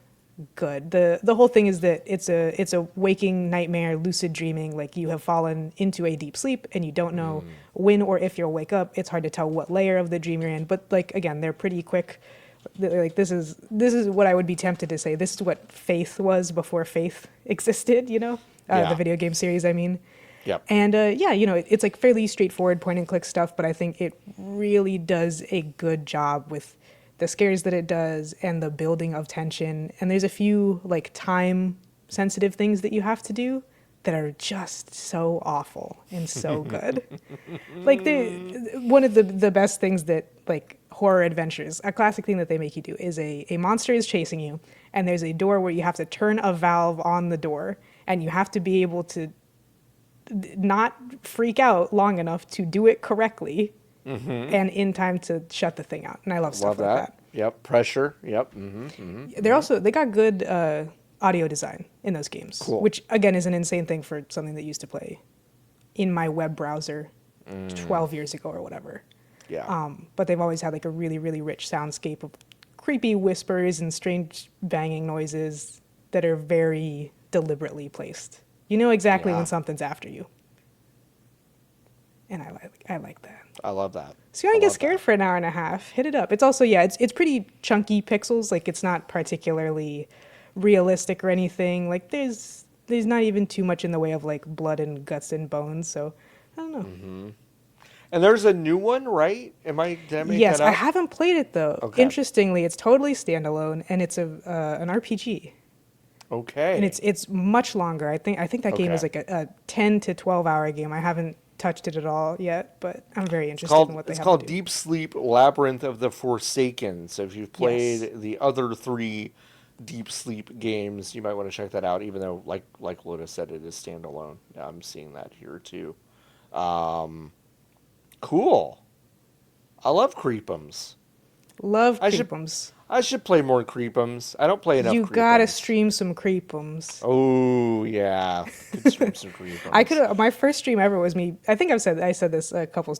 good. The whole thing is that it's a waking nightmare, lucid dreaming. Like you have fallen into a deep sleep and you don't know when or if you'll wake up. It's hard to tell what layer of the dream you're in. But like again, they're pretty quick. Like this is what I would be tempted to say. This is what Faith was before Faith existed. Yeah. The video game series. I mean. Yep. And it's like fairly straightforward point and click stuff, but I think it really does a good job with the scares that it does and the building of tension. And there's a few like time sensitive things that you have to do that are just so awful and so good. Like one of the best things that like horror adventures, a classic thing that they make you do is a monster is chasing you and there's a door where you have to turn a valve on the door and you have to be able to not freak out long enough to do it correctly and in time to shut the thing out. And I love stuff like that. Yep. Pressure. Yep. They got good audio design in those games, Cool. which again is an insane thing for something that used to play in my web browser 12 years ago or whatever. Yeah. But they've always had like a really, really rich soundscape of creepy whispers and strange banging noises that are very deliberately placed. You know exactly when something's after you. And I like that. I love that. So you only get scared for an hour and a half. Hit it up. It's also, it's pretty chunky pixels. Like it's not particularly realistic or anything. Like there's there's not even too much in the way of like blood and guts and bones. So I don't know. And there's a new one, right? Did I make Yes, that I up? haven't played it though. Okay. Interestingly, it's totally standalone and it's an RPG. And Okay. it's much longer. I think that game is Okay. like a 10 to 12 hour game. I haven't touched it at all yet, but I'm very interested in what they It's have to called do. Deep Sleep Labyrinth of the Forsaken. So if you've Yes. played the other three Deep Sleep games, you might want to check that out. Even though, like Lotus said, it is standalone. I'm seeing that here too. Um, cool. I love Creepums. Love I should Creepums. I should play more Creepums. I don't play enough You gotta Creepums. stream some Creepums. Oh yeah, could stream some I Creepums. could. My first stream ever was me. I think I said this a couple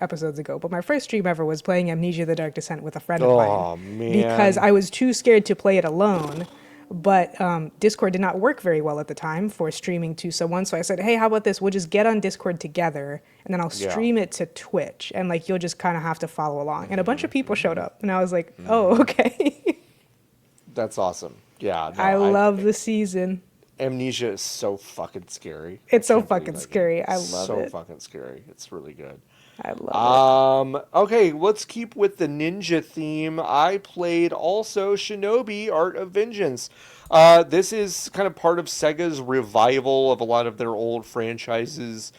episodes ago, but my first stream ever was playing Amnesia: The Dark Descent with a friend of mine Oh because man, I was too scared to play it alone. But Discord did not work very well at the time for streaming to someone. So I said, "Hey, how about this? We'll just get on Discord together, and then I'll yeah. stream it to Twitch, and like you'll just kind of have to follow along." And a bunch of people showed up, and I was like, "Oh, okay." That's awesome. Yeah, no, I love the season. Amnesia is so fucking scary. I It's so can't believe fucking that game. scary. I It's love so it. fucking scary. It's really good. I love it. Okay, let's keep with the ninja theme. I played also Shinobi Art of Vengeance. This is kind of part of Sega's revival of a lot of their old franchises.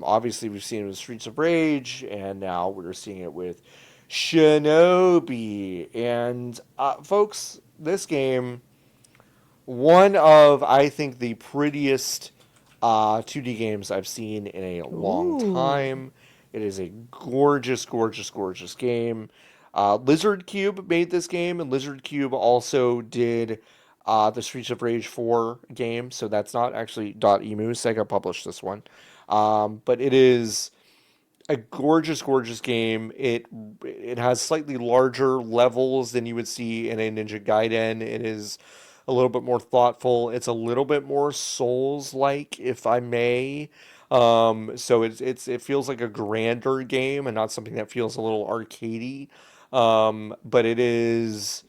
Obviously, we've seen it with Streets of Rage, and now we're seeing it with Shinobi. And, folks, this game, one of, I think, the prettiest 2D games I've seen in a long Ooh. time. It is a gorgeous, gorgeous, gorgeous game. Lizard Cube made this game, and Lizard Cube also did the Streets of Rage 4 game, so that's not actually .emu. Sega published this one. But it is a gorgeous, gorgeous game. It has slightly larger levels than you would see in a Ninja Gaiden. It is a little bit more thoughtful. It's a little bit more Souls-like, if I may. So it feels like a grander game and not something that feels a little arcadey. But it is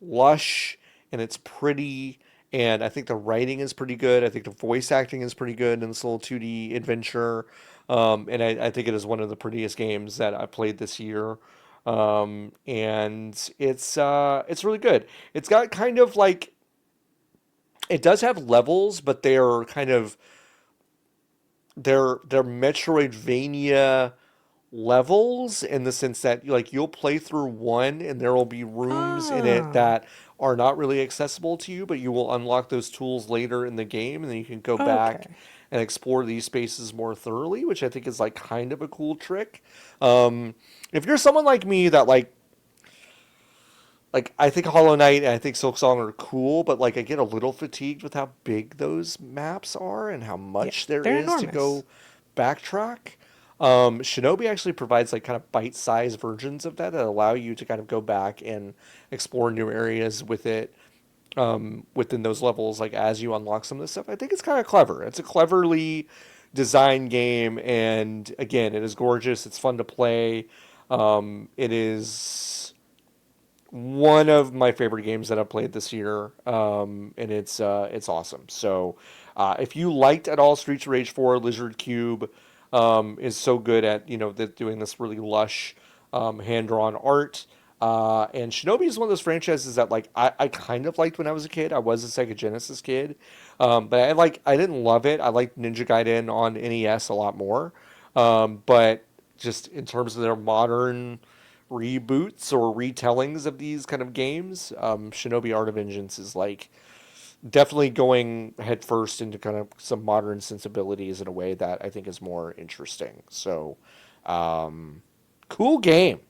lush and it's pretty. And I think the writing is pretty good. I think the voice acting is pretty good in this little 2D adventure. And I think it is one of the prettiest games that I played this year. And it's really good. It's got kind of like it does have levels, but they're kind of they're Metroidvania levels in the sense that like you'll play through one and there will be rooms in it Ah. that are not really accessible to you, but you will unlock those tools later in the game and then you can go back Okay. and explore these spaces more thoroughly, which I think is like kind of a cool trick. If you're someone like me that like I think Hollow Knight and I think Silksong are cool, but like I get a little fatigued with how big those maps are and how Yeah, much there they're is to enormous. go backtrack. Shinobi actually provides like kind of bite-sized versions of that allow you to kind of go back and explore new areas with it within those levels, like as you unlock some of this stuff. I think it's kind of clever. It's a cleverly designed game, and again, it is gorgeous. It's fun to play. It is one of my favorite games that I've played this year, and it's awesome. So, if you liked at all Streets of Rage 4, Lizard Cube is so good at doing this really lush hand drawn art. And Shinobi is one of those franchises that like I kind of liked when I was a kid. I was a Sega Genesis kid, but I didn't love it. I liked Ninja Gaiden on NES a lot more, but just in terms of their modern reboots or retellings of these kind of games, Shinobi Art of Vengeance is like definitely going headfirst into kind of some modern sensibilities in a way that I think is more interesting. So, cool game.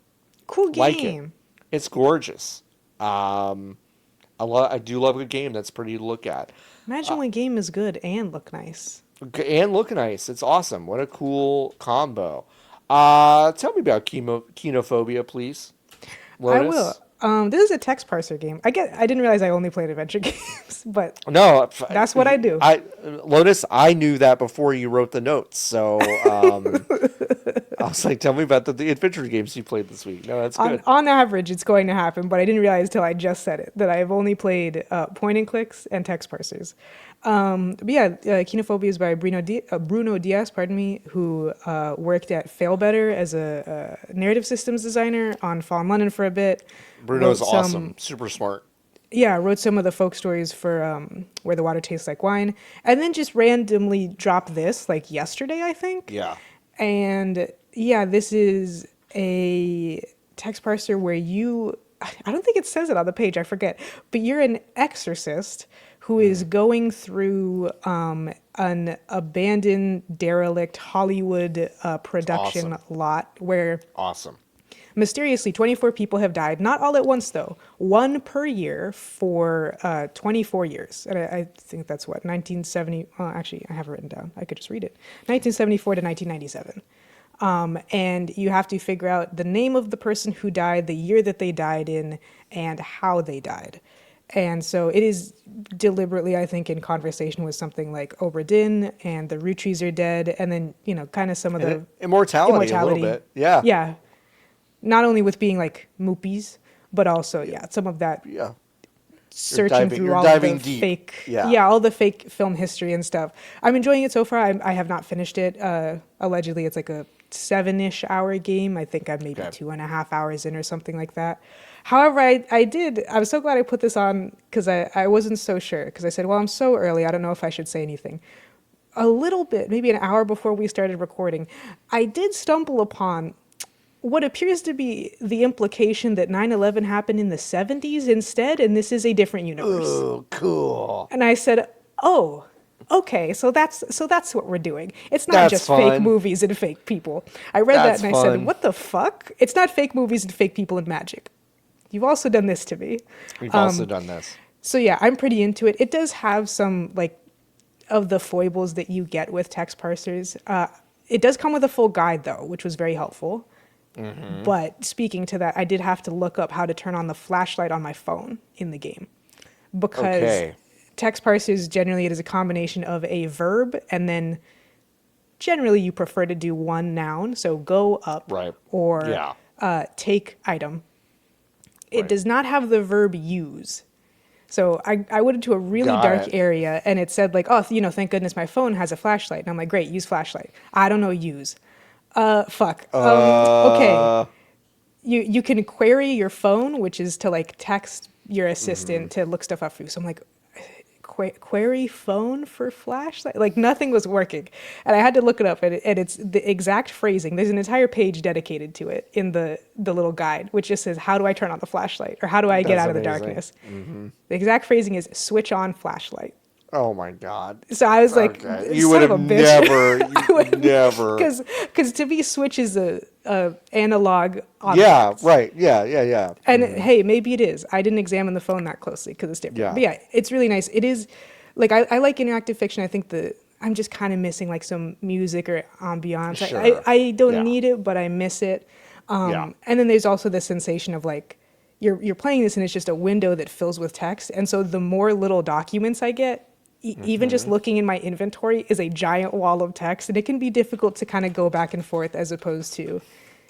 Cool Like it. game. It's gorgeous. Um, I do love a game that's pretty to look at. Imagine when game is good and look nice. And look nice. It's awesome. What a cool combo. Tell me about Kinophobia, please. I will. Lotus. This is a text parser game. I didn't realize I only played adventure games, but No, that's what I do. Lotus, I knew that before you wrote the notes. So I was like, tell me about the adventure games you played this week. No, that's good. On average, it's going to happen, but I didn't realize till I just said it that I have only played point and clicks and text parsers. But yeah, Kinophobia is by Bruno Diaz, pardon me, who worked at Failbetter as a narrative systems designer on Fallen London for a bit. Bruno's awesome, super smart. Yeah, wrote some of the folk stories for Where the Water Tastes Like Wine, and then just randomly dropped this like yesterday, I think. Yeah. And yeah, this is a text parser where I don't think it says it on the page, I forget, but you're an exorcist who is going through an abandoned, derelict Hollywood production lot where mysteriously 24 people have died, not all at once though, one per year for 24 years. And I think that's what, 1970, actually I have it written down, I could just read it, 1974 to 1997. And you have to figure out the name of the person who died, the year that they died in, and how they died. And so it is deliberately, I think, in conversation with something like Obra Dinn and the root trees are dead, and then, kind of some of the immortality a little bit. Yeah. Yeah. Not only with being like moopies, but also, some of that searching through all the fake, all the fake film history and stuff. I'm enjoying it so far. I have not finished it. Allegedly, it's like a 7-ish hour game. I think I'm maybe 2.5 hours in or something like that. However, I was so glad I put this on because I wasn't so sure because I said, well, I'm so early. I don't know if I should say anything. A little bit, maybe an hour before we started recording, I did stumble upon what appears to be the implication that 9/11 happened in the 70s instead, and this is a different universe. Oh, cool. And I said, oh, okay, so that's what we're doing. It's not just fake movies and fake people. I read that and I said, what the fuck? It's not fake movies and fake people and magic. You've also done this to me. We've also done this. So yeah, I'm pretty into it. It does have some of the foibles that you get with text parsers. It does come with a full guide though, which was very helpful. Mm-hmm. But speaking to that, I did have to look up how to turn on the flashlight on my phone in the game because text parsers generally it is a combination of a verb and then generally you prefer to do one noun, so go up or take item. It does not have the verb use. So I went into a really dark area and it said thank goodness my phone has a flashlight. And I'm like, great, use flashlight. I don't know use. Fuck. Okay. You can query your phone, which is to text your assistant to look stuff up for you. So I'm like, query phone for flashlight? Nothing was working. And I had to look it up and it's the exact phrasing. There's an entire page dedicated to it in the little guide, which just says, how do I turn on the flashlight? Or how do I get out of the darkness? Mm-hmm. The exact phrasing is switch on flashlight. Oh my God! So I was like, "You would have never, never." Because to me, Switch is a analog. Right. Yeah. And hey, maybe it is. I didn't examine the phone that closely because it's different. Yeah. But yeah, it's really nice. It is I like interactive fiction. I think I'm just kind of missing some music or ambiance. Sure. I don't need it, but I miss it. And then there's also the sensation of you're playing this and it's just a window that fills with text, and so the more little documents I get. Even just looking in my inventory is a giant wall of text, and it can be difficult to kind of go back and forth as opposed to,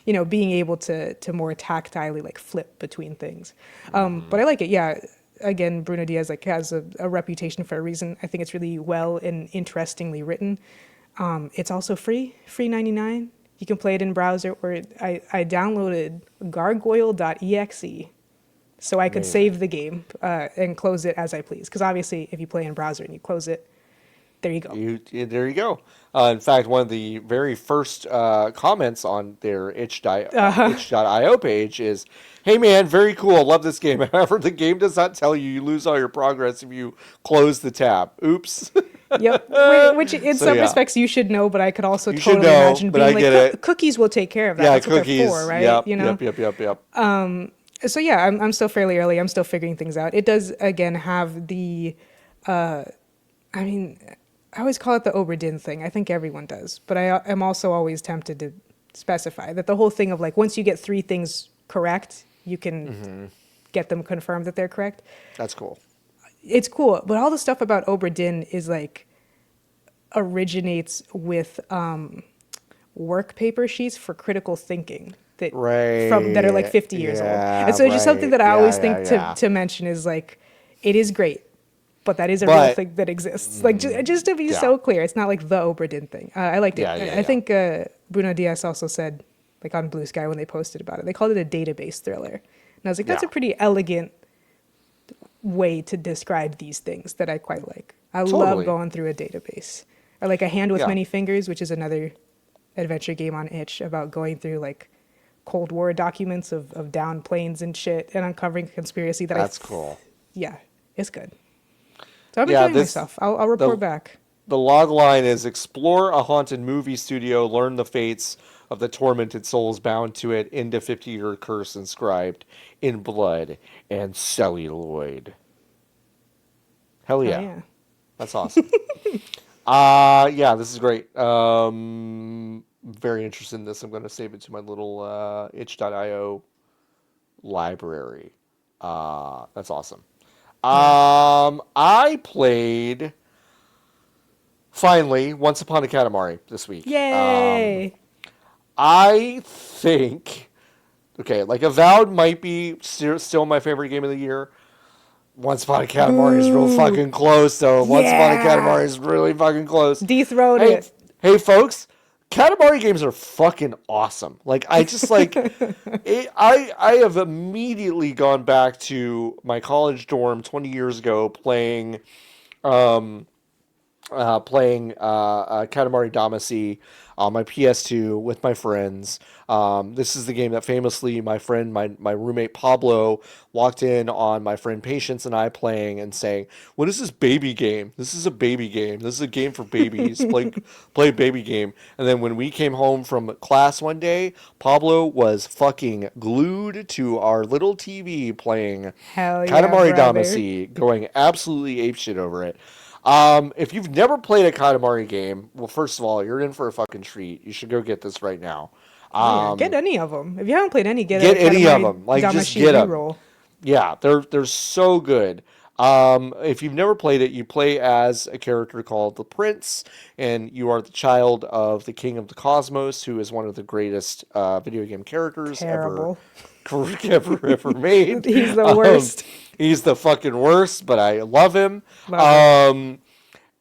being able to more tactilely flip between things. But I like it. Yeah. Again, Bruno Diaz has a reputation for a reason. I think it's really well and interestingly written. It's also free 99. You can play it in browser, or I downloaded gargoyle.exe. So I could save the game and close it as I please. Because obviously, if you play in browser and you close it, there you go. There you go. In fact, one of the very first comments on their itch.io page is, hey man, very cool, love this game. However, the game does not tell you lose all your progress if you close the tab. Oops. Yep. Which in some respects you should know, but I could also totally imagine being cookies will take care of that. Yeah, that's cookies. What they're for, right? Yep. So yeah, I'm still fairly early. I'm still figuring things out. It does again have the, I always call it the Obra Dinn thing. I think everyone does, but I am also always tempted to specify that the whole thing of once you get 3 things correct, you can get them confirmed that they're correct. That's cool. It's cool, but all the stuff about Obra Dinn is like originates with work paper sheets for critical thinking that that are like 50 years old. And so it's just something that I always think to mention is like, it is great, but that is a real thing that exists. Like just to be so clear, it's not like the Obra Dinn thing. I liked it. I think Bruno Diaz also said, like on Blue Sky when they posted about it, they called it a database thriller. And I was like, that's a pretty elegant way to describe these things that I quite like. I love going through a database. Or like A Hand with Many Fingers, which is another adventure game on itch about going through like Cold War documents of downed planes and shit and uncovering a conspiracy that's cool. Yeah, it's good. So I'm enjoying myself. I'll report back. The log line is explore a haunted movie studio, learn the fates of the tormented souls bound to it, end a 50-year curse inscribed in blood and celluloid. Hell yeah. Yeah. That's awesome. Yeah, this is great. Very interested in this. I'm going to save it to my little itch.io library. That's awesome. I played finally Once Upon a Katamari this week. Yay! I think like Avowed might be still my favorite game of the year. Once Upon a Katamari is real fucking close, though. Once Upon a Katamari is really fucking close. Dethrone it. Hey, folks, Katamari games are fucking awesome. Like, I just like, I have immediately gone back to my college dorm 20 years ago playing Katamari Damacy on my PS2 with my friends. This is the game that famously my roommate Pablo walked in on my friend Patience and I playing and saying, "What is this baby game? This is a baby game. This is a game for babies. play baby game." And then when we came home from class one day, Pablo was fucking glued to our little TV playing Katamari Damacy, going absolutely apeshit over it. If you've never played a Katamari game, well, first of all, you're in for a fucking treat. You should go get this right now. Get any of them. If you haven't played any, get any of them. Like, just get them. Reroll. Yeah, they're so good. If you've never played it, you play as a character called the Prince, and you are the child of the King of the Cosmos, who is one of the greatest video game characters ever made. He's the worst. He's the fucking worst, but I love him.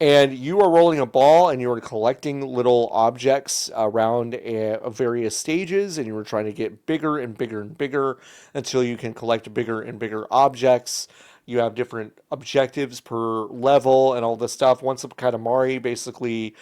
And you are rolling a ball, and you are collecting little objects around various stages, and you are trying to get bigger and bigger and bigger until you can collect bigger and bigger objects. You have different objectives per level and all this stuff. Once Upon a Katamari basically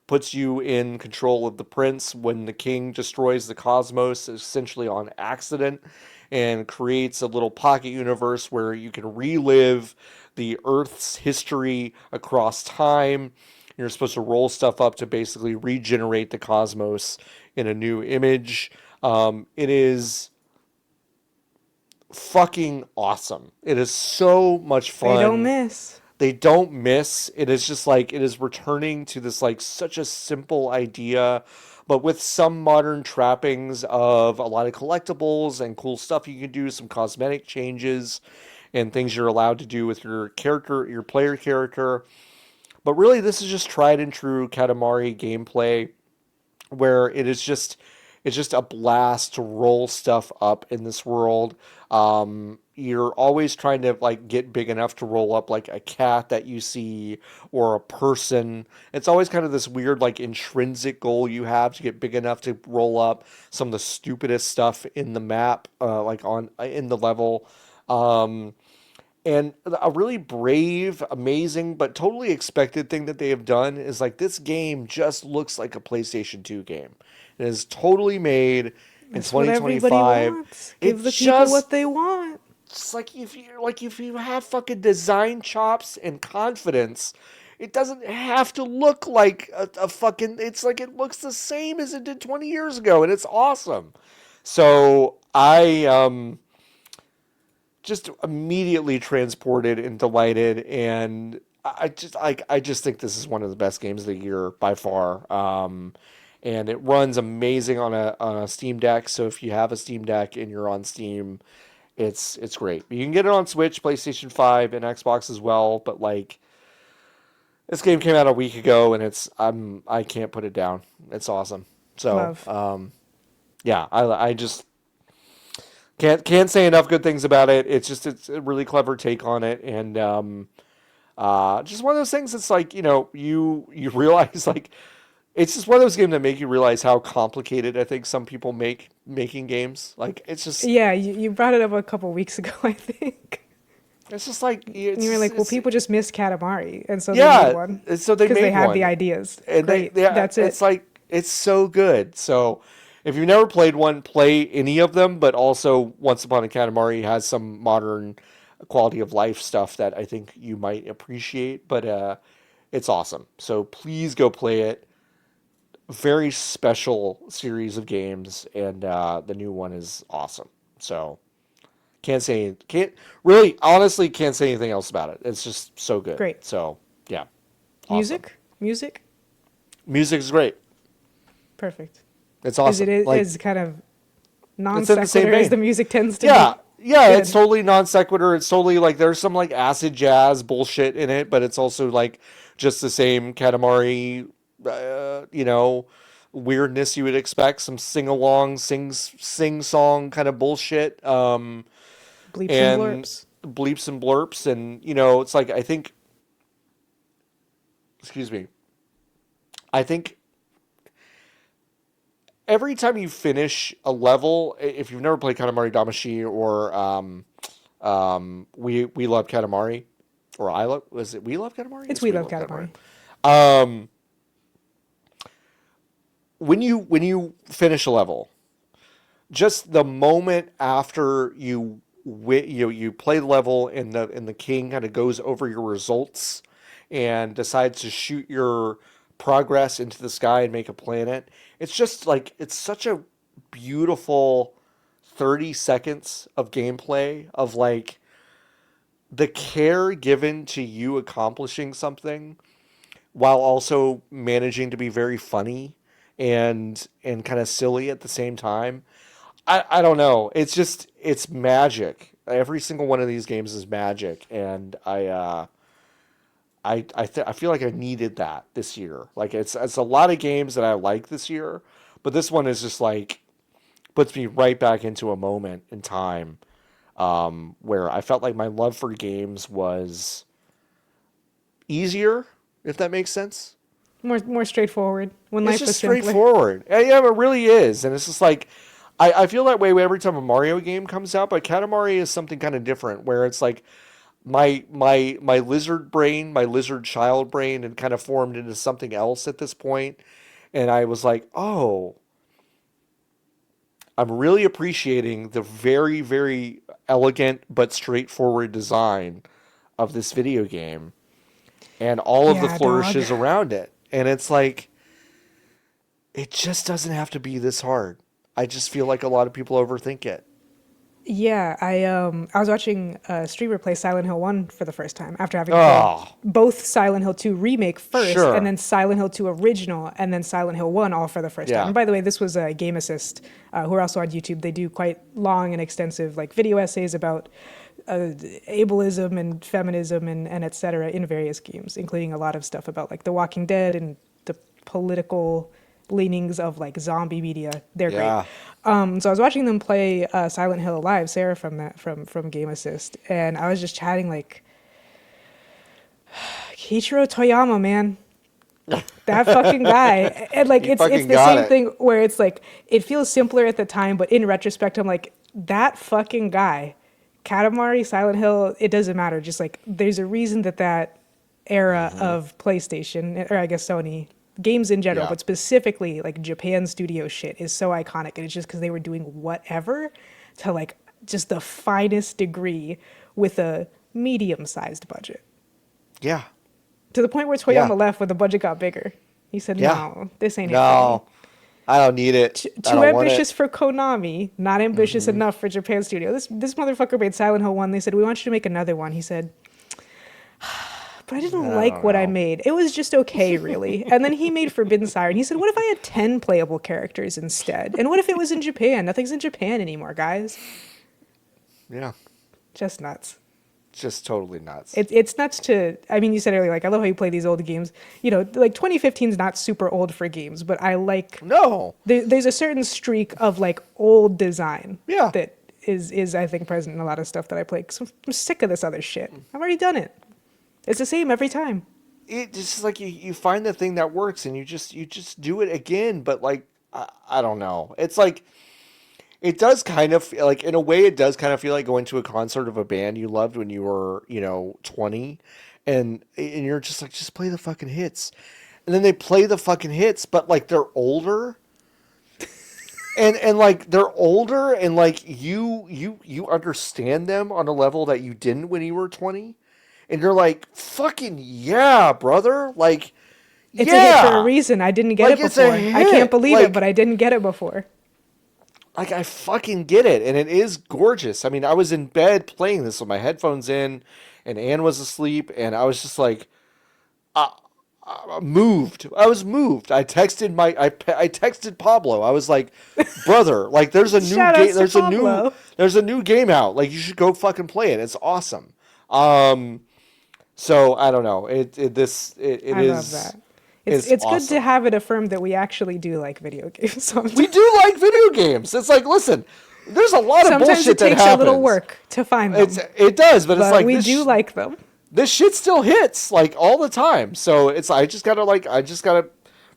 puts you in control of the prince when the king destroys the cosmos, essentially on accident, and creates a little pocket universe where you can relive the Earth's history across time. You're supposed to roll stuff up to basically regenerate the cosmos in a new image. It is fucking awesome. It is so much fun. They don't miss. It is just like, it is returning to this like such a simple idea, but with some modern trappings of a lot of collectibles and cool stuff you can do, some cosmetic changes and things you're allowed to do with your character, your player character. But really, this is just tried and true Katamari gameplay, where it's just a blast to roll stuff up in this world. You're always trying to like get big enough to roll up like a cat that you see or a person. It's always kind of this weird like intrinsic goal you have to get big enough to roll up some of the stupidest stuff in the map, like in the level. And a really brave, amazing, but totally expected thing that they have done is like this game just looks like a PlayStation 2 game. It is totally made in 2025. Give the people what they want. It's like if you have fucking design chops and confidence, it doesn't have to look like a fucking. It's like it looks the same as it did 20 years ago, and it's awesome. So I just immediately transported and delighted, and I just think this is one of the best games of the year by far. And it runs amazing on a Steam Deck. So if you have a Steam Deck and you're on Steam, It's great. You can get it on Switch, PlayStation 5, and Xbox as well. But like, this game came out a week ago, and I can't put it down. It's awesome. So Love. yeah, I just can't say enough good things about it. It's a really clever take on it, and just one of those things. It's like, you realize, like, it's just one of those games that make you realize how complicated I think some people making games. Like, it's just Yeah, you brought it up a couple weeks ago, I think. it's just like And you were like, well, people just missed Katamari, and so they yeah, made one. so they Because made they had one, the ideas. and Great. they That's it. it's like it's so good. So if you've never played one, play any of them. But also, Once Upon a Katamari has some modern quality of life stuff that I think you might appreciate. But it's awesome. So please go play it. Very special series of games, and the new one is awesome. So can't really honestly can't say anything else about it. It's just so good. Great. So yeah, awesome. Music? Music is great. Perfect. It's awesome. Is kind of non It's in the same sequitur as vein. the music tends to Yeah, be. yeah, Good. it's totally non sequitur. It's totally like there's some like acid jazz bullshit in it, but it's also like just the same Katamari, weirdness you would expect. Some sing along, sing song kind of bullshit, Bleeps and and blurps. bleeps and blurps, and it's like I think, excuse me, I think every time you finish a level, if you've never played Katamari Damacy or We Love Katamari, or I love, was it We Love Katamari? It's We Love Katamari. Um, when you finish a level, just the moment after you play the level and the king kind of goes over your results and decides to shoot your progress into the sky and make a planet. It's just like it's such a beautiful 30 seconds of gameplay of like the care given to you accomplishing something while also managing to be very funny and kind of silly at the same time. I don't know. It's magic. Every single one of these games is magic, and I feel like I needed that this year. Like it's a lot of games that I like this year, but this one is just like puts me right back into a moment in time where I felt like my love for games was easier, if that makes sense. More straightforward. When It's life just was simpler. straightforward. Yeah, it really is. And it's just like, I feel that way every time a Mario game comes out, but Katamari is something kind of different where it's like my lizard brain, my lizard child brain had kind of formed into something else at this point. And I was like, oh, I'm really appreciating the very, very elegant but straightforward design of this video game and all of the Yeah, flourishes dog. around it. And it's like, it just doesn't have to be this hard. I just feel like a lot of people overthink it. Yeah, I was watching a streamer play Silent Hill 1 for the first time after having played Oh, both Silent Hill 2 remake first and sure. then Silent Hill 2 original and then Silent Hill 1 all for the first time. Yeah. And by the way, this was a Game Assist who are also on YouTube. They do quite long and extensive like video essays about ableism and feminism and et cetera in various games, including a lot of stuff about like The Walking Dead and the political leanings of like zombie media. They're Yeah. great. So I was watching them play Silent Hill Live, Sarah from Game Assist, and I was just chatting like Kiichiro Toyama, man. That fucking guy. And like You it's fucking the got same it. thing where it's like it feels simpler at the time, but in retrospect I'm like, that fucking guy. Katamari, Silent Hill, it doesn't matter. Just like there's a reason that era of PlayStation, or I guess Sony, games in general, Yeah. but specifically like Japan studio shit is so iconic. And it's just because they were doing whatever to like just the finest degree with a medium-sized budget. Yeah. To the point where Yeah. Toyama left when the budget got bigger. He said, Yeah. no, this ain't it No, I don't need it. for me. I Too don't want ambitious it. for Konami, not ambitious enough for Japan studio. This motherfucker made Silent Hill 1. They said, we want you to make another one. He said, but I didn't like don't what I know. made. It was just okay, really. And then he made Forbidden Siren. He said, what if I had 10 playable characters instead? And what if it was in Japan? Nothing's in Japan anymore, guys. Yeah. Just nuts. Just totally nuts. It's nuts to, I mean, you said earlier, like, I love how you play these old games. You know, like 2015 is not super old for games, but I like, No. there's a certain streak of like old design Yeah. that is I think present in a lot of stuff that I play. 'Cause I'm sick of this other shit. I've already done it. It's the same every time. It just like you find the thing that works and you just do it again, but like I don't know. It's like it does kind of like in a way it does kind of feel like going to a concert of a band you loved when you were, 20 and you're just like just play the fucking hits. And then they play the fucking hits, but like they're older. And like they're older and like you understand them on a level that you didn't when you were 20. And you're like, fucking yeah, brother. Like, It's yeah. a hit for a reason. I didn't get Like, it it's a before. I can't hit. believe Like- it, but I didn't get it before. Like, I fucking get it. And it is gorgeous. I mean, I was in bed playing this with my headphones in, and Anne was asleep, and I was just like, moved. I was moved. I texted I texted Pablo. I was like, brother, like, there's a new Shout outs game. to There's a new game out. Like, you should go fucking play it. It's awesome. So I don't know. It is. I love that. It's awesome. good to have it affirmed that we actually do like video games. Sometimes, We do like video games. It's like, listen, there's a lot of sometimes bullshit it takes that happens. a little work to find them. It does, but it's like we this do like them. this shit still hits like all the time. So it's I just gotta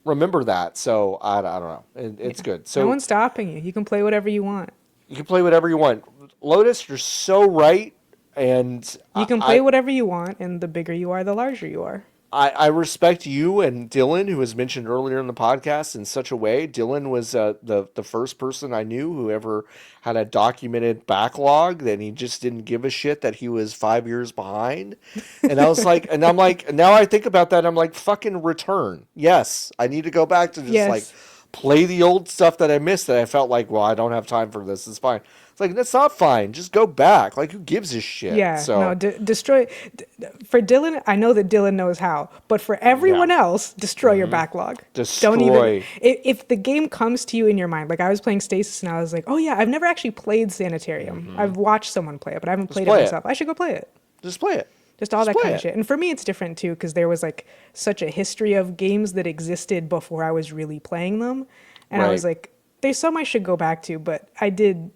remember that. So I don't know. It's good. So No one's stopping you. You can play whatever you want. you can play whatever you want. Lotus, you're so right. And You can play whatever you want, and the bigger you are, the larger you are. I respect you and Dylan, who was mentioned earlier in the podcast, in such a way. Dylan was the first person I knew who ever had a documented backlog that he just didn't give a shit that he was 5 years behind. And I was like, and I'm like, now I think about that, I'm like, fucking return. Yes, I need to go back to just like play the old stuff that I missed that I felt like, well, I don't have time for this. It's fine. It's like, that's not fine. Just go back. Like, who gives a shit? Yeah, so, no, destroy. For Dylan, I know that Dylan knows how, but for everyone else, destroy your backlog. Destroy. Don't even. If the game comes to you in your mind, like I was playing Stasis and I was like, oh yeah, I've never actually played Sanitarium. I've watched someone play it, but I haven't played it myself. I should go play it. Just play it. Just all that kind of shit. And for me, it's different too, because there was like such a history of games that existed before I was really playing them. And I was like, there's some I should go back to, but I did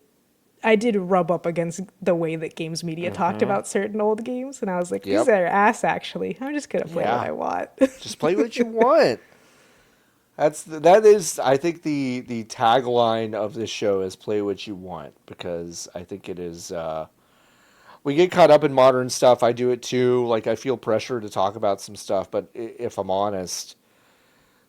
rub up against the way that games media talked about certain old games. And I was like, these are ass, actually. I'm just going to play what I want. Just play what you want. That is, I think the tagline of this show is play what you want, because I think it is, we get caught up in modern stuff. I do it too. Like, I feel pressure to talk about some stuff, but if I'm honest,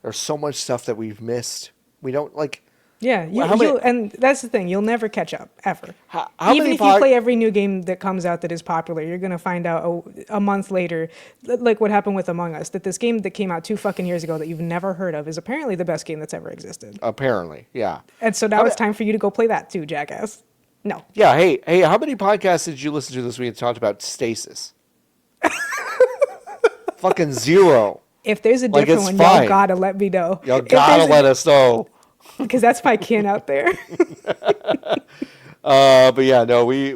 there's so much stuff that we've missed. We don't like. Yeah, and that's the thing. You'll never catch up, ever. Even if you play every new game that comes out that is popular, you're going to find out a month later, like what happened with Among Us, that this game that came out 2 fucking years ago that you've never heard of is apparently the best game that's ever existed. Apparently, yeah. And so now it's time for you to go play that too, jackass. No. Yeah, hey, how many podcasts did you listen to this week that talked about Stasis? Fucking zero. If there's a different one, fine. y'all gotta let me know. Y'all gotta let us know. Because that's my kin out there. But yeah, no, we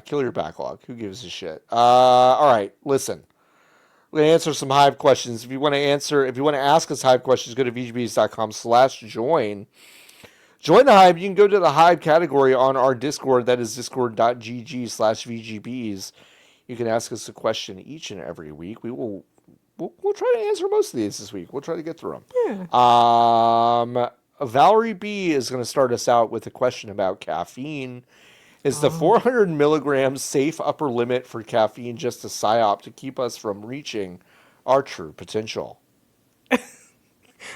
kill your backlog. Who gives a shit? All right, listen. We're gonna answer some Hive questions. If you want to ask us Hive questions, go to vgbs.com/join. Join the Hive. You can go to the Hive category on our Discord. That is discord.gg/vgbs. You can ask us a question each and every week. We'll try to answer most of these this week. We'll try to get through them. Yeah. Valerie B is going to start us out with a question about caffeine. Is the 400 milligrams safe upper limit for caffeine just a psyop to keep us from reaching our true potential?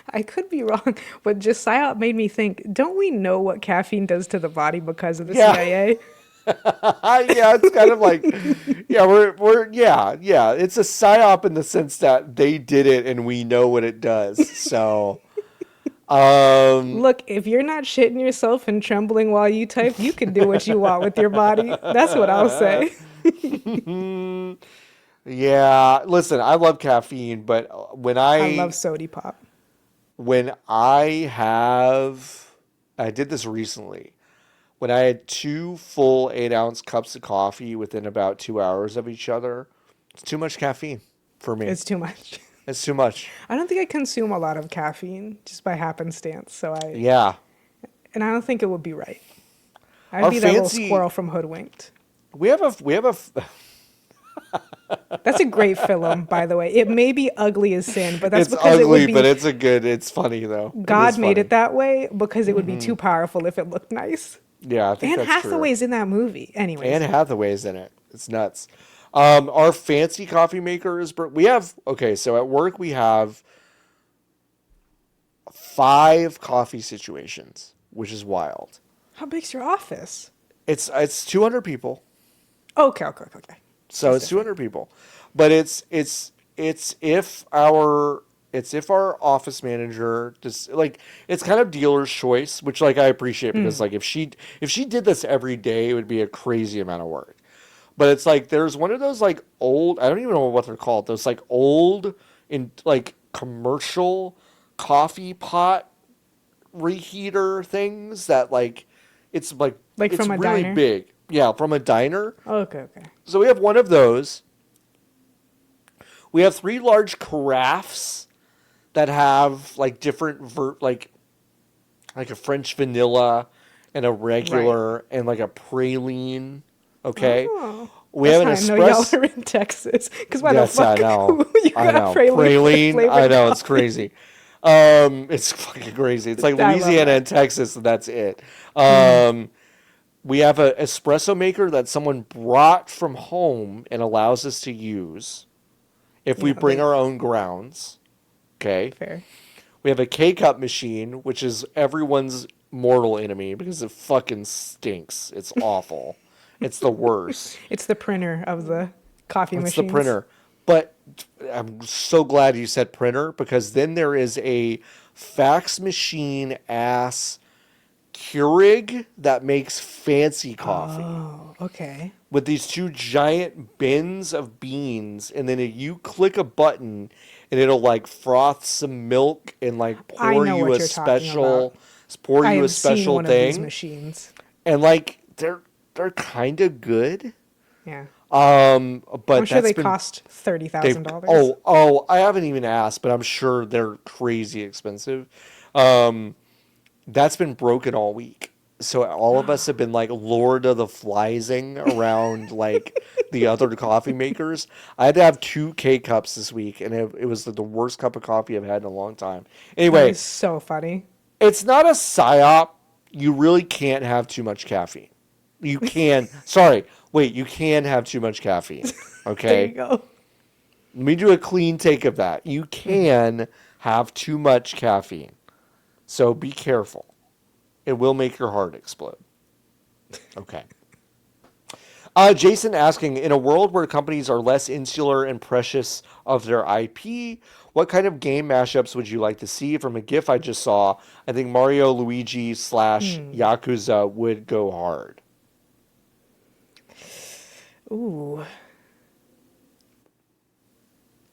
I could be wrong, but just psyop made me think, don't we know what caffeine does to the body because of the CIA? Yeah, it's kind of like, it's a psyop in the sense that they did it and we know what it does. So, look, if you're not shitting yourself and trembling while you type, you can do what you want with your body. That's what I'll say. Yeah, listen, I love caffeine, but when I love sody pop. When I did this recently. when I had 2 full 8-ounce cups of coffee within about 2 hours of each other, it's too much caffeine for me. It's too much. It's too much. I don't think I consume a lot of caffeine just by happenstance. Yeah. And I don't think it would be right. I'd Our be that little fancy- squirrel from Hoodwinked. We have a That's a great film, by the way. It may be ugly as sin, but that's it's because it would ugly, be but it's funny though. God made funny. it that way because it would be too powerful if it looked nice. Yeah, I think Anne that's Hathaway's in that movie. Anyways. Anne Hathaway's in it. It's nuts. Our fancy coffee maker is so at work we have 5 coffee situations, which is wild. How big's your office? It's 200 people. Okay. So it's 200 people. But it's if our office manager just like, it's kind of dealer's choice, which like I appreciate because like if she did this every day, it would be a crazy amount of work. But it's like there's one of those like old, I don't even know what they're called, those like old in like commercial coffee pot reheater things that like it's like it's from a really diner? big. Yeah, from a diner. Okay. So we have one of those. We have 3 large carafes that have like different like a French vanilla and a regular and like a praline. Okay. Oh, We have an that's how I know y'all espresso. are in Texas. Because why Yes, the fuck I know. you I got know. praline? Praline. I know it's coffee? crazy. It's fucking crazy. It's like I love Louisiana that. and Texas, and that's it. We have an espresso maker that someone brought from home and allows us to use if we Yeah, bring they- our own grounds. Okay. Fair. We have a K-cup machine, which is everyone's mortal enemy because it fucking stinks. It's awful. It's the worst. It's the printer of the coffee It's machines. the printer. But I'm so glad you said printer because then there is a fax machine ass Keurig that makes fancy coffee Oh, okay. with these 2 giant bins of beans, and then you click a button and it'll like froth some milk and like I pour know you what a you're talking special about. pour I you a have seen special one of these thing, machines. and like they're kind of good. Yeah. But I'm sure that's they been cost They've, $30,000. I haven't even asked, but I'm sure they're crazy expensive. That's been broken all week. So all of us have been like Lord of the Fliesing around like the other coffee makers. I had to have 2 K-cups this week, and it was the worst cup of coffee I've had in a long time. That Anyway, is so funny. it's not a psyop. You really can't have too much caffeine. You can. You can have too much caffeine. Okay. There you go. Let me do a clean take of that. You can have too much caffeine. So be careful. It will make your heart explode. Okay. Jason asking, in a world where companies are less insular and precious of their IP, what kind of game mashups would you like to see? From a GIF I just saw, I think Mario, Luigi / Yakuza would go hard. Ooh.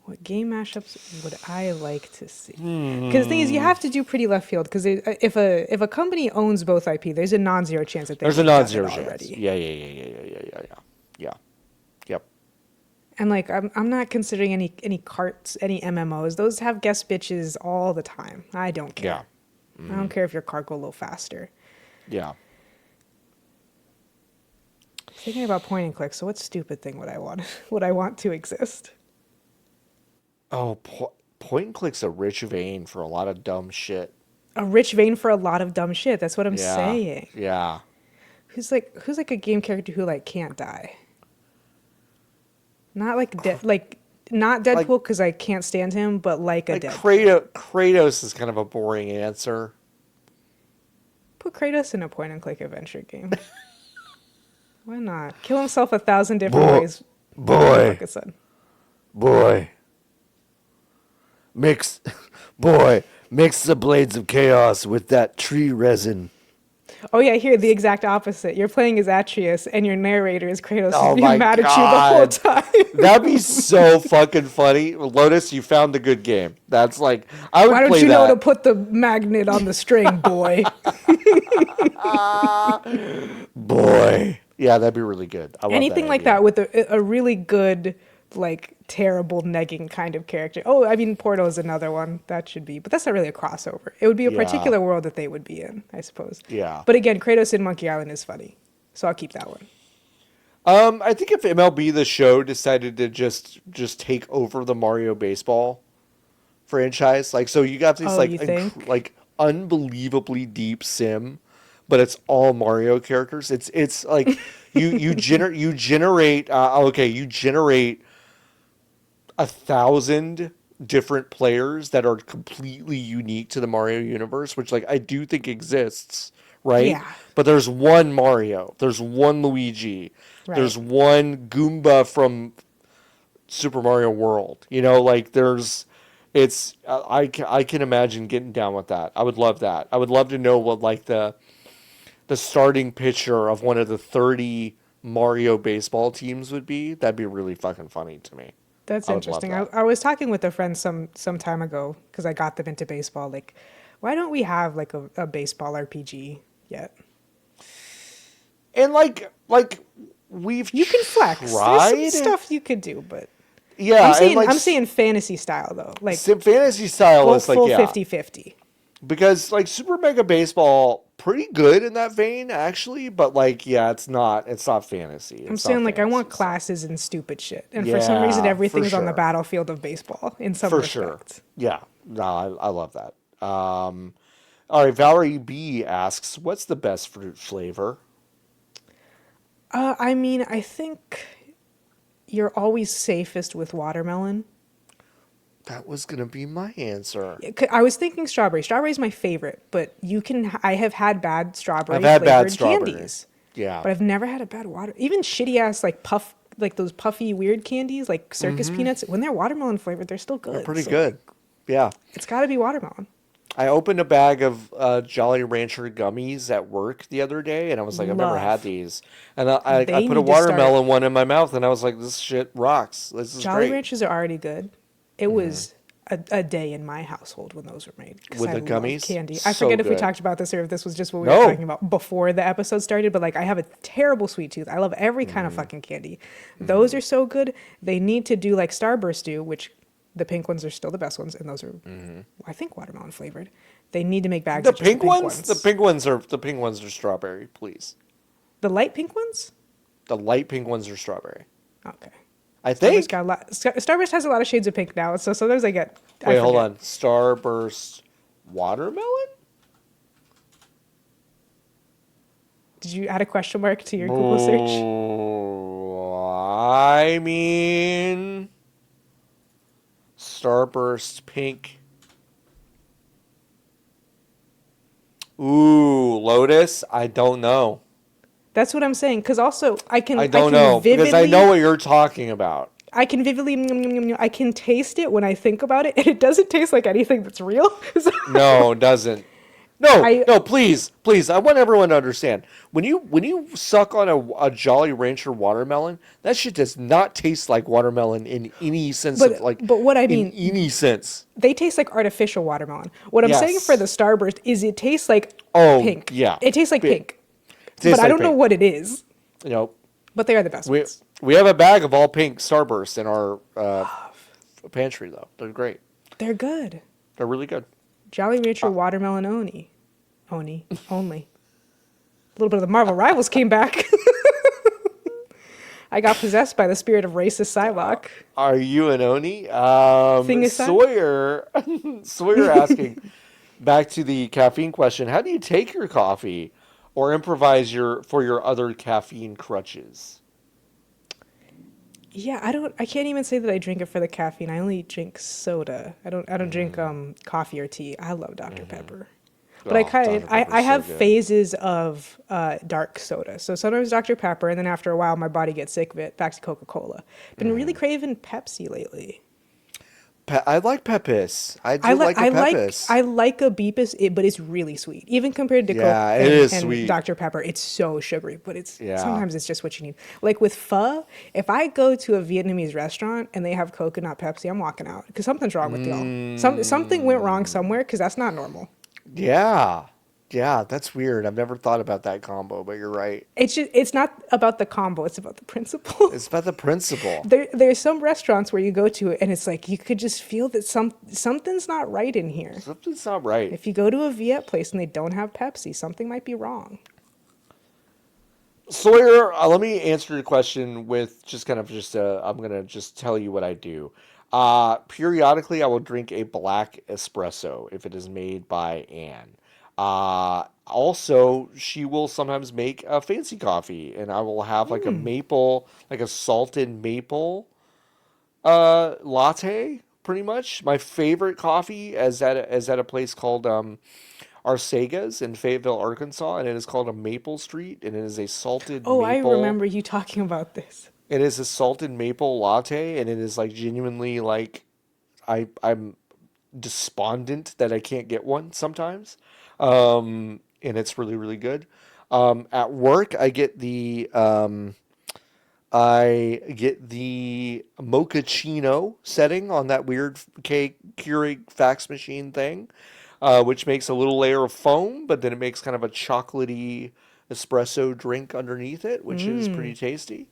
What game mashups would I like to see? Because the thing is, you have to do pretty left field. Because if a company owns both IP, there's a non-zero chance that There's a they've done it non-zero chance. already. Yeah. Yep. And like, I'm not considering any carts, any MMOs. Those have guest bitches all the time. I don't care. Yeah. I don't care if your cart go a little faster. Yeah. Thinking about point and click. So what stupid thing would I want to exist? Oh, point and click's a rich vein for a lot of dumb shit. A rich vein for a lot of dumb shit. That's what I'm saying. Yeah. Who's like a game character who like can't die? Not like not Deadpool because I can't stand him, but like a Deadpool. Kratos is kind of a boring answer. Put Kratos in a point and click adventure game. Why not? Kill himself 1,000 different ways. Boy. Like I said. Mix the blades of chaos with that tree resin. Oh yeah, here the exact opposite. You're playing as Atreus, and your narrator is Kratos, Oh and he's my mad at you the whole god. time. That'd be so fucking funny. Lotus, you found the good game. That's like I Why would don't play you know to that. put the magnet on the string, boy? Boy. Yeah, that'd be really good. I love that Anything like idea. that with a really good, like terrible negging kind of character. Oh, I mean, Portal is another one that should be, but that's not really a crossover. It would be a Yeah. particular world that they would be in, I suppose. Yeah. But again, Kratos in Monkey Island is funny, so I'll keep that one. I think if MLB the Show decided to just take over the Mario baseball franchise, like so you got this Oh, like you think? like unbelievably deep sim, but it's all Mario characters. It's like you generate okay, you generate 1,000 different players that are completely unique to the Mario universe, which like I do think exists, right? Yeah, But there's one Mario, there's one Luigi, right. there's one Goomba from Super Mario World. You know, like there's it's I can imagine getting down with that. I would love that. I would love to know what like the starting pitcher of one of the 30 Mario baseball teams would be. That'd be really fucking funny to me. That's I would love interesting. I, that. I was talking with a friend some time ago because I got them into baseball. Like, why don't we have like a baseball RPG yet? And like we've You can flex. There's tried. some stuff you could do, but Yeah, and like I'm saying fantasy style though. Like sim fantasy style is like full yeah. 50-50. Because like Super Mega Baseball pretty good in that vein actually, but like yeah, it's not fantasy. I'm It's not saying like I want fantasy. classes and stupid shit. And for some reason Yeah, for everything's on the sure. battlefield of baseball in some For sure. respects. Yeah. No, I love that. All right, Valerie B asks, "What's the best fruit flavor?" I mean, I think you're always safest with watermelon. That was gonna be my answer. I was thinking strawberry. Strawberry is my favorite, but I have had bad I've strawberry had bad flavored strawberry. candies, Yeah. but I've never had a bad water. Even shitty ass like like those puffy weird candies, like circus peanuts. When they're watermelon flavored, they're still They're good. pretty So, good. Yeah. it's got to be watermelon. I opened a bag of Jolly Rancher gummies at work the other day, and I was like, I've never had Love. these. And I They put a need to start. watermelon one in my mouth, and I was like, this shit rocks. This is Jolly great. Ranchers are already good. It was a day in my household when those were made because With I the love gummies? candy. I So forget if we good. talked about this or if this was just what we were No. talking about before the episode started, but like I have a terrible sweet tooth. I love every kind of fucking candy. Those are so good. They need to do like Starburst do, which the pink ones are still the best ones, and those are I think watermelon flavored. They need to make bags The of just pink ones? The pink ones are strawberry, please. The light pink ones? The light pink ones are strawberry. Okay. I Starburst think. got a lot. Starburst has a lot of shades of pink now, so sometimes I Wait, hold forget. on. Starburst watermelon? Did you add a question mark to your Google search? I mean, Starburst pink. Ooh, Lotus? I don't know. That's what I'm saying. Because also, I don't know because I know what you're talking about. I can vividly, I can taste it when I think about it, and it doesn't taste like anything that's real. So No, it doesn't. No, I- no, please, please. I want everyone to understand. When you suck on a Jolly Rancher watermelon, that shit does not taste like watermelon in any sense But- of like. but what I in mean- any sense. they taste like artificial watermelon. What I'm saying Yes. for the Starburst is it tastes like Oh, pink. yeah. It tastes like pink. Tastes But I like don't know pink. what it is. You know, But they are the best we ones. we have a bag of all pink Starbursts in our pantry though. They're great. They're good. They're really good. Jolly Rancher watermelon only. Only. A little bit of the Marvel Rivals came back. I got possessed by the spirit of racist Psylocke. Are you an Oni? Thing aside- Sawyer, Sawyer asking, back to the caffeine question, how do you take your coffee or improvise for your other caffeine crutches? Yeah, I can't even say that I drink it for the caffeine. I only drink soda. I don't drink coffee or tea. I love Dr. Pepper. But Oh, Dr. Pepper's I have so good. phases of dark soda. So sometimes Dr. Pepper, and then after a while, my body gets sick of it. Back to Coca-Cola. Been really craving Pepsi lately. I like Pepis. I I do like like a I like Pepis. I like a Beepus, but it's really sweet. Even compared to Coke Yeah, it is and sweet. Dr. Pepper, it's so sugary, but it's Yeah. sometimes it's just what you need. Like with pho, if I go to a Vietnamese restaurant and they have coconut Pepsi, I'm walking out because something's wrong with y'all. Something went wrong Mm, somewhere because that's not normal. yeah. Yeah, that's weird. I've never thought about that combo, but you're right. It's not about the combo, it's about the principle. It's about the principle. There's some restaurants where you go to and it's like you could just feel that something's not right in here. Something's not right. If you go to a Viet place and they don't have Pepsi, something might be wrong. Sawyer, let me answer your question with just kind of just I'm gonna just tell you what I do. Periodically, I will drink a black espresso if it is made by Anne. Also, she will sometimes make a fancy coffee, and I will have like a maple, like a salted maple latte. Pretty much, my favorite coffee is at a place called Arcega's in Fayetteville, Arkansas, and it is called a Maple Street, and it is a salted Oh, I maple. remember you talking about this. It is a salted maple latte, and it is like genuinely like I'm despondent that I can't get one sometimes, and it's really really good. At work, I get the mochaccino setting on that weird Keurig fax machine thing, which makes a little layer of foam, but then it makes kind of a chocolatey espresso drink underneath it, which is pretty tasty.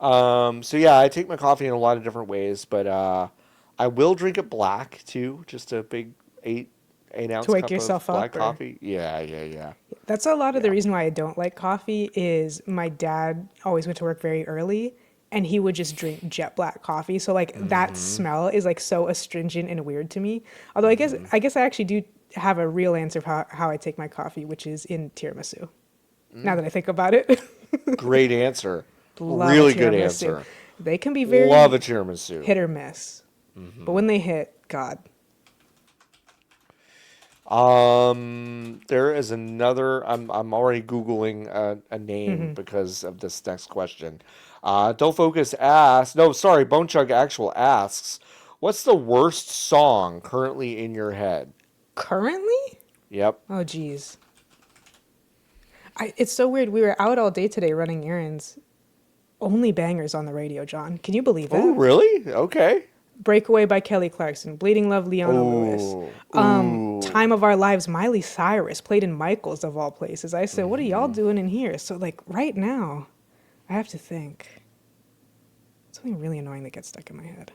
So yeah, I take my coffee in a lot of different ways, but I will drink it black too, just a big eight To ounce wake cup of yourself black up, or coffee. Yeah, yeah, yeah, that's a lot of the yeah. reason why I don't like coffee is my dad always went to work very early and he would just drink jet black coffee. So like that Mm-hmm. smell is like so astringent and weird to me. Although Mm-hmm. I guess I actually do have a real answer for how I take my coffee, which is in tiramisu. Now that I think about it, Great answer. love a Really good tiramisu. answer. They can be Love very a tiramisu. hit or miss, but when they hit, God. There is another. I'm already googling a name because of this next question. Don't focus asks. No, sorry. Bone Chug actual asks, what's the worst song currently in your head? Currently? Yep. Oh, geez. It's so weird. We were out all day today running errands. Only bangers on the radio, John. Can you believe Oh, that? really? Okay. Breakaway by Kelly Clarkson, Bleeding Love, Leona Lewis. Oh, ooh. Time of Our Lives, Miley Cyrus, played in Michael's of all places. I said, what are y'all doing in here? So, like, right now, I have to think. Something really annoying that gets stuck in my head.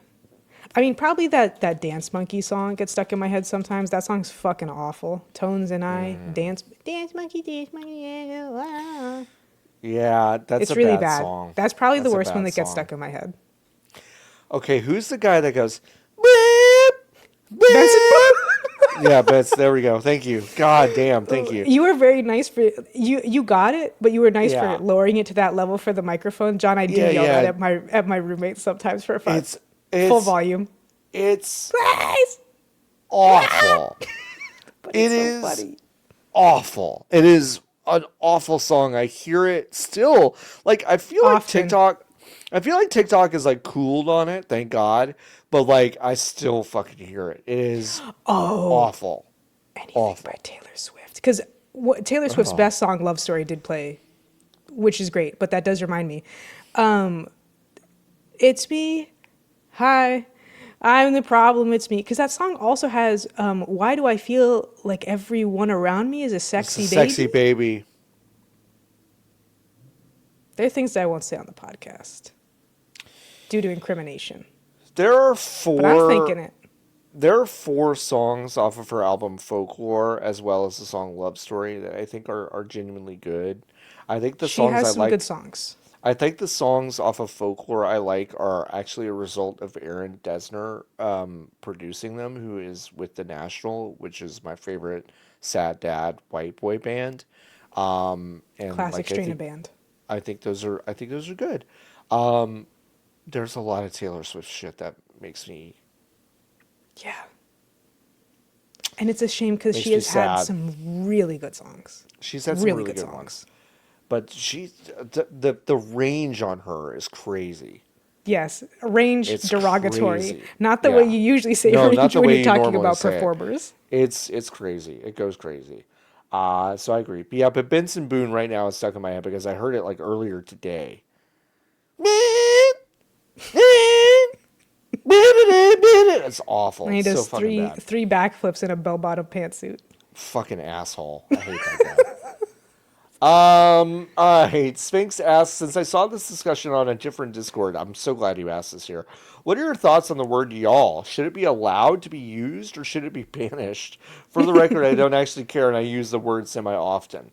I mean, probably that Dance Monkey song gets stuck in my head sometimes. That song's fucking awful. Tones and I, Dance Monkey, yeah, wow. Yeah, that's It's a really bad bad. song. That's probably the That's a worst one bad that gets song. stuck in my head. Okay, who's the guy that goes, "Whip, Benson. whip"? Yeah, but there we go. Thank you. God damn, thank you. You were very nice for you got it, but you were nice for Yeah. lowering it to that level for the microphone. John, I do Yeah, yell that yeah. at my roommates sometimes for fun. It's Full it's volume. it's Please. awful. But It it's so is funny. awful. It is an awful song. I hear it still. Like Often. I feel like TikTok is like cooled on it, thank God. But like I still fucking hear it. It is Oh, awful. anything by Awful. Taylor Swift. Because what Taylor Swift's Oh. best song, Love Story, did play, which is great. But that does remind me. It's me. Hi. I'm the problem. It's me. Because that song also has Why Do I Feel Like Everyone Around Me is a It's a Sexy sexy Baby? baby. There are things that I won't say on the podcast due to incrimination. There are But I'm four thinking it. there are four songs off of her album Folklore, as well as the song Love Story, that I think are genuinely good. I think the She songs has I some good like songs. I think the songs off of Folklore I like are actually a result of Aaron Dessner producing them, who is with The National, which is my favorite sad dad white boy band. And Classic like strain of band. I think those are good. There's a lot of Taylor Swift shit that Yeah. And it's a shame because she makes me has had sad. some really good songs. She's had some Really really good good ones, songs. but the range on her is crazy. Yes, range It's derogatory, crazy. not the way Yeah. you usually say No, not range the when way you're you talking normally about say it. performers. It's crazy. It goes crazy. So I agree. But yeah, but Benson Boone right now is stuck in my head because I heard it like earlier today. It's awful. And he It's so does fucking three bad. three backflips in a bell-bottom pantsuit. Fucking asshole. I hate that guy. All right. Sphinx asks, since I saw this discussion on a different Discord, I'm so glad you asked this here. What are your thoughts on the word y'all? Should it be allowed to be used or should it be banished? For the record, I don't actually care and I use the word semi-often.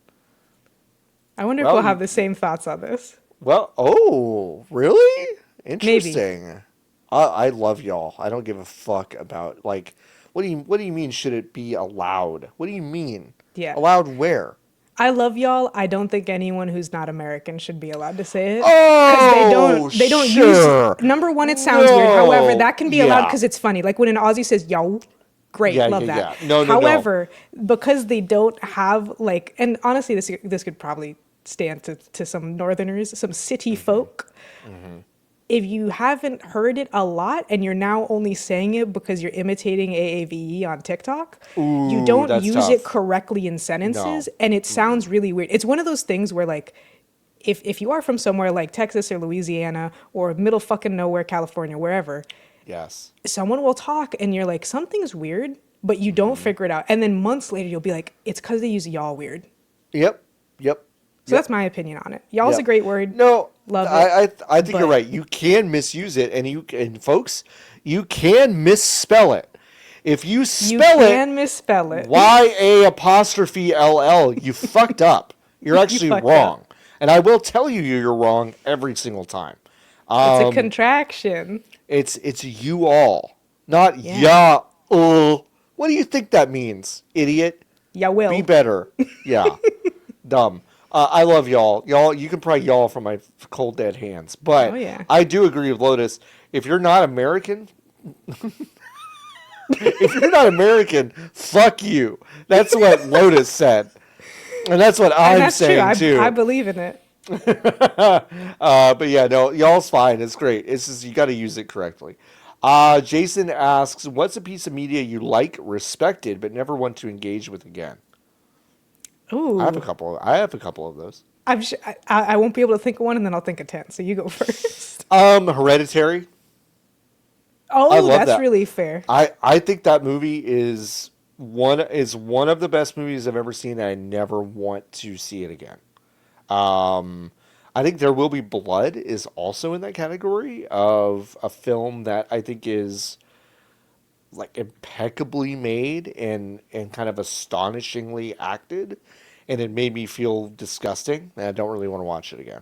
I wonder if Well, we'll have the same thoughts on this. oh, really? Maybe. Interesting. I love y'all. I don't give a fuck about, like, what do you mean should it be allowed? What do you mean? Yeah. Allowed where? I love y'all. I don't think anyone who's not American should be allowed to say it. Because Oh, they don't sure. use number one, it sounds weird. However, No. that can be allowed Yeah. because it's funny. Like when an Aussie says yo, great, Yeah, love yeah, that. yeah. No. However, because they don't have like, and honestly this could probably stand to some northerners, some city folk. If you haven't heard it a lot and you're now only saying it because you're imitating AAVE on TikTok, you Ooh, don't that's use it tough. correctly in No. sentences and it sounds really weird. It's one of those things where like if you are from somewhere like Texas or Louisiana or middle fucking nowhere, California, wherever, Yes. someone will talk and you're like, something's weird, but you don't figure it out. And then months later you'll be like, it's because they use y'all weird. Yep. Yep. So Yep. that's my opinion on it. Y'all's a Yep. great word. No, Love it. I think you're but- right. You can misuse it, and folks, you can misspell it. If you You spell can misspell it. YA apostrophe LL, you fucked up. You're actually fucked wrong. And I will tell you you're wrong every single time. It's a contraction. It's you all, not Yeah. What do you think that means, idiot? Ya will. Be better. Yeah. Dumb. I love y'all. Y'all, you can probably y'all from my cold dead hands. But Oh, yeah. I do agree with Lotus. If you're not American, fuck you. That's what Lotus said. And that's what And I'm that's saying true. too. I believe in it. But yeah, no, y'all's fine. It's great. It's just you got to use it correctly. Jason asks, what's a piece of media you like, respected, but never want to engage with again? Ooh. I have a couple of those. I won't be able to think of one, and then I'll think of 10. So you go first. Hereditary. I Oh, love that's that. really fair. I think that movie is one of the best movies I've ever seen, and I never want to see it again. I think There Will Be Blood is also in that category of a film that I think is like impeccably made and kind of astonishingly acted, and it made me feel disgusting, and I don't really want to watch it again.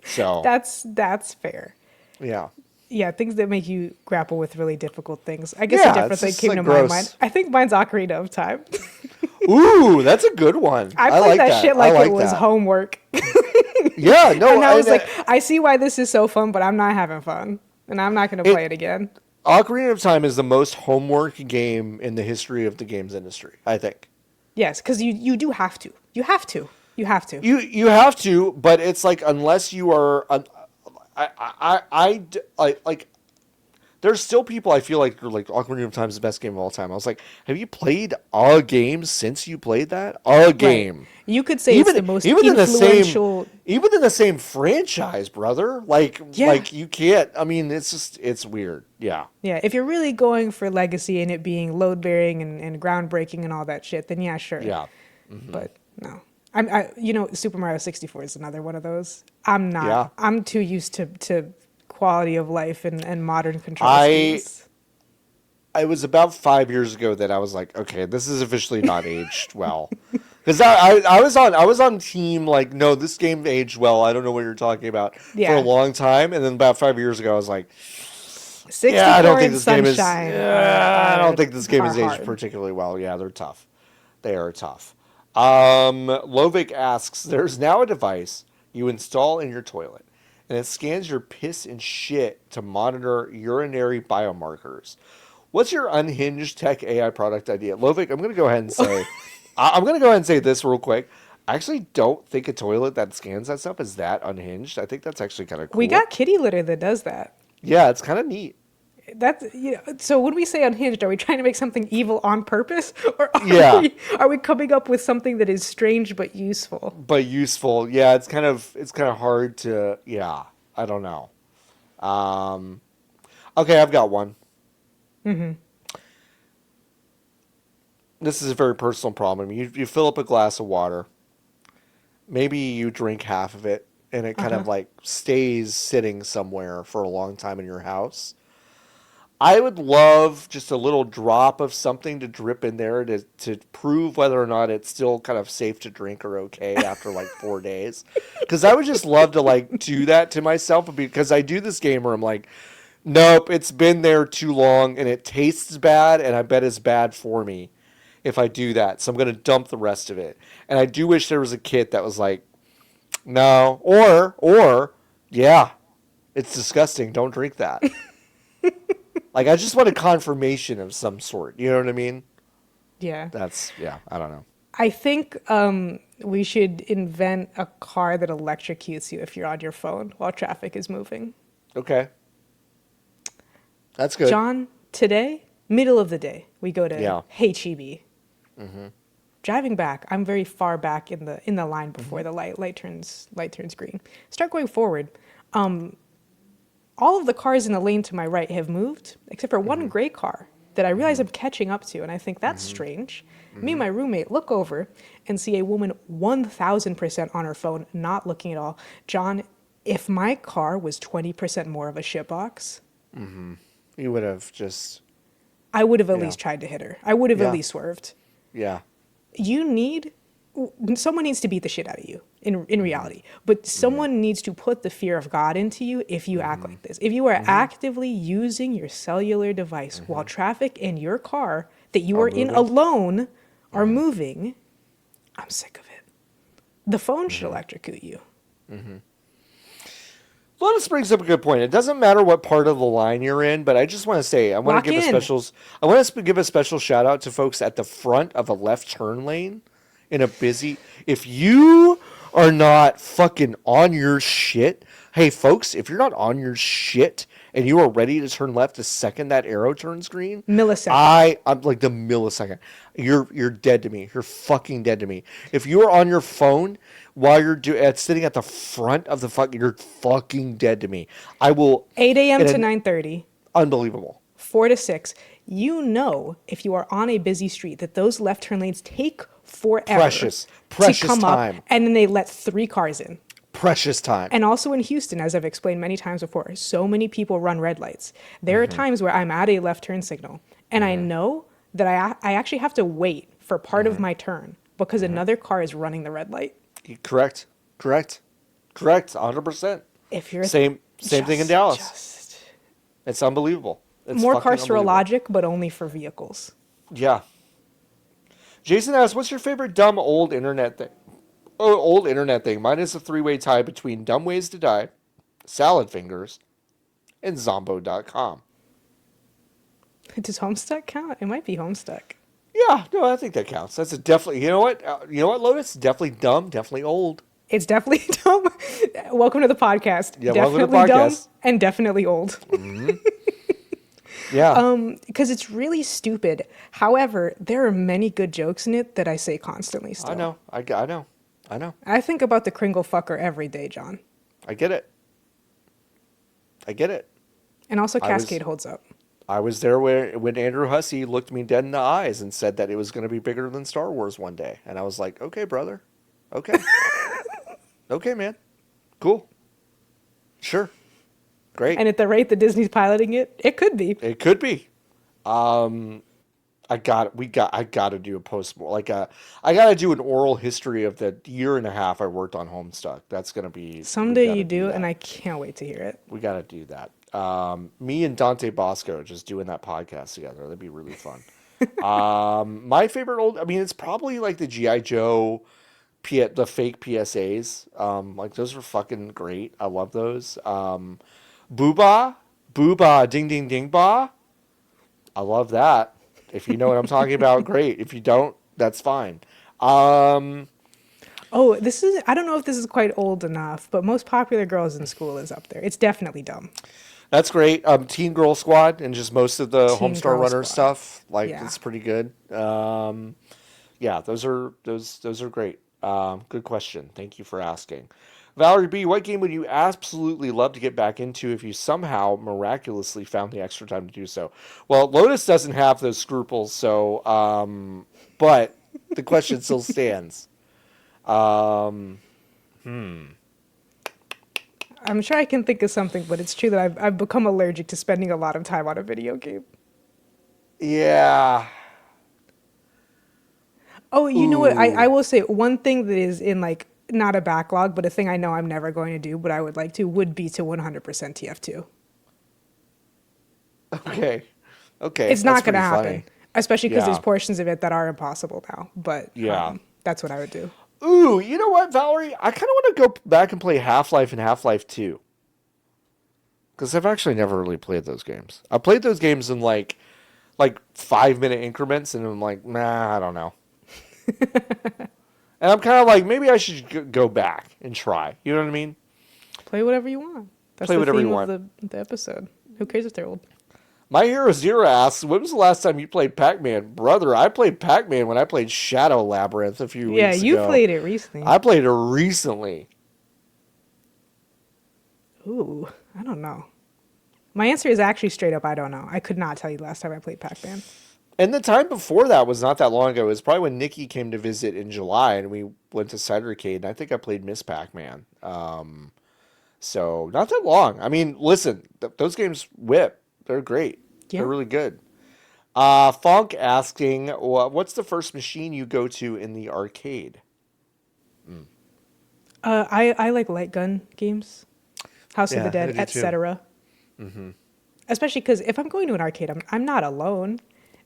So That's fair. yeah. Yeah, things that make you grapple with really difficult things. I guess Yeah, a different it's thing just, came like, to gross. my mind. I think mine's Ocarina of Time. Ooh, that's a good one. I played like that shit like I it was that. homework. Yeah, no, And I was like, I see why this is so fun, but I'm not having fun. And I'm not going to play it again. Ocarina of Time is the most homework game in the history of the games industry, I think. Yes, because you do have to. You have to. You have to. You have to, but it's like unless you are, like. There's still people I feel like are like Ocarina of Time is the best game of all time. I was like, have you played a game since you played that? A game. Right. You could say it's the most even influential. Even in the same franchise, brother. Like Yeah. like you can't. I mean, it's weird. Yeah. Yeah, if you're really going for legacy and it being load bearing and groundbreaking and all that shit, then yeah, sure. Yeah. But no. Super Mario 64 is another one of those. I'm not. Yeah. I'm too used to quality of life and modern control schemes. It was about 5 years ago that I was like, okay, this is officially not aged well. Because I was on team like, no, this game aged well. I don't know what you're talking about for Yeah. a long time. And then about 5 years ago, I was like, 64 yeah, I don't think and this game is. Sunshine. I don't think this game are is aged hard. particularly well. Yeah, they're tough. They are tough. Lovic asks, there's now a device you install in your toilet, and it scans your piss and shit to monitor urinary biomarkers. What's your unhinged tech AI product idea? Lovic, I'm going to go ahead and say, I'm going to go ahead and say this real quick. I actually don't think a toilet that scans that stuff is that unhinged. I think that's actually kind of We cool. got kitty litter that does that. Yeah, it's kind of neat. That's so when we say unhinged, are we trying to make something evil on purpose, or Yeah, are we coming up with something that is strange but useful? but useful. Yeah, it's kind of hard to. Yeah, I don't know. Um, okay, I've got one. Mm-hmm. This is a very personal problem. You fill up a glass of water. Maybe you drink half of it, and it kind Uh-huh. of like stays sitting somewhere for a long time in your house. I would love just a little drop of something to drip in there to prove whether or not it's still kind of safe to drink or okay after like 4 days. Because I would just love to like do that to myself because I do this game where I'm like, nope, it's been there too long and it tastes bad and I bet it's bad for me if I do that. So I'm going to dump the rest of it. And I do wish there was a kit that was like, no, or yeah, it's disgusting. Don't drink that. Like, I just want a confirmation of some sort. You know what I mean? Yeah. Yeah, I don't know. I think we should invent a car that electrocutes you if you're on your phone while traffic is moving. Okay. That's good. John, today, middle of the day, we go to Yeah. HEB. Mm-hmm. Driving back, I'm very far back in the line before the light turns green. Start going forward. All of the cars in the lane to my right have moved, except for one gray car that I realize I'm catching up to, and I think that's strange. Me and my roommate look over and see a woman 1,000% on her phone, not looking at all. John, if my car was 20% more of a shitbox, You would have just, I would have at Yeah. least tried to hit her. I would have Yeah. at least swerved. yeah. Someone needs to beat the shit out of you in reality, but someone needs to put the fear of God into you if you act like this. If you are actively using your cellular device while traffic and your car that you Are are in moving. alone are moving, I'm sick of it. The phone should electrocute you. Lotus brings up a good point. It doesn't matter what part of the line you're in, but I just want to say I want Lock to give in. I want to give a special shout out to folks at the front of a left turn lane in a busy. If you are not fucking on your shit, hey folks, if you're not on your shit and you are ready to turn left the second that arrow turns green, Millisecond. I'm like the millisecond. You're dead to me. You're fucking dead to me. If you are on your phone while you're sitting at the front of the fuck, you're fucking dead to me. I will 8 a.m. in to an- 9:30. Unbelievable. 4 to 6, you know, if you are on a busy street, that those left turn lanes take forever Precious to come time. up, and then they let 3 cars in. Precious time. And also in Houston, as I've explained many times before, so many people run red lights. There are times where I'm at a left turn signal, and I know that I actually have to wait for part of my turn because another car is running the red light. Correct. 100%. If you're Same thing in Dallas. just It's unbelievable. It's more fucking carceral unbelievable. logic, but only for vehicles. Yeah. Jason asks, "What's your favorite dumb old internet thing?" Oh, old internet thing. Mine is a three-way tie between Dumb Ways to Die, Salad Fingers, and Zombo.com. Does Homestuck count? It might be Homestuck. Yeah, no, I think that counts. That's a definitely. You know what? Lotus? Definitely dumb. Definitely old. It's definitely dumb. Welcome to the podcast. Yeah, welcome to the Definitely dumb podcast. and definitely old. Yeah. Because it's really stupid. However, there are many good jokes in it that I say constantly still. I know. I know. I think about the Kringle fucker every day, John. I get it. And also I was- Cascade holds up. I was there when Andrew Hussey looked me dead in the eyes and said that it was going to be bigger than Star Wars one day. And I was like, okay, brother. Okay. Okay, man. Cool. Sure. Great. And at the rate that Disney's piloting it, it could be. It could be. I got to do a post I got to do an oral history of the year and a half I worked on Homestuck. That's going to be Someday you do, and I can't wait to hear it. we got to do that. Me and Dante Bosco just doing that podcast together. That'd be really fun. My favorite it's probably like the G.I. Joe, the fake PSAs. Like those are fucking great. I love those. Booba, ding ding ding ba. I love that. If you know what I'm talking about, great. If you don't, that's fine. Oh, this is, I don't know if this is quite old enough, but Most Popular Girls in School is up there. It's definitely dumb. That's great. Teen Girl Squad and just most of the Teen Homestar Girl Runner Squad. stuff. Like Yeah. it's pretty good. Yeah, those are great. Good question. Thank you for asking. Valerie B, what game would you absolutely love to get back into if you somehow miraculously found the extra time to do so? Well, Lotus doesn't have those scruples, so but the question still stands. Um, I'm sure I can think of something, but it's true that I've become allergic to spending a lot of time on a video game. yeah. Oh, you know what? I Ooh. will say one thing that is in like not a backlog, but a thing I know I'm never going to do, but I would like to would be to 100% TF2. Okay. Okay. It's That's not going to pretty happen, funny. especially because there's Yeah. portions of it that are impossible now. But Yeah. that's what I would do. Ooh, you know what, Valerie? I kind of want to go back and play Half-Life and Half-Life 2. Because I've actually never really played those games. I played those games in like 5-minute increments, and I'm like, nah, I don't know. And I'm kind of like, maybe I should go back and try. You know what I mean? Play whatever you want. That's Play the whatever you theme of want. the episode. Who cares if they're old? My Hero Zero asks, when was the last time you played Pac-Man? Brother, I played Pac-Man when I played Shadow Labyrinth a few Yeah, weeks you ago. played it recently. I played it recently. Ooh, I don't know. My answer is actually straight up, I don't know. I could not tell you the last time I played Pac-Man. And the time before that was not that long ago. It was probably when Niki came to visit in July, and we went to Cidercade, and I think I played Miss Pac-Man. So not that long. I mean, listen, those games whip. They're great. They're Yeah. really good. Funk asking, what's the first machine you go to in the arcade? I like light gun games, House of the Yeah, I Dead, do too. etc. Especially because if I'm going to an arcade, I'm not alone.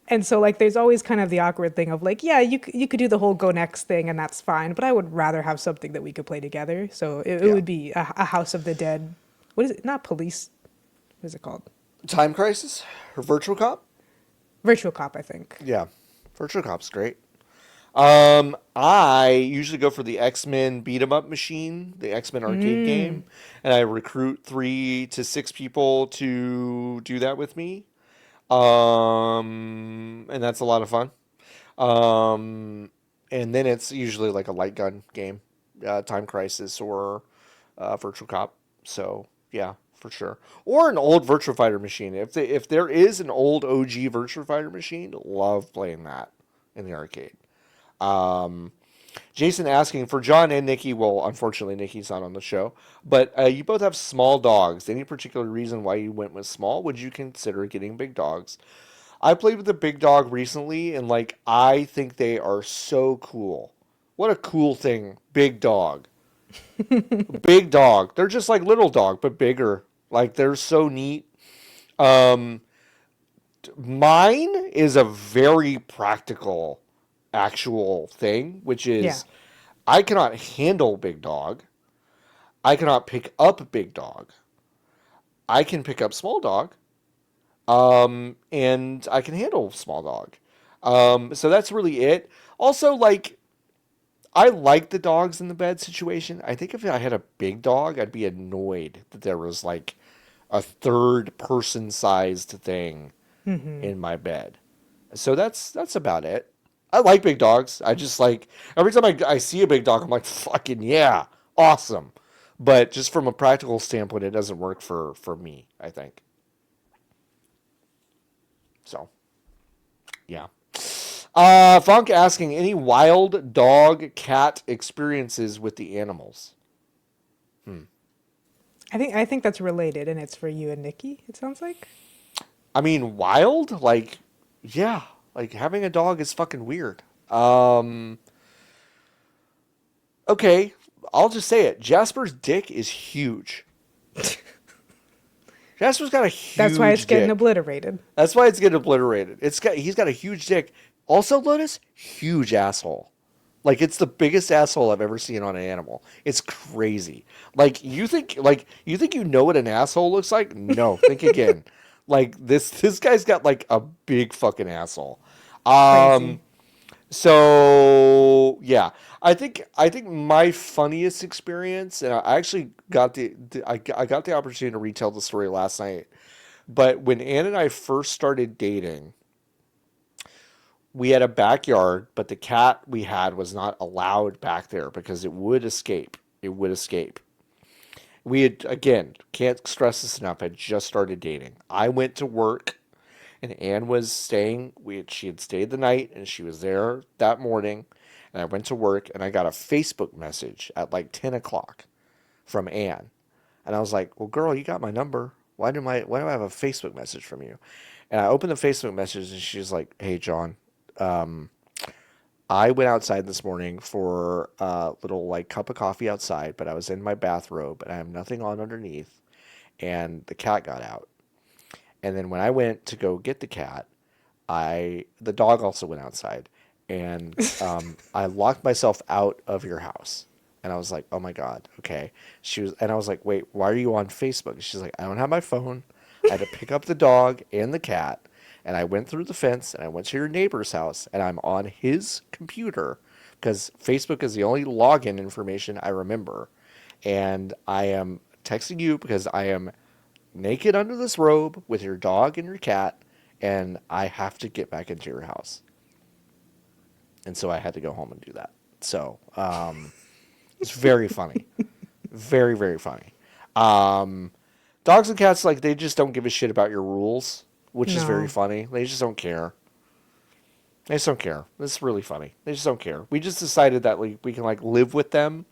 And so like there's always kind of the awkward thing of like, yeah, you could do the whole go next thing and that's fine, but I would rather have something that we could play together. So it Yeah. would be a House of the Dead. What is it? Not police. What is it called? Time Crisis or Virtual Cop? Virtual Cop, I think. Yeah, Virtual Cop's great. I usually go for the X-Men beat 'em up machine, the X-Men arcade game, and I recruit 3 to 6 people to do that with me. And that's a lot of fun. And then it's usually like a light gun game, Time Crisis or Virtual Cop. So yeah, for sure. Or an old Virtua Fighter machine. If there is an old OG Virtua Fighter machine, love playing that in the arcade. Um, Jason asking for John and Nikki. Well, unfortunately, Nikki's not on the show, but you both have small dogs. Any particular reason why you went with small? Would you consider getting big dogs? I played with a big dog recently, and like I think they are so cool. What a cool thing, big dog. Big dog. They're just like little dog, but bigger. Like they're so neat. Um, Mine is a very practical, actual thing, which Yeah. is I cannot handle big dog. I cannot pick up big dog. I can pick up small dog. And I can handle small dog. So that's really it. Also, like, I like the dogs in the bed situation. I think if I had a big dog, I'd be annoyed that there was like a third person sized thing in my bed. So that's about it. I like big dogs. I just like every time I see a big dog, I'm like, fucking yeah, awesome. But just from a practical standpoint, it doesn't work for me, I think. So yeah. Funk asking any wild dog cat experiences with the animals. I think that's related and it's for you and Nikki, it sounds like. I mean, wild? Like, yeah. Like, having a dog is fucking weird. Okay, I'll just say it. Jasper's dick is huge. Jasper's got a huge That's why it's getting dick. obliterated. That's why it's getting obliterated. He's got a huge dick. Also, Lotus, huge asshole. Like it's the biggest asshole I've ever seen on an animal. It's crazy. Like you know what an asshole looks like? No, think again. Like this guy's got like a big fucking asshole. Crazy. So yeah, I think my funniest experience, and I actually got I got the opportunity to retell the story last night. But when Ann and I first started dating, we had a backyard, but the cat we had was not allowed back there because it would escape. It would escape. We had, again, can't stress this enough, had just started dating. I went to work and Anne was staying. She had stayed the night and she was there that morning. And I went to work and I got a Facebook message at like 10 o'clock from Anne. And I was like, well, girl, you got my number. Why do I have a Facebook message from you? And I opened the Facebook message and she's like, hey, John, um, I went outside this morning for a little like cup of coffee outside, but I was in my bathrobe and I have nothing on underneath. And the cat got out. And then when I went to go get the cat, the dog also went outside, and I locked myself out of your house. And I was like, oh my God, okay. And I was like, wait, why are you on Facebook? She's like, I don't have my phone. I had to pick up the dog and the cat, and I went through the fence and I went to your neighbor's house, and I'm on his computer because Facebook is the only login information I remember. And I am texting you because I am naked under this robe with your dog and your cat, and I have to get back into your house. And so I had to go home and do that. So it's very funny. Very, very funny. Dogs and cats, like, they just don't give a shit about your rules, which is very No. funny. They just don't care. They just don't care. It's really funny. They just don't care. We just decided that we can, like, live with them.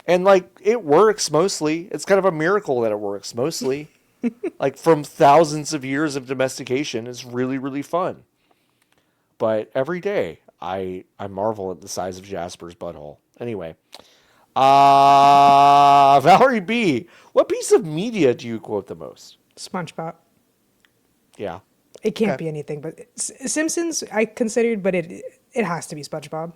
And, like, it works mostly. It's kind of a miracle that it works mostly. Like, from thousands of years of domestication, it's really, really fun. But every day, I marvel at the size of Jasper's butthole. Anyway, Valerie B, what piece of media do you quote the most? SpongeBob. Yeah. It can't Okay. be anything, but Simpsons I considered, but it has to be SpongeBob.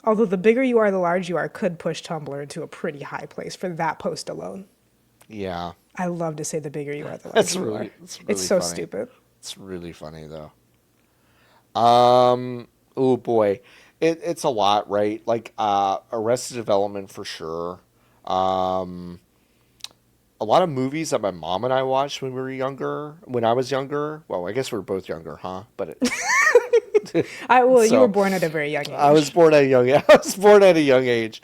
Although the bigger you are, the larger you are could push Tumblr into a pretty high place for that post alone. Yeah. I love to say the bigger you are, the larger That's you really, are. it's really It's so funny. stupid. It's really funny though. Oh boy. It's a lot, right? Like Arrested Development for sure. Um a lot of movies that my mom and I watched when we were younger, when I was younger. Well, I guess we were both younger, huh? But Well, you were so born at a very young I was age. born at a young I was born at a young age.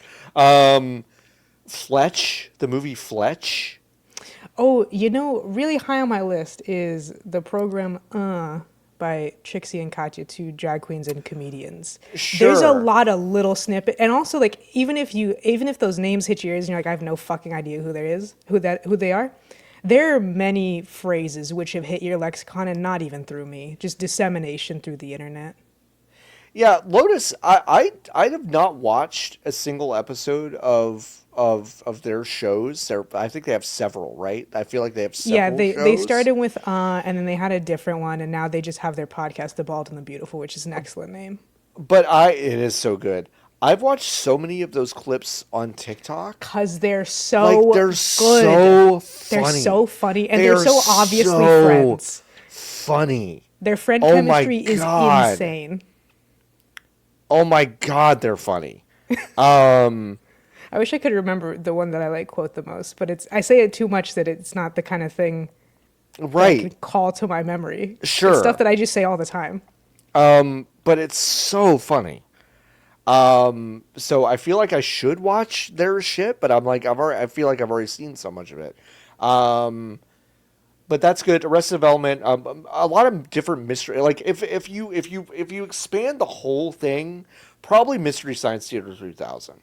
Fletch, the movie Fletch. Oh, really high on my list is the program by Trixie and Katya, two drag queens and comedians. There's a Sure. lot of little snippet, and also like even if those names hit your ears and you're like, I have no fucking idea who they are. There are many phrases which have hit your lexicon and not even through me, just dissemination through the internet. Yeah, Lotus. I have not watched a single episode of their shows. I think they have several, right? I feel like they have Yeah, several they shows. started with and then they had a different one, and now they just have their podcast, The Bald and the Beautiful, which is an excellent name. But it is so good. I've watched so many of those clips on TikTok. Cause they're Like so they're good. so They're funny. so funny, and They they're are so obviously so friends. funny. Their friend Oh my chemistry is god. insane. Oh my god, they're funny. I wish I could remember the one that I like quote the most, but I say it too much that it's not the kind of thing that I can Right. call to my memory. It's stuff Sure. that I just say all the time. But it's so funny. So I feel like I should watch their shit, but I'm like I feel like I've already seen so much of it. But that's good. Arrested Development, a lot of different mystery. Like if you expand the whole thing, probably Mystery Science Theater 3000.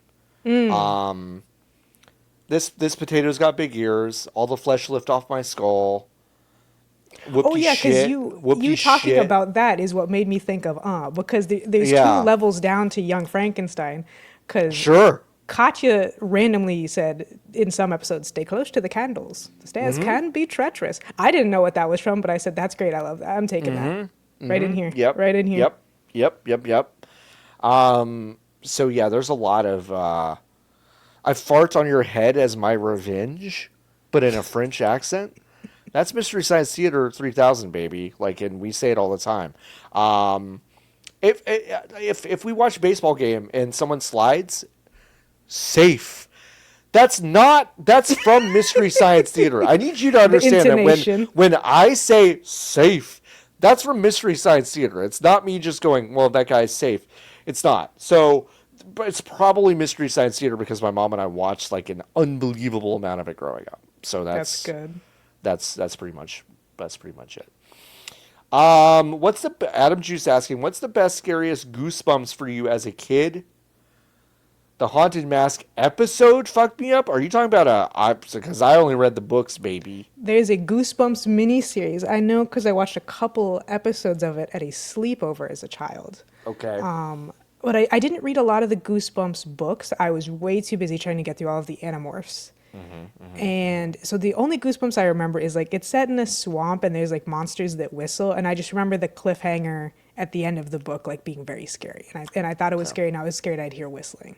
This potato's got big ears. All the flesh lift off my skull. Oh Whoopty yeah, because shit. you Whoopty talking shit. about that is what made me think of because there's two Yeah. levels down to Young Frankenstein, because Sure. Katya randomly said in some episodes, "Stay close to the candles. The stairs Mm-hmm. can be treacherous." I didn't know what that was from, but I said, "That's great. I love that. I'm taking that right in here. Yep. Right in here." Yep. Yep. So yeah, there's a lot of I fart on your head as my revenge, but in a French accent. That's Mystery Science Theater 3000, baby. Like, and we say it all the time. If we watch a baseball game and someone slides, safe. That's from Mystery Science Theater. I need you to understand that when I say safe, that's from Mystery Science Theater. It's not me just going, well, that guy's safe. It's not. So, but it's probably Mystery Science Theater because my mom and I watched like an unbelievable amount of it growing up. So that's good. That's pretty much it. Adam Juice asking, what's the best, scariest goosebumps for you as a kid? The Haunted Mask episode fucked me up. Are you talking about because I only read the books, baby. There's a Goosebumps miniseries. I know because I watched a couple episodes of it at a sleepover as a child. Okay. But I didn't read a lot of the Goosebumps books. I was way too busy trying to get through all of the Animorphs. And so the only Goosebumps I remember is like it's set in a swamp and there's like monsters that whistle, and I just remember the cliffhanger at the end of the book like being very scary, and I thought it was scary, and I was scared I'd hear whistling.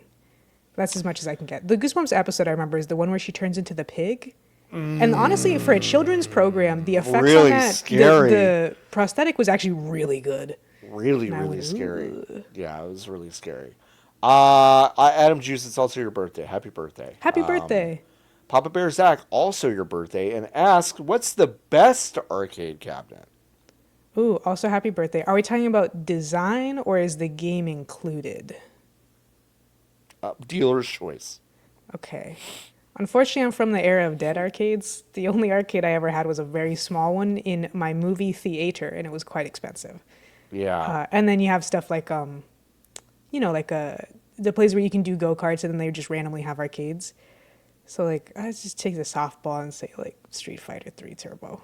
That's as much as I can get. The Goosebumps episode I remember is the one where she turns into the pig. And honestly, for a children's program, the effects really on that, scary. The prosthetic was actually really good. Really scary. Ugh. Yeah, it was really scary. Adam Juice, it's also your birthday. Happy birthday. Happy birthday. Papa Bear Zach, also your birthday, and asked, what's the best arcade cabinet? Ooh, also happy birthday. Are we talking about design or is the game included? Dealer's choice. Okay. Unfortunately, I'm from the era of dead arcades. The only arcade I ever had was a very small one in my movie theater, and it was quite expensive. Yeah. And then you have stuff like, the place where you can do go-karts, and then they just randomly have arcades. So, like, I just take the softball and say, like, Street Fighter 3 Turbo.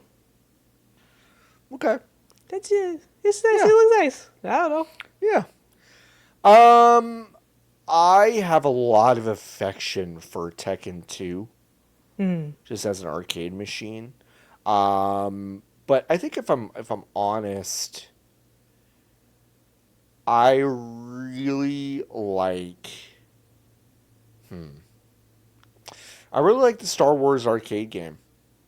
Okay. That's it. It's nice. Yeah. It looks nice. I don't know. Yeah. I have a lot of affection for Tekken 2, just as an arcade machine. But I think if I'm honest, I really like. I really like the Star Wars arcade game.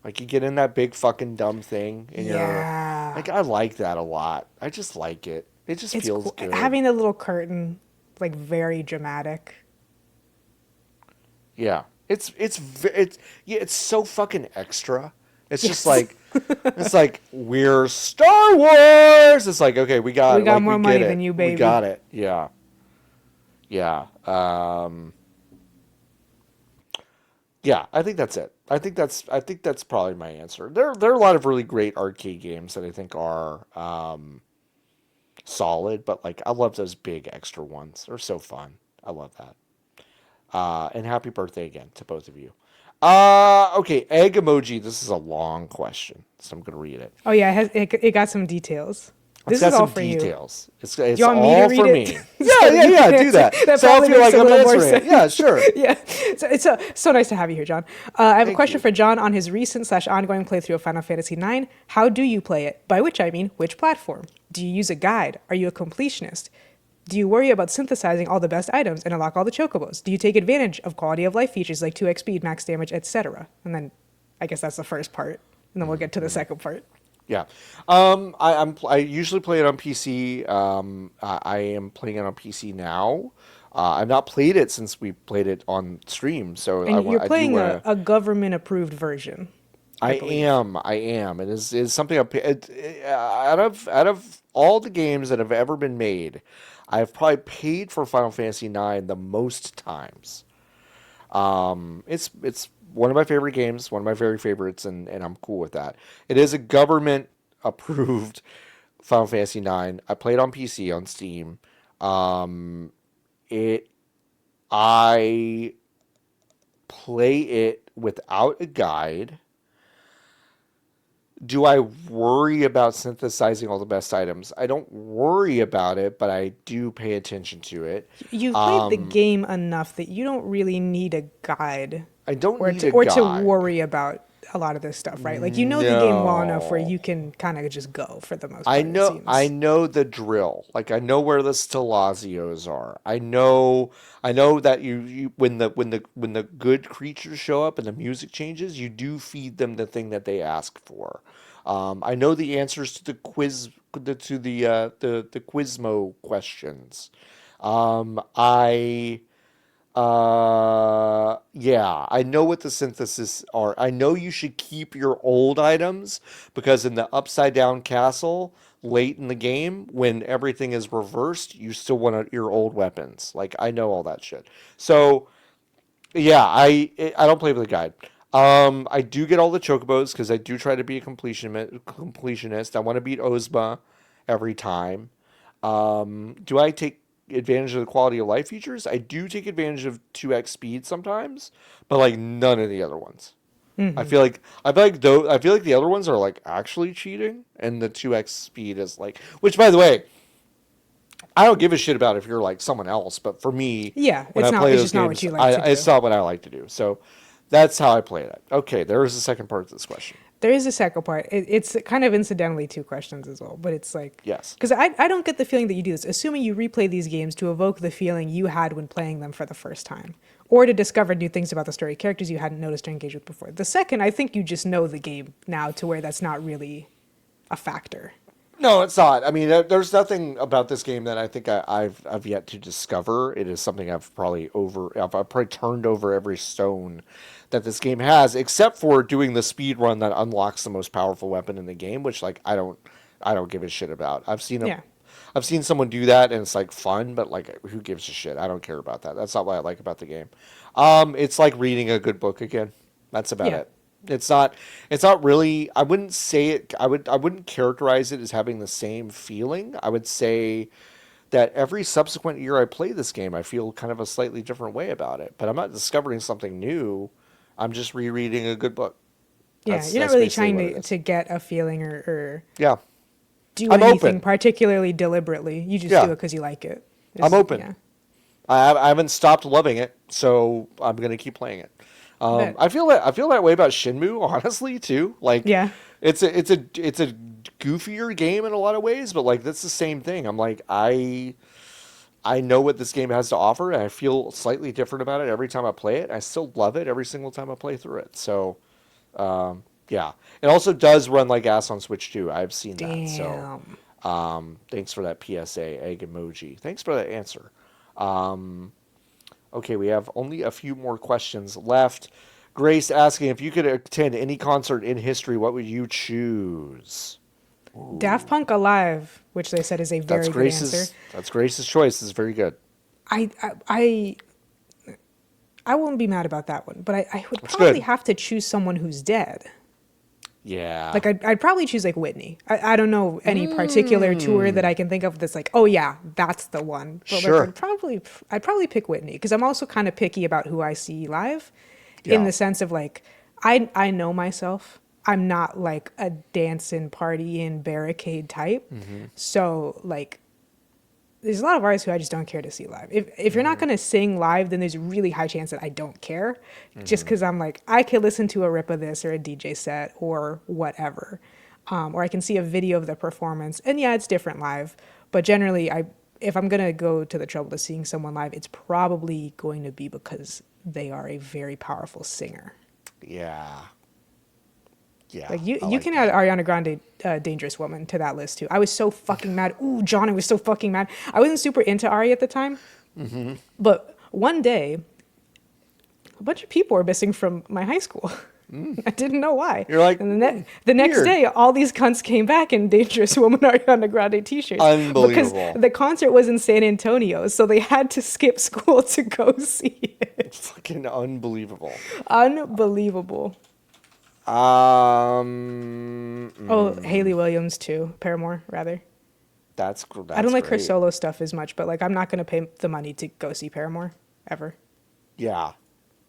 Like, you get in that big fucking dumb thing, and you're like, I like that a lot. I just like it. It just feels cool. good. Having the little curtain, like, very dramatic. Yeah, it's so fucking extra. It's just like it's like we're Star Wars. It's like, okay, we got more money than you, baby. We got it. Yeah. Yeah. Yeah, I think that's it. I think that's probably my answer. There are a lot of really great arcade games that I think are solid, but like I love those big extra ones. They're so fun. I love that. And happy birthday again to both of you. Okay, egg emoji. This is a long question, so I'm gonna read it. Oh yeah, it got some details. This is all for details. You. It's you want me all to for read me. it? Yeah. Do that. So I feel like I'm answering it. Yeah, sure. Yeah. So it's so nice to have you here, John. I have a question for John on his recent/ongoing playthrough of Final Fantasy IX. How do you play it? By which I mean, which platform? Do you use a guide? Are you a completionist? Do you worry about synthesizing all the best items and unlock all the chocobos? Do you take advantage of quality of life features like 2x speed, max damage, etc.? And then I guess that's the first part, and then we'll get to the second part. Yeah. I usually play it on PC. I am playing it on PC now. I've not played it since we played it on stream. So you're playing a government approved version. I am. It is something out of all the games that have ever been made, I have probably paid for Final Fantasy IX the most times. It's one of my favorite games, one of my very favorites, and I'm cool with that. It is a government-approved Final Fantasy IX. I played on PC on Steam. I play it without a guide. Do I worry about synthesizing all the best items? I don't worry about it, but I do pay attention to it. You've played the game enough that you don't really need a guide. I don't need a guide. Or to worry about a lot of this stuff, right? Like, you know the game well enough where No. you can kind of just go for the most part, it I seems. know the drill. Like I know where the Stalazios are. I know that you when the good creatures show up and the music changes, you do feed them the thing that they ask for. I know the answers to the the Quizmo questions. I yeah, I know what the synthesis are. I know you should keep your old items because in the upside down castle late in the game when everything is reversed, you still want your old weapons. Like I know all that shit. So, yeah, I don't play with the guide. I do get all the chocobos because I do try to be a completionist. I want to beat Ozma every time. Do I take advantage of the quality of life features? I do take advantage of 2x speed sometimes, but like none of the other ones. I feel like the other ones are like actually cheating, and the 2x speed is like. Which, by the way, I don't give a shit about if you're like someone else, but for me, Yeah, when I it's play those just not what games, you like to it's do. not what I like to do. So that's how I play it. Okay, there is the second part to this question. There is a second part. It's kind of incidentally two questions as well, but it's like, Yes. because I don't get the feeling that you do this, assuming you replay these games to evoke the feeling you had when playing them for the first time, or to discover new things about the story, characters you hadn't noticed or engaged with before. The second, I think you just know the game now to where that's not really a factor. No, it's not. I mean, there's nothing about this game that I think I've yet to discover. It is something I've probably turned over every stone that this game has, except for doing the speed run that unlocks the most powerful weapon in the game, which like I don't give a shit about. Yeah. I've seen someone do that and it's like fun, but like who gives a shit? I don't care about that. That's not what I like about the game. It's like reading a good book again. That's about Yeah. it. It's not really I wouldn't say it I wouldn't characterize it as having the same feeling. I would say that every subsequent year I play this game, I feel kind of a slightly different way about it. But I'm not discovering something new. I'm just rereading a good book. Yeah. You're not That's really basically trying what it is. to get a feeling or Yeah. do I'm anything open. particularly deliberately. You just do Yeah. it because you like it. I'm open. Yeah. I haven't stopped loving it, so I'm gonna keep playing it. But I feel that way about Shinmu, honestly, too. Like, yeah. it's a goofier game in a lot of ways, but like that's the same thing. I'm like I know what this game has to offer, and I feel slightly different about it every time I play it. I still love it every single time I play through it. So, yeah, it also does run like ass on Switch too. I've seen that. So, Damn. thanks for that PSA egg emoji. Thanks for that answer. Okay, we have only a few more questions left. Grace asking if you could attend any concert in history, what would you choose? Daft Punk Alive, which they said is a very good answer. That's Grace's choice. It's very good. I I I, I wouldn't be mad about that one, but I would That's probably good. have to choose someone who's dead. Yeah. Like I'd probably choose like Whitney. I don't know any particular tour that I can think of that's like, oh yeah, that's the one. But like Sure. I'd probably pick Whitney because I'm also kind of picky about who I see live, in Yeah. the sense of like I know myself. I'm not like a dancing, partying, barricade type. So like there's a lot of artists who I just don't care to see live. If you're not gonna sing live, then there's a really high chance that I don't care, just because I'm like I could listen to a rip of this or a DJ set or whatever, or I can see a video of the performance, and yeah, it's different live. But generally, if I'm gonna go to the trouble of seeing someone live, it's probably going to be because they are a very powerful singer. Yeah. Yeah. Like I you like can that. add Ariana Grande, Dangerous Woman to that list too. I was so fucking mad. Ooh, John, I was so fucking mad. I wasn't super into Ari at the time, but one day, a bunch of people were missing from my high school. I didn't know why. You're like, And the next weird. day, all these cunts came back in Dangerous Woman Ariana Grande t-shirts. Unbelievable. Because the concert was in San Antonio, so they had to skip school to go see it. Fucking unbelievable. Unbelievable. Oh, Haley Williams too. Paramore, rather. That's I don't like her great. solo stuff as much, but like I'm not gonna pay the money to go see Paramore ever. Yeah.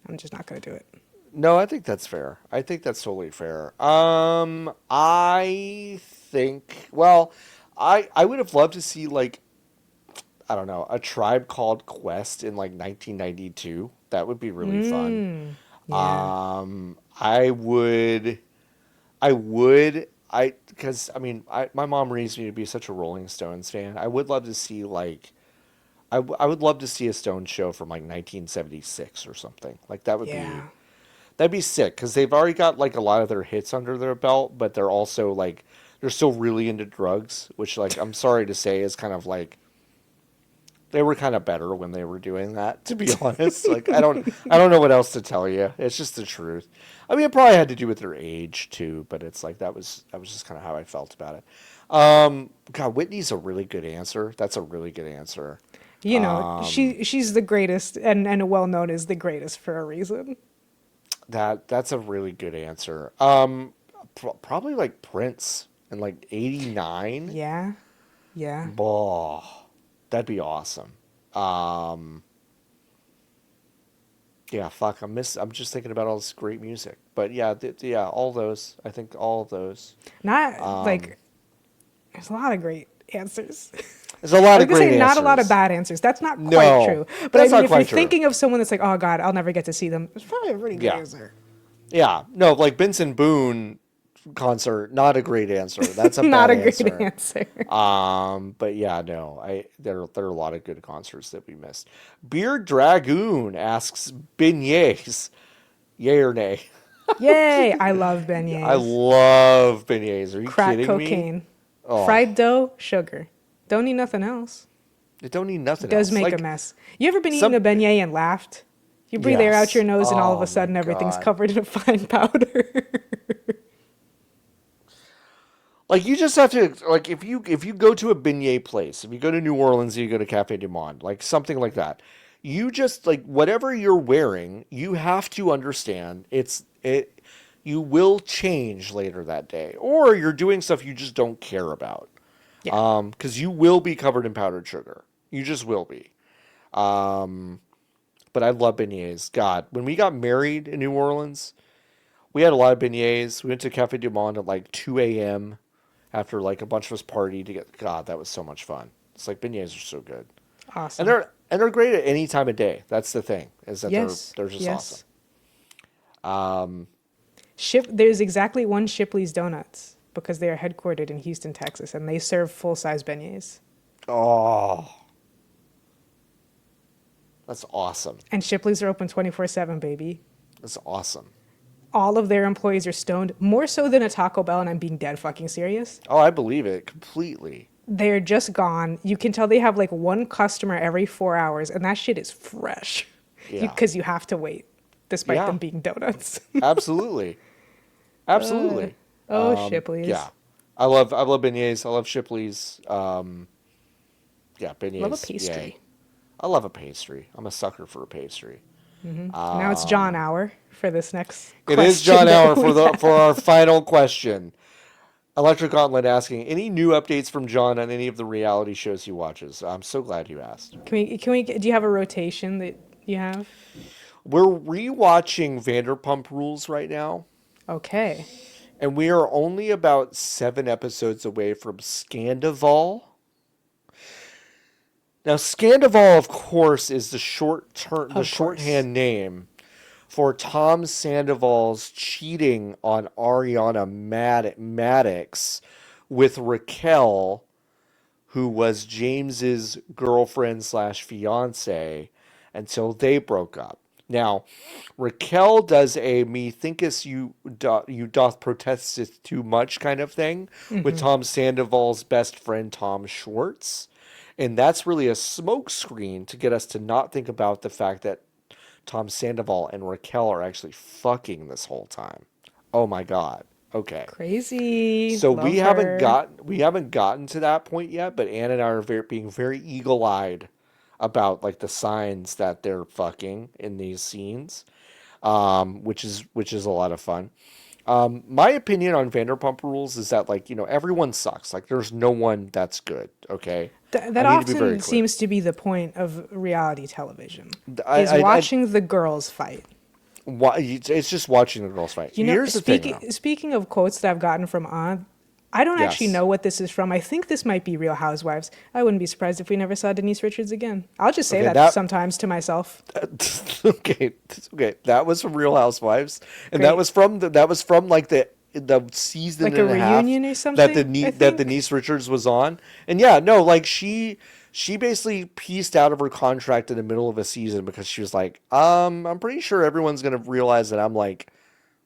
I'm just not gonna do it. No, I think that's fair. I think that's totally fair. I think well, I would have loved to see like I don't know, a Tribe Called Quest in like 1992. That would be really fun. Yeah. I would, because I mean, my mom raised me to be such a Rolling Stones fan. I would love to see like, I would love to see a Stones show from like 1976 or something. Like Yeah. that'd be sick because they've already got like a lot of their hits under their belt, but they're also like they're still really into drugs, which like I'm sorry to say is kind of like they were kind of better when they were doing that, to be honest. Like I don't know what else to tell you. It's just the truth. I mean, it probably had to do with their age too, but it's like that was just kind of how I felt about it. God, Whitney's a really good answer. That's a really good answer. You know, she's the greatest and well known as the greatest for a reason. That's a really good answer. Probably like Prince in like '89. Yeah. Yeah. Oh, that'd be awesome. Um, yeah, fuck. I'm just thinking about all this great music. But yeah, yeah, all those. I think all of those. Not like there's a lot of great answers. There's a lot I was of gonna great say not a lot of answers. bad answers. That's not quite No, true. But that's I not mean, if you're quite true. thinking of someone that's like, oh God, I'll never get to see them, it's probably a pretty good Yeah. answer. Yeah, no, like Benson Boone concert, not a great answer. That's a Not bad a great answer. answer. But yeah, no, there are a lot of good concerts that we missed. Beard Dragoon asks beignets, yay or nay? Yay! I love I beignets. love beignets. Are you Crack kidding me? cocaine. Oh, Fried dough, sugar. Don't need nothing else. they don't need nothing Does else. make Like, a mess. You ever been some- eating a beignet and laughed? You breathe air out Yes. your nose and all of Oh a sudden my everything's God. covered in a fine powder. Like you just have to like if you go to a beignet place, if you go to New Orleans, you go to Cafe du Monde, like something like that. You just like whatever you're wearing, you have to understand it you will change later that day, or you're doing stuff you just don't care about. Yeah. Because you will be covered in powdered sugar. You just will be. But I love beignets. God, when we got married in New Orleans, we had a lot of beignets. We went to Cafe du Monde at like 2 a.m. after like a bunch of us partied to get. God, that was so much fun. It's like beignets are so good, Awesome. and they're great at any time of day. That's the thing is that Yes. they're just yes. awesome. There's exactly one Shipley's Donuts because they are headquartered in Houston, Texas, and they serve full-size beignets. Oh, that's awesome. And Shipley's are open 24/7, baby. That's awesome. All of their employees are stoned, more so than a Taco Bell, and I'm being dead fucking serious. Oh, I believe it completely. They're just gone. You can tell they have like one customer every 4 hours, and that shit is fresh. Yeah. Because you have to wait, despite Yeah. them being donuts. Absolutely. Absolutely. Shipley's. Yeah. I love beignets. I love Shipley's. Yeah, beignets. Love a pastry. Yay. I love a pastry. I'm a sucker for a pastry. Now it's John hour for this next It is question John that Hour we have. for our final question. Electric Gauntlet asking, any new updates from John on any of the reality shows he watches? I'm so glad you asked. Do you have a rotation that you have? We're rewatching Vanderpump Rules right now, Okay. and we are only about 7 episodes away from Scandival. Now, Scandival, of course, is the shorthand name for Tom Sandoval's cheating on Ariana Maddox with Raquel, who was James's girlfriend / fiance, until they broke up. Now, Raquel does a "me thinkest you doth protesteth too much" kind of thing with Tom Sandoval's best friend Tom Schwartz. And that's really a smokescreen to get us to not think about the fact that Tom Sandoval and Raquel are actually fucking this whole time. Oh my God. Okay. Crazy. So Love we her. haven't gotten to that point yet, but Ann and I are being very eagle-eyed about like the signs that they're fucking in these scenes, which is a lot of fun. My opinion on Vanderpump Rules is that like, everyone sucks. Like there's no one that's good. Okay. That I need to be very often clear. seems to be the point of reality television, I- is I- watching the girls fight. It's just watching the girls fight. Here's the thing, though. Speaking of quotes that I've gotten from Aunt, I don't actually Yes. know what this is from. I think this might be Real Housewives. I wouldn't be surprised if we never saw Denise Richards again. I'll just say Okay, that sometimes to myself. okay, okay. That was from Real Housewives, and Great. that was from like the season Like a and a half reunion or that something, I that think. Denise Richards was on. And yeah, no, like she basically pieced out of her contract in the middle of a season because she was like, I'm pretty sure everyone's gonna realize that I'm like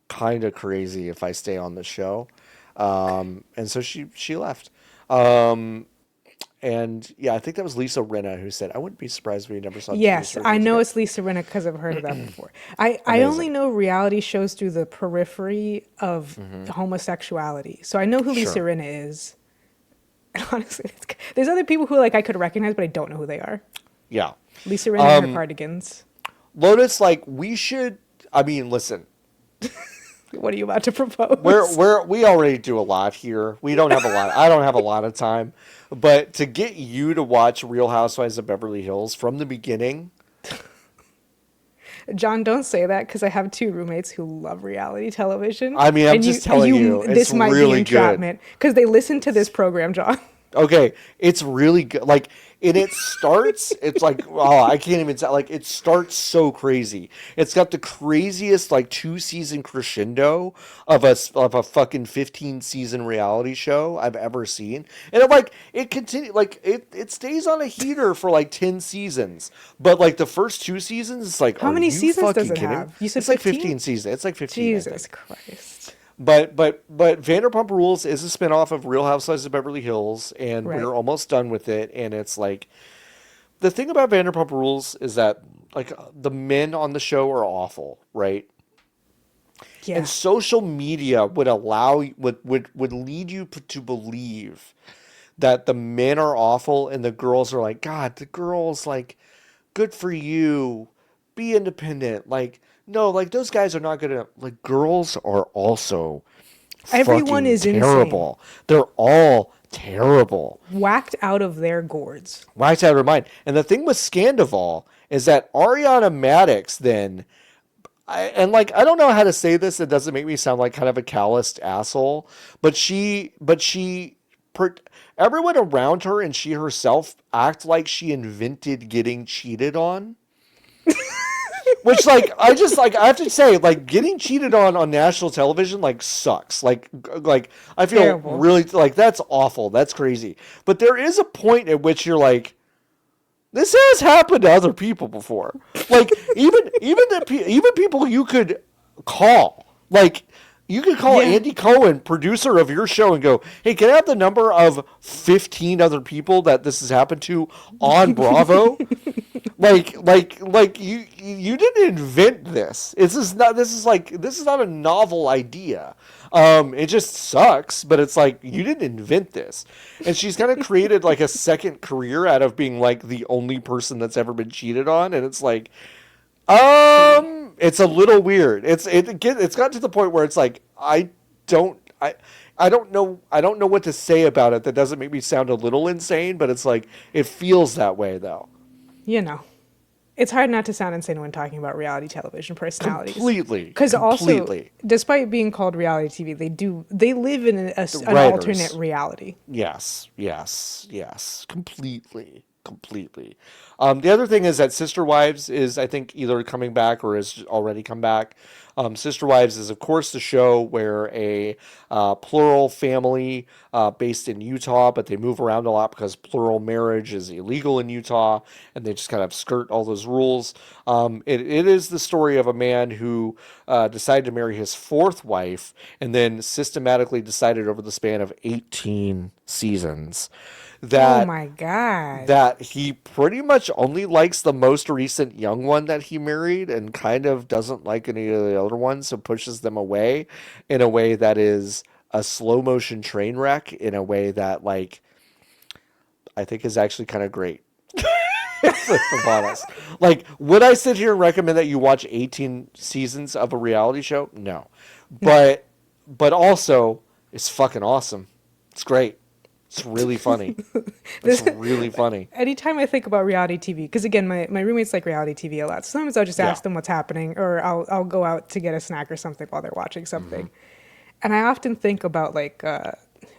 kind of crazy if I stay on the show. And so she left. Um, and yeah, I think that was Lisa Rinna who said, I wouldn't be surprised if we never saw Denise Yes, I Richards know again. it's Lisa Rinna because I've heard of that before. I only Amazing. know reality shows through the periphery of homosexuality. So I know who Lisa Sure. Rinna is. And honestly, there's other people who like I could recognize, but I don't know who they are. Yeah. Lisa Rinna and her cardigans. Lotus, like we should. I mean, listen, What are you about to propose? we already do a lot here. We don't have a lot. I don't have a lot of time, but to get you to watch Real Housewives of Beverly Hills from the beginning. John, don't say that because I have two roommates who love reality television. I mean, I'm And just telling you, it's this might be really good. entrapment because they listen to this program, John. Okay, it's really good. Like, and it starts. It's like, oh, I can't even tell. Like, it starts so crazy. It's got the craziest like 2-season crescendo of a fucking 15-season reality show I've ever seen. And it continue like it stays on a heater for like 10 seasons. But like the first 2 seasons, it's like, How are many you seasons does fucking it kidding me? have? You said It's like 15? 15 seasons. It's like 15. I Jesus think. Christ. But Vanderpump Rules is a spinoff of Real Housewives of Beverly Hills, and Right. we're almost done with it. And it's like the thing about Vanderpump Rules is that like the men on the show are awful, right? Yeah. And social media would lead you to believe that the men are awful and the girls are like, God, the girls like, good for you, be independent. Like, no, like those guys are not gonna like. Girls are also Everyone fucking is insane. terrible. They're all terrible. Whacked out of their gourds. Right out of her mind. And the thing with Scandival is that Ariana Madix then, I don't know how to say this. It doesn't make me sound like kind of a calloused asshole, but everyone around her and she herself act like she invented getting cheated on. Which I have to say, like getting cheated on national television like sucks. Like I feel Terrible. really like that's awful. That's crazy. But there is a point at which you're like, this has happened to other people before. Like even people you could call. Like you could call Yeah. Andy Cohen, producer of your show, and go, "Hey, can I have the number of 15 other people that this has happened to on Bravo?" like you didn't invent this. This is not a novel idea. It just sucks, but it's like you didn't invent this. And she's kind of created like a second career out of being like the only person that's ever been cheated on, and it's like it's a little weird. It's got to the point where it's like don't I don't know what to say about it that doesn't make me sound a little insane, but it's like it feels that way though. You know. It's hard not to sound insane when talking about reality television personalities. Completely. Because also, Completely. despite being called reality TV, they live in an writers. alternate reality. Yes. Completely. The other thing is that Sister Wives is, I think, either coming back or has already come back. Sister Wives is, of course, the show where a plural family based in Utah, but they move around a lot because plural marriage is illegal in Utah, and they just kind of skirt all those rules. It is the story of a man who decided to marry his fourth wife and then systematically decided over the span of 18 seasons Oh my God. that he pretty much only likes the most recent young one that he married and kind of doesn't like any of the other ones, so pushes them away in a way that is a slow motion train wreck, in a way that like I think is actually kind of great. If I'm honest. Like, would I sit here and recommend that you watch 18 seasons of a reality show? No. But also it's fucking awesome. It's great. It's really funny. It's really funny. Anytime I think about reality TV, because again, my roommates like reality TV a lot. Sometimes I'll just ask them what's happening, or I'll go out to get a snack or something while they're watching something. And I often think about like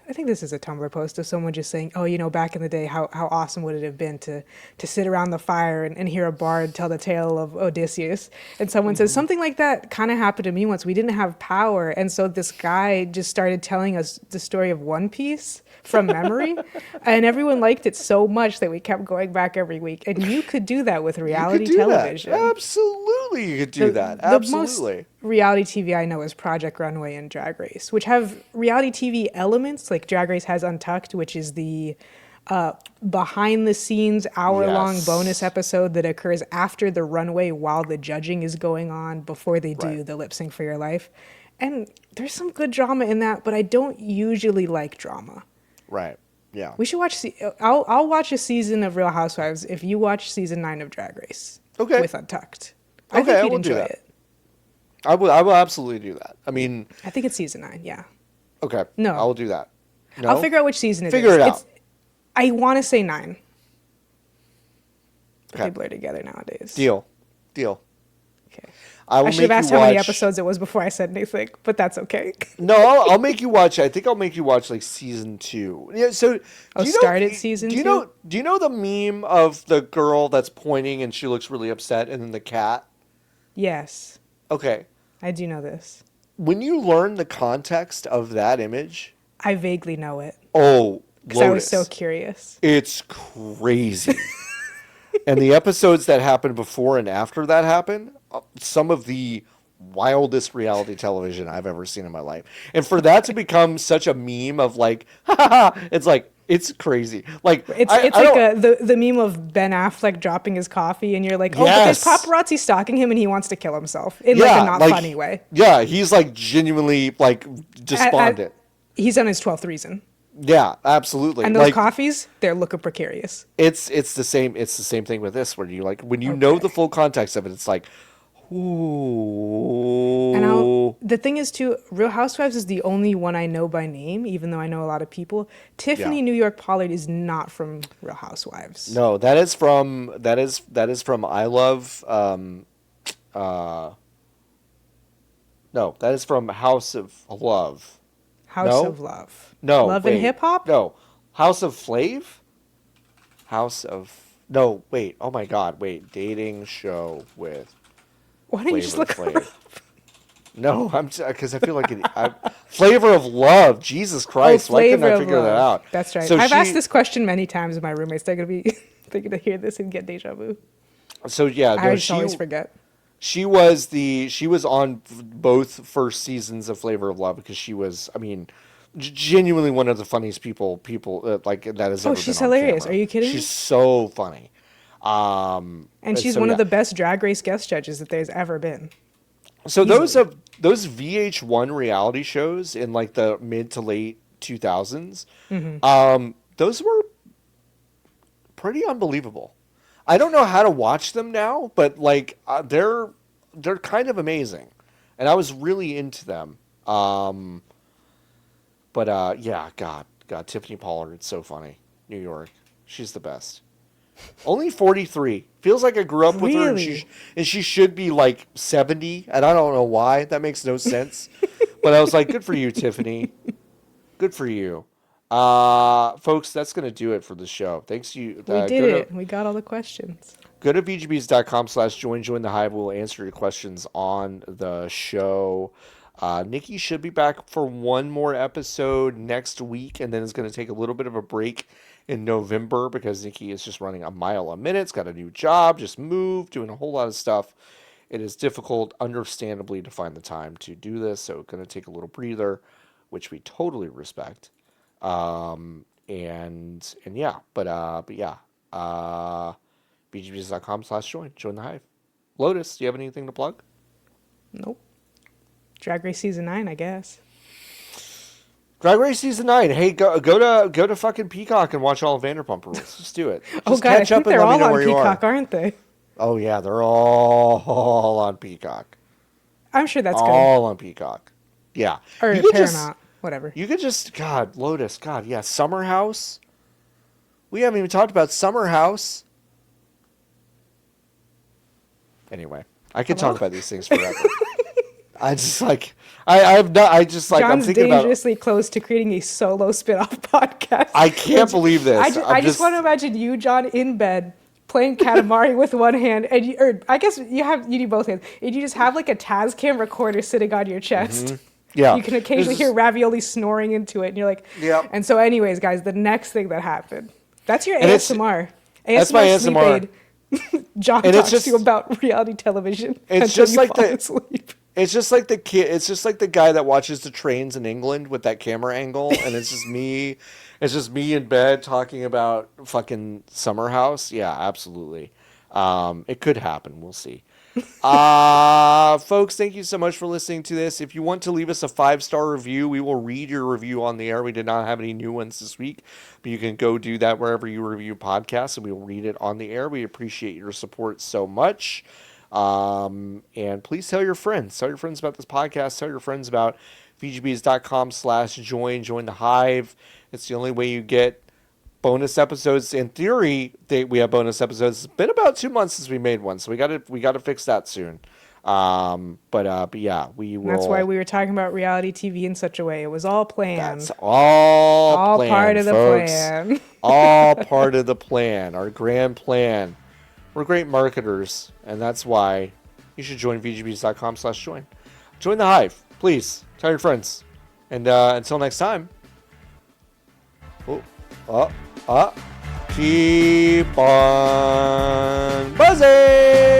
I think this is a Tumblr post of someone just saying, oh, back in the day, how awesome would it have been to sit around the fire and hear a bard tell the tale of Odysseus. And someone says, something like that kind of happened to me once. We didn't have power. And so this guy just started telling us the story of One Piece from memory. And everyone liked it so much that we kept going back every week. And you could do that with reality television. That. Absolutely, you could do that. Absolutely. The most reality TV I know is Project Runway and Drag Race, which have reality TV elements. Like Drag Race has Untucked, which is the behind the scenes hour-long bonus episode that occurs after the runway while the judging is going on before they do the lip sync for your life. And there's some good drama in that, but I don't usually like drama. Right. Yeah. We should watch. I'll watch a season of Real Housewives if you watch season 9 of Drag Race. Okay. With Untucked. I think you'd enjoy it. I will absolutely do that. I mean, I think it's season 9. Yeah. Okay. No, I will do that. No? I'll figure out which season it is. Figure it out. I want to say 9. Okay. They blur together nowadays. Deal. Okay. I should have asked how many episodes it was before I said anything, but that's okay. No, I'll make you watch. I think I'll make you watch like season 2. Yeah. So start at season 2. Do you know the meme of the girl that's pointing and she looks really upset, and then the cat? Yes. Okay. I do know this. When you learn the context of that image, I vaguely know it. Oh, because I was so curious. It's crazy. And the episodes that happened before and after that happened, some of the wildest reality television I've ever seen in my life. And for that to become such a meme of like, it's like, it's crazy. Like it's like the meme of Ben Affleck dropping his coffee, and you're like, oh, but there's paparazzi stalking him, and he wants to kill himself in like a not funny way. Yeah, he's like genuinely like despondent. He's on his 12th reason. Yeah, absolutely. And those coffees, they're looking precarious. It's the same thing with this, where you like when you know the full context of it, it's like, ooh. And the thing is too, Real Housewives is the only one I know by name, even though I know a lot of people. Tiffany New York Pollard is not from Real Housewives. No, that is from I Love. No, that is from House of Love. House of Love. No, Love and Hip Hop. No, House of Flav. No, wait. Oh my God, wait. Dating show with. Why don't you just look her up? No, because I feel like Flavor of Love. Jesus Christ, why couldn't I figure that out? That's right. So I've asked this question many times, and my roommates are gonna be thinking to hear this and get deja vu. So yeah, I just always forget. She was on both first seasons of Flavor of Love because she was, I mean, genuinely one of the funniest people like that has ever been. Oh, she's hilarious. Camera. Are you kidding? She's so funny. And she's one of the best Drag Race guest judges that there's ever been. So those VH1 reality shows in like the mid to late 2000s, those were pretty unbelievable. I don't know how to watch them now, but like they're kind of amazing, and I was really into them. Yeah, God, Tiffany Pollard, it's so funny. New York, she's the best. Only 43. Feels like I grew up with her, and she should be like 70, and I don't know why. That makes no sense. But I was like, good for you, Tiffany. Good for you. Folks, that's going to do it for the show. Thanks to you. We did it. We got all the questions. Go to VGBs.com/join. Join the Hive. We'll answer your questions on the show. Niki should be back for one more episode next week, and then it's going to take a little bit of a break in November because Niki is just running a mile a minute. It's got a new job, just moved, doing a whole lot of stuff. It is difficult, understandably, to find the time to do this, so it's going to take a little breather, which we totally respect. BGBs.com/join. Join the Hive. Lotus, do you have anything to plug? Nope. Drag Race Season 9, I guess. Drag Race Season 9. Hey, go to fucking Peacock and watch all of Vanderpump Rules. Just do it. Just God, I think they're all on Peacock, aren't they? Oh, yeah, they're all on Peacock. I'm sure that's good. All on Peacock. Yeah. Or Paramount, whatever. You could just, God, Lotus, God, yeah, Summer House. We haven't even talked about Summer House. Anyway, I could talk about these things forever. I I've not. I just like John's I'm thinking about. dangerously close to creating a solo spin-off podcast. I can't believe this. I just want to imagine you, John, in bed playing Katamari with one hand, and or I guess you do both hands, and you just have like a Tascam recorder sitting on your chest. Mm-hmm. Yeah, you can occasionally hear Ravioli snoring into it, and you're like, yeah. And so, anyways, guys, the next thing that happened, that's your and ASMR. That's my sleep ASMR. aid. John and talks to you about reality television. It's just like asleep. It's just like the kid. It's just like the guy that watches the trains in England with that camera angle, and it's just me. It's just me in bed talking about fucking Summer House. Yeah, absolutely. It could happen. We'll see. Folks, thank you so much for listening to this. If you want to leave us a 5-star review, we will read your review on the air. We did not have any new ones this week, but you can go do that wherever you review podcasts, and we will read it on the air. We appreciate your support so much. And please tell your friends. Tell your friends about this podcast. Tell your friends about VGBs.com/join. Join the Hive. It's the only way you get bonus episodes. In theory, we have bonus episodes. It's been about 2 months since we made one, so we got to fix that soon. But yeah, we will. That's why we were talking about reality TV in such a way. It was all planned. That's all planned, part of the folks. plan. All part of the plan. Our grand plan. We're great marketers, and that's why you should join VGBs.com/join. Join the Hive, please. Tell your friends. And until next time. Keep on buzzing!